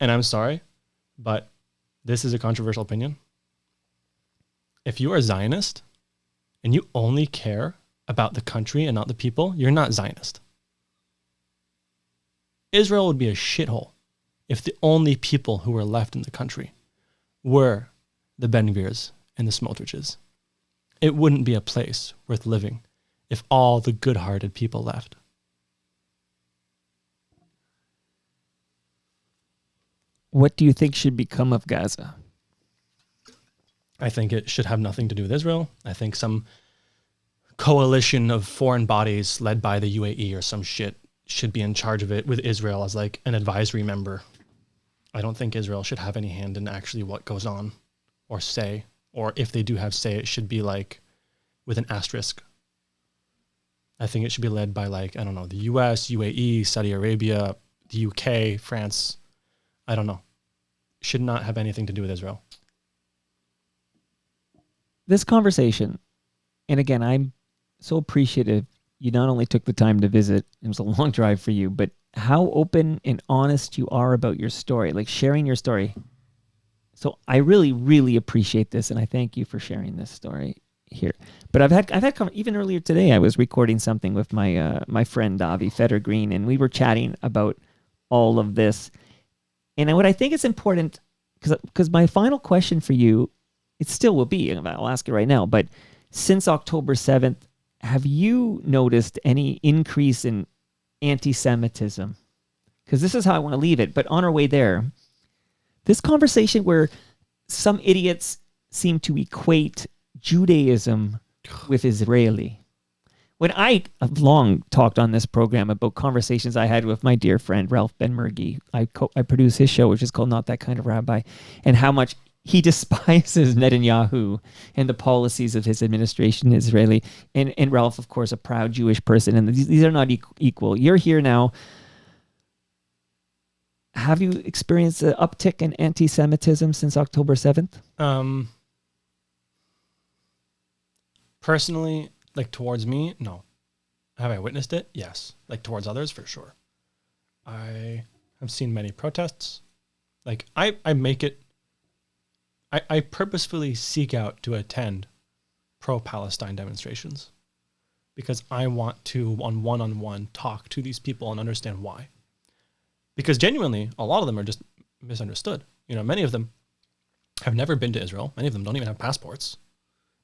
Speaker 4: And I'm sorry, but this is a controversial opinion. If you are a Zionist and you only care about the country and not the people, you're not Zionist. Israel would be a shithole if the only people who were left in the country were the Ben-Gvirs and the Smotriches. It wouldn't be a place worth living if all the good-hearted people left.
Speaker 2: What do you think should become of Gaza?
Speaker 4: I think it should have nothing to do with Israel. I think some coalition of foreign bodies led by the UAE or some shit should be in charge of it, with Israel as like an advisory member. I don't think Israel should have any hand in actually what goes on or say, or if they do have say, it should be like with an asterisk. I think it should be led by like, I don't know, the US, UAE, Saudi Arabia, the UK, France. I don't know. Should not have anything to do with Israel.
Speaker 2: This conversation, and again, I'm so appreciative you not only took the time to visit, it was a long drive for you, but how open and honest you are about your story, like sharing your story. So I really, really appreciate this, and I thank you for sharing this story here. But I've had even earlier today, I was recording something with my my friend Avi Federgreen, and we were chatting about all of this. And what I think is important, because my final question for you, it still will be, and I'll ask you right now, but since October 7th, have you noticed any increase in anti-Semitism? Because this is how I want to leave it. But on our way there, this conversation where some idiots seem to equate Judaism with Israeli, When I have long talked on this program about conversations I had with my dear friend Ralph Ben-Mergui, I produce his show, which is called Not That Kind of Rabbi, and how much he despises Netanyahu and the policies of his administration, Israeli. And Ralph, of course, a proud Jewish person, and these are not equal. You're here now. Have you experienced an uptick in anti-Semitism since October 7th?
Speaker 4: Personally, like towards me, no. Have I witnessed it? Yes. Like towards others, for sure. I have seen many protests. Like I purposefully seek out to attend pro-Palestine demonstrations because I want to, on one-on-one, talk to these people and understand why. Because genuinely, a lot of them are just misunderstood. You know, many of them have never been to Israel. Many of them don't even have passports.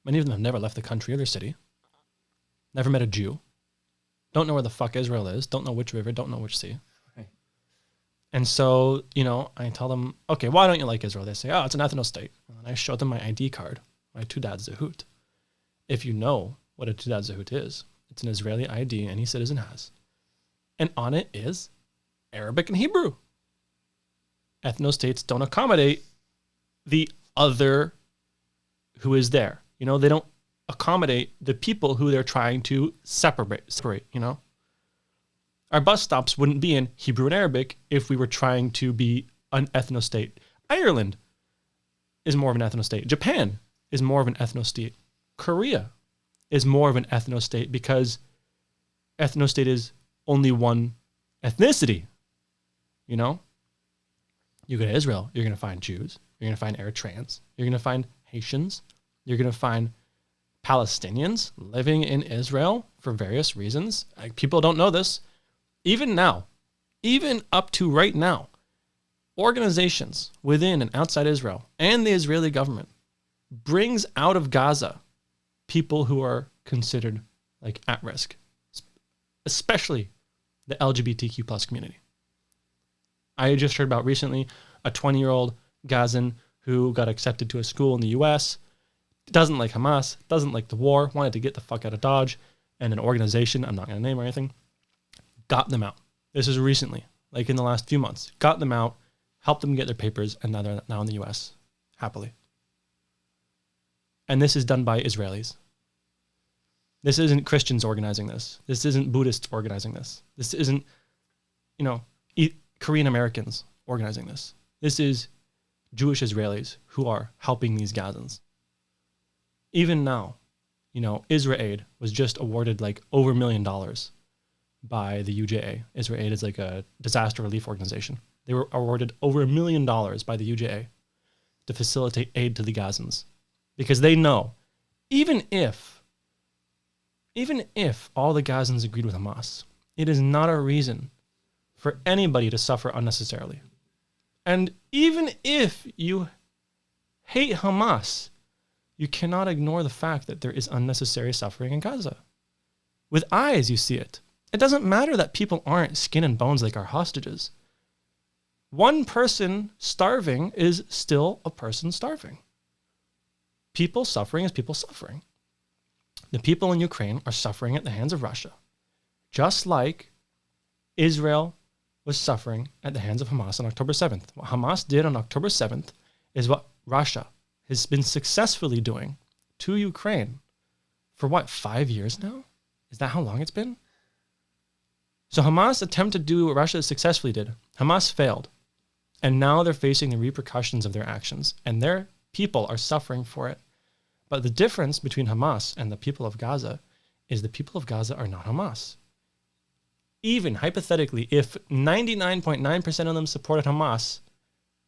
Speaker 4: Many of them have never left the country or their city. Never met a Jew. Don't know where the fuck Israel is. Don't know which river. Don't know which sea.
Speaker 2: Right.
Speaker 4: And so, you know, I tell them, okay, why don't you like Israel? They say, oh, it's an ethno state. And I show them my ID card, my Teudat Zehut. If you know what a Teudat Zehut is, it's an Israeli ID any citizen has. And on it is Arabic and Hebrew. Ethno states don't accommodate the other who is there. You know, they don't accommodate the people who they're trying to separate, you know? Our bus stops wouldn't be in Hebrew and Arabic if we were trying to be an ethno state. Ireland is more of an ethno state. Japan is more of an ethno state. Korea is more of an ethno state because ethno state is only one ethnicity, you know? You go to Israel, you're going to find Jews, you're going to find Eritreans, you're going to find Haitians, you're going to find Palestinians living in Israel for various reasons. Like, people don't know this. Even now, even up to right now, organizations within and outside Israel and the Israeli government brings out of Gaza people who are considered like at risk, especially the LGBTQ plus community. I just heard about recently a 20-year-old Gazan who got accepted to a school in the US, doesn't like Hamas, doesn't like the war, wanted to get the fuck out of Dodge, and an organization, I'm not going to name or anything, got them out. This is recently, like in the last few months, got them out, helped them get their papers, and now they're now in the US, happily. And this is done by Israelis. This isn't Christians organizing this. This isn't Buddhists organizing this. This isn't, you know, Korean Americans organizing this. This is Jewish Israelis who are helping these Gazans. Even now, you know, Israel Aid was just awarded like over $1 million by the UJA. Israel Aid is like a disaster relief organization. They were awarded over $1 million by the UJA to facilitate aid to the Gazans because they know even if all the Gazans agreed with Hamas, it is not a reason for anybody to suffer unnecessarily. And even if you hate Hamas, you cannot ignore the fact that there is unnecessary suffering in Gaza. With eyes, you see it. It doesn't matter that people aren't skin and bones like our hostages. One person starving is still a person starving. People suffering is people suffering. The people in Ukraine are suffering at the hands of Russia, just like Israel was suffering at the hands of Hamas on October 7th. What Hamas did on October 7th is what Russia has been successfully doing to Ukraine for what, 5 years now? Is that how long it's been? So Hamas attempted to do what Russia successfully did. Hamas failed. And now they're facing the repercussions of their actions. And their people are suffering for it. But the difference between Hamas and the people of Gaza is the people of Gaza are not Hamas. Even hypothetically, if 99.9% of them supported Hamas,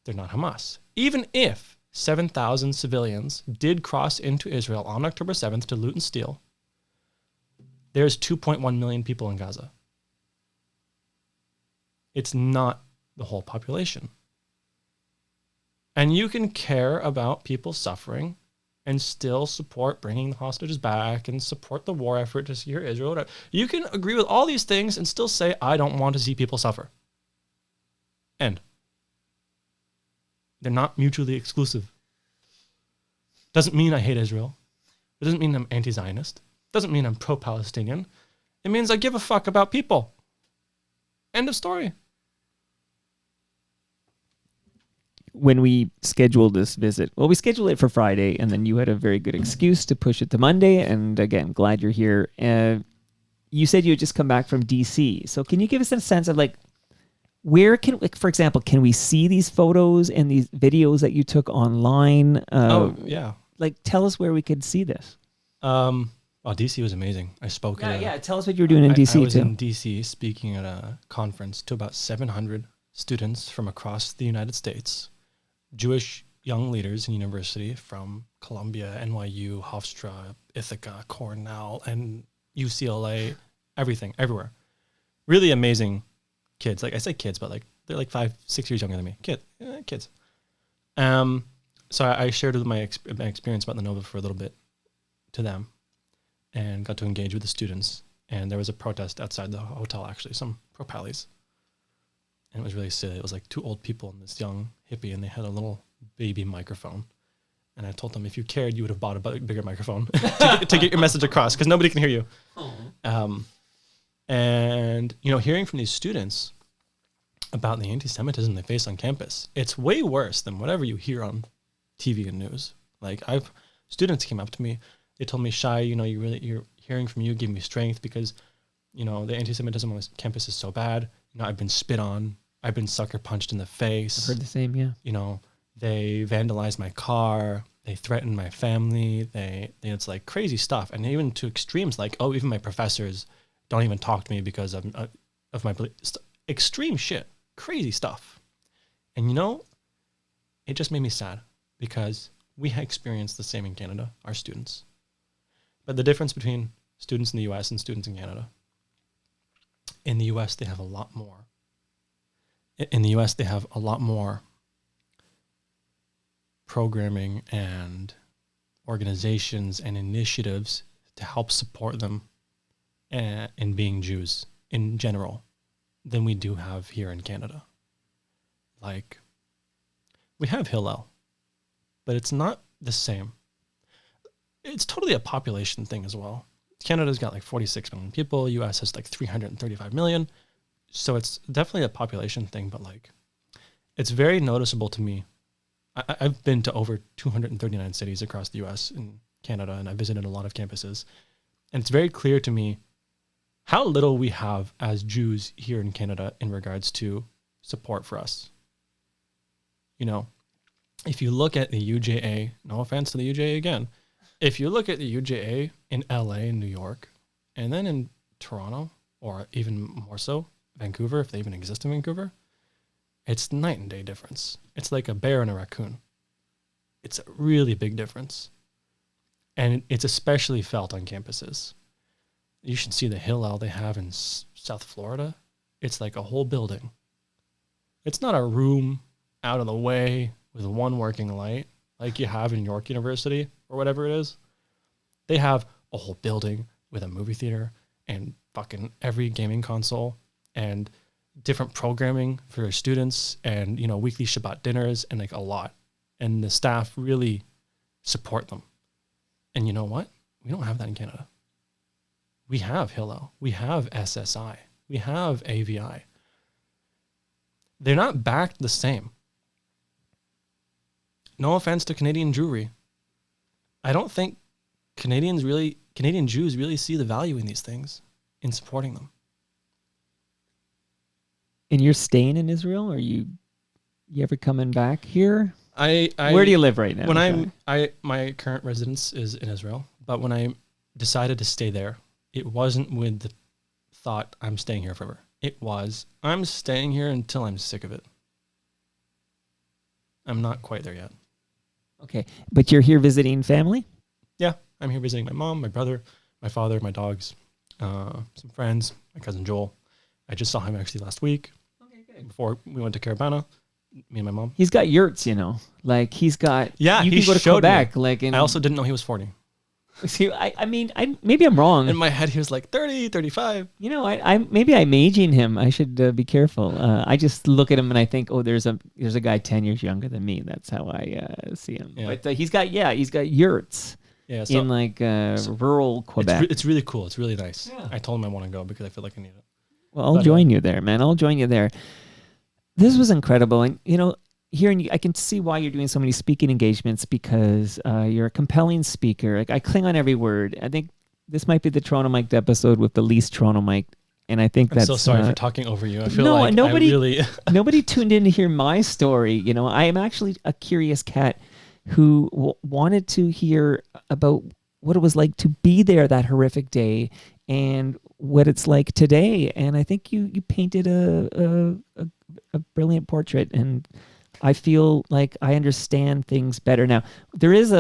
Speaker 4: they're not Hamas. Even if 7,000 civilians did cross into Israel on October 7th to loot and steal, there's 2.1 million people in Gaza. It's not the whole population. And you can care about people suffering and still support bringing the hostages back and support the war effort to secure Israel. Whatever. You can agree with all these things and still say, I don't want to see people suffer. End. They're not mutually exclusive. Doesn't mean I hate Israel. It doesn't mean I'm anti-Zionist. Doesn't mean I'm pro-Palestinian. It means I give a fuck about people. End of story.
Speaker 2: When we scheduled this visit, well, we scheduled it for Friday, and then you had a very good excuse to push it to Monday. And again, glad you're here. You said you had just come back from DC. So can you give us a sense of like, where can, like, for example, can we see these photos and these videos that you took online?
Speaker 4: Yeah.
Speaker 2: Like, tell us where we could see this.
Speaker 4: Well, DC was amazing. I spoke at
Speaker 2: Tell us what you were doing in DC
Speaker 4: I was
Speaker 2: too.
Speaker 4: in DC speaking at a conference to about 700 students from across the United States, Jewish young leaders in university from Columbia, NYU, Hofstra, Ithaca, Cornell, and UCLA, everything, everywhere. Really amazing kids. Like I say kids, but like they're like 5-6 years younger than me. Kids. So I shared my experience about the Nova for a little bit to them and got to engage with the students. And there was a protest outside the hotel, actually, some pro-Pallies. And it was really silly. It was like two old people and this young hippie, and they had a little baby microphone. And I told them, if you cared, you would have bought a bigger microphone to get your message across, because nobody can hear you. And, you know, hearing from these students about the anti-Semitism they face on campus, it's way worse than whatever you hear on TV and news. Like, students came up to me, they told me, Shye, you know, you're hearing from you gave me strength, because, you know, the anti-Semitism on this campus is so bad. You know, I've been spit on, I've been sucker punched in the face.
Speaker 2: I've heard the same, yeah.
Speaker 4: You know, they vandalized my car, they threatened my family, it's like crazy stuff. And even to extremes like, oh, even my professors don't even talk to me because of my belief. Extreme shit, crazy stuff. And you know, it just made me sad, because we experienced the same in Canada, our students. But the difference between students in the US and students in Canada, in the US, they have a lot more. In the US, they have a lot more programming and organizations and initiatives to help support them in being Jews in general than we do have here in Canada. Like, we have Hillel, but it's not the same. It's totally a population thing as well. Canada's got like 46 million people. US has like 335 million. So it's definitely a population thing, but like, it's very noticeable to me. I've been to over 239 cities across the US and Canada, and I visited a lot of campuses. And it's very clear to me how little we have as Jews here in Canada in regards to support for us. You know, if you look at the UJA, no offense to the UJA again, if you look at the UJA in LA and New York, and then in Toronto, or even more so, Vancouver, if they even exist in Vancouver, it's night and day difference. It's like a bear and a raccoon. It's a really big difference. And it's especially felt on campuses. You should see the Hillel they have in South Florida. It's like a whole building. It's not a room out of the way with one working light like you have in York University or whatever it is. They have a whole building with a movie theater and fucking every gaming console and different programming for their students and, you know, weekly Shabbat dinners and like a lot. And the staff really support them. And you know what? We don't have that in Canada. We have Hillel. We have SSI. We have AVI. They're not backed the same. No offense to Canadian Jewry. I don't think Canadian Jews really see the value in these things, in supporting them.
Speaker 2: And you're staying in Israel? Are you ever coming back here?
Speaker 4: I
Speaker 2: Where do you live right now?
Speaker 4: When my current residence is in Israel, but when I decided to stay there, it wasn't with the thought I'm staying here forever. It was, I'm staying here until I'm sick of it. I'm not quite there yet.
Speaker 2: Okay, but you're here visiting family?
Speaker 4: Yeah, I'm here visiting my mom, my brother, my father, my dogs, some friends, my cousin Joel. I just saw him actually last week. Okay, good. Before we went to Caravana, me and my mom.
Speaker 2: He's got yurts, you know. Like he's got.
Speaker 4: Yeah,
Speaker 2: you
Speaker 4: he
Speaker 2: can go to
Speaker 4: showed
Speaker 2: Quebec.
Speaker 4: me.
Speaker 2: Like,
Speaker 4: I also didn't know he was 40.
Speaker 2: See, maybe I'm wrong.
Speaker 4: In my head, he was like 30, 35.
Speaker 2: You know, maybe I'm aging him. I should be careful. I just look at him and I think, oh, there's a guy 10 years younger than me. That's how I see him. Yeah. But he's got yurts.
Speaker 4: Yeah, so
Speaker 2: in like rural Quebec.
Speaker 4: it's really cool. It's really nice.
Speaker 2: Yeah.
Speaker 4: I told him I want to go because I feel like I need it.
Speaker 2: Well, I'll
Speaker 4: But,
Speaker 2: join you there, man. I'll join you there. This was incredible. And, hearing you, I can see why you're doing so many speaking engagements because you're a compelling speaker. Like, I cling on every word. I think this might be the Toronto Mic'd episode with the least Toronto Mic'd. And I think
Speaker 4: I'm
Speaker 2: that's
Speaker 4: so sorry for talking over you. I feel
Speaker 2: no,
Speaker 4: like
Speaker 2: nobody-
Speaker 4: I really...
Speaker 2: nobody tuned in to hear my story. I am actually a curious cat who wanted to hear about what it was like to be there that horrific day and what it's like today. And I think you painted a brilliant portrait, and I feel like I understand things better now. There is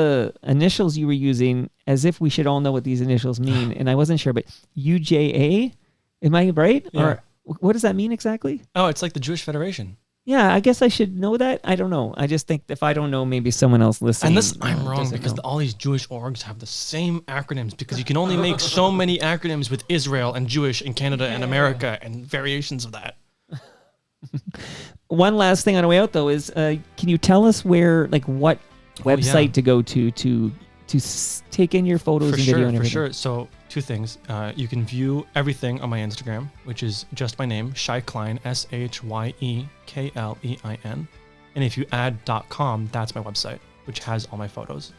Speaker 2: initials you were using as if we should all know what these initials mean, and I wasn't sure, but UJA, am I right?
Speaker 4: Yeah.
Speaker 2: Or what does that mean exactly?
Speaker 4: Oh, it's like the Jewish Federation.
Speaker 2: Yeah, I guess I should know that. I don't know. I just think if I don't know, maybe someone else listening.
Speaker 4: Unless I'm wrong,
Speaker 2: doesn't
Speaker 4: because
Speaker 2: know.
Speaker 4: all these Jewish orgs have the same acronyms, because you can only make so many acronyms with Israel and Jewish and Canada and America and variations of that.
Speaker 2: One last thing on the way out, though, is can you tell us where, like, what website
Speaker 4: yeah.
Speaker 2: to go to take in your photos and video and everything?
Speaker 4: For sure. So 2 things. You can view everything on my Instagram, which is just my name, Shye Klein, SHYEKLEIN. And if you add .com, that's my website, which has all my photos.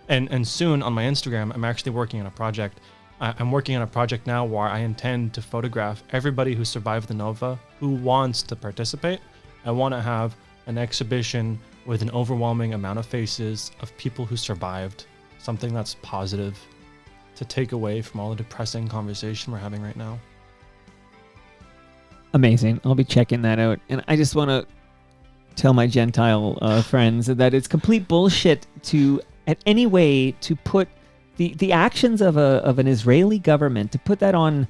Speaker 4: And soon on my Instagram, I'm actually working on a project. I'm working on a project now where I intend to photograph everybody who survived the Nova who wants to participate. I want to have an exhibition with an overwhelming amount of faces of people who survived, something that's positive to take away from all the depressing conversation we're having right now.
Speaker 2: Amazing. I'll be checking that out. And I just want to tell my Gentile friends that it's complete bullshit to, at any way, to put the actions of an Israeli government, to put that on...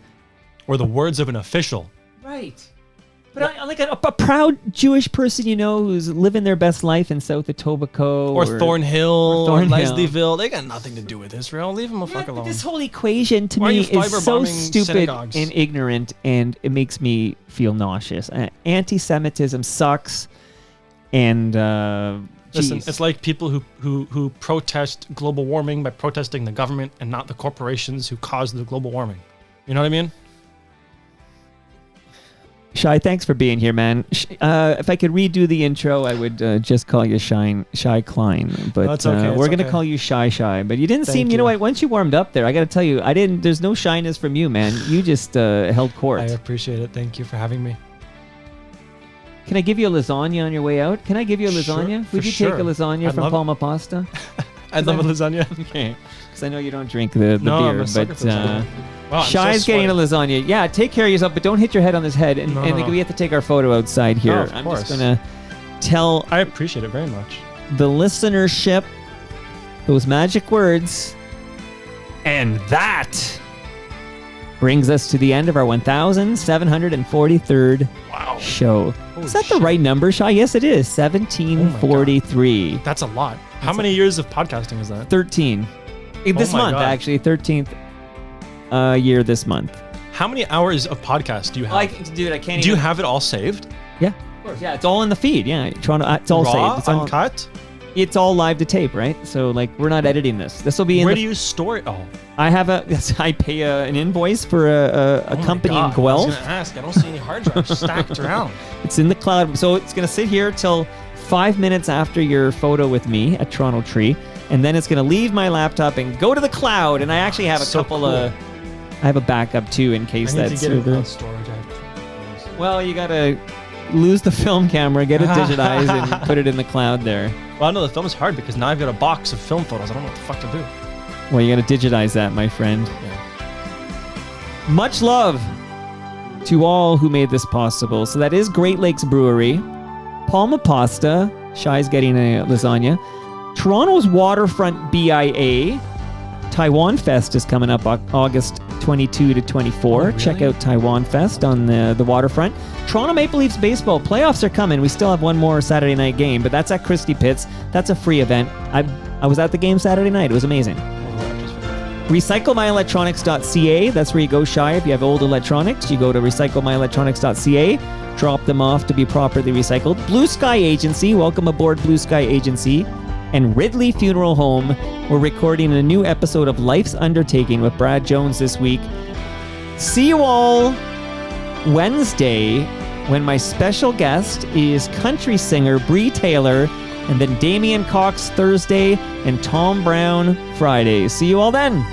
Speaker 4: Or the words of an official.
Speaker 2: Right. But like a proud Jewish person, who's living their best life in South Etobicoke.
Speaker 4: Or Thornhill, or
Speaker 2: Thornhill.
Speaker 4: Leslieville. They got nothing to do with Israel. Leave them the fuck alone.
Speaker 2: This whole equation to
Speaker 4: Why are
Speaker 2: me
Speaker 4: you
Speaker 2: is
Speaker 4: fiber
Speaker 2: so
Speaker 4: bombing
Speaker 2: stupid
Speaker 4: synagogues?
Speaker 2: and ignorant, and it makes me feel nauseous. Anti-Semitism sucks, and
Speaker 4: Listen,
Speaker 2: geez.
Speaker 4: it's like people who protest global warming by protesting the government and not the corporations who caused the global warming. You know what I mean?
Speaker 2: Shye, thanks for being here, man. If I could redo the intro, I would just call you Shye Klein. But
Speaker 4: No, it's okay, it's
Speaker 2: we're going to
Speaker 4: okay.
Speaker 2: call you Shye. But you didn't
Speaker 4: Thank
Speaker 2: seem,
Speaker 4: you.
Speaker 2: what, once you warmed up there, I got to tell you, there's no shyness from you, man. You just held court.
Speaker 4: I appreciate it. Thank you for having me.
Speaker 2: Can I give you a lasagna on your way out? Can I give you a
Speaker 4: Sure,
Speaker 2: lasagna?
Speaker 4: for
Speaker 2: Would you
Speaker 4: sure.
Speaker 2: take a lasagna
Speaker 4: I'd
Speaker 2: from
Speaker 4: love-
Speaker 2: Palma Pasta?
Speaker 4: I'd love a lasagna.
Speaker 2: Okay. Because I know you don't drink the
Speaker 4: No, I'm
Speaker 2: beer,
Speaker 4: a sucker
Speaker 2: but
Speaker 4: for lasagna. Wow, I'm so
Speaker 2: Shye's getting a
Speaker 4: sweaty.
Speaker 2: lasagna. Yeah, take care of yourself, but don't hit your head on this head. And,
Speaker 4: No,
Speaker 2: and
Speaker 4: no.
Speaker 2: we have to take our photo outside here.
Speaker 4: No, of
Speaker 2: I'm
Speaker 4: course.
Speaker 2: just going to tell
Speaker 4: I appreciate it very much.
Speaker 2: the listenership those magic words. And that brings us to the end of our 1,743rd
Speaker 4: Wow.
Speaker 2: show.
Speaker 4: Holy
Speaker 2: Is that the
Speaker 4: shit.
Speaker 2: right number, Shye? Yes, it is. 1743.
Speaker 4: That's a lot. How many years of podcasting is that?
Speaker 2: 13. This
Speaker 4: my
Speaker 2: month,
Speaker 4: God.
Speaker 2: actually. 13th year this month.
Speaker 4: How many hours of podcast do you have?
Speaker 2: Dude, I can't
Speaker 4: Do you have it all saved?
Speaker 2: Yeah, of course. Yeah, it's all in the feed. Yeah, Toronto. It's all
Speaker 4: Raw,
Speaker 2: saved. It's all,
Speaker 4: uncut?
Speaker 2: it's all live to tape, right? So, we're not editing this. This will be in
Speaker 4: Where
Speaker 2: the...
Speaker 4: do you store it? Oh,
Speaker 2: I have I pay an invoice for a company in
Speaker 4: I was
Speaker 2: Guelph.
Speaker 4: going to ask. I don't see any hard drives stacked around.
Speaker 2: It's in the cloud. So it's going to sit here till 5 minutes after your photo with me at Toronto Tree. And then it's going to leave my laptop and go to the cloud. And I actually have a
Speaker 4: So
Speaker 2: couple
Speaker 4: cool.
Speaker 2: I have a backup too in case
Speaker 4: I need
Speaker 2: that's
Speaker 4: to get it on storage. I have
Speaker 2: Well, you got to lose the film camera, get it digitized, and put it in the cloud there.
Speaker 4: Well, no, the film is hard because now I've got a box of film photos. I don't know what the fuck to do.
Speaker 2: Well, you got to digitize that, my friend.
Speaker 4: Yeah.
Speaker 2: Much love to all who made this possible. So that is Great Lakes Brewery, Palma Pasta, Shye's getting a lasagna, Toronto's Waterfront BIA, Taiwan Fest is coming up August 22 to 24.
Speaker 4: Oh, really?
Speaker 2: Check out Taiwan Fest on the waterfront. Toronto Maple Leafs baseball playoffs are coming. We still have one more Saturday night game, but that's at Christie Pitts. That's a free event. I was at the game Saturday night. It was amazing. RecycleMyElectronics.ca. That's where you go, Shye. If you have old electronics, you go to RecycleMyElectronics.ca. Drop them off to be properly recycled. Blue Sky Agency. Welcome aboard, Blue Sky Agency. and Ridley Funeral Home. We're recording a new episode of Life's Undertaking with Brad Jones this week. See you all Wednesday when my special guest is country singer Bree Taylor, and then Damian Cox Thursday and Tom Brown Friday. See you all then.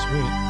Speaker 4: Sweet.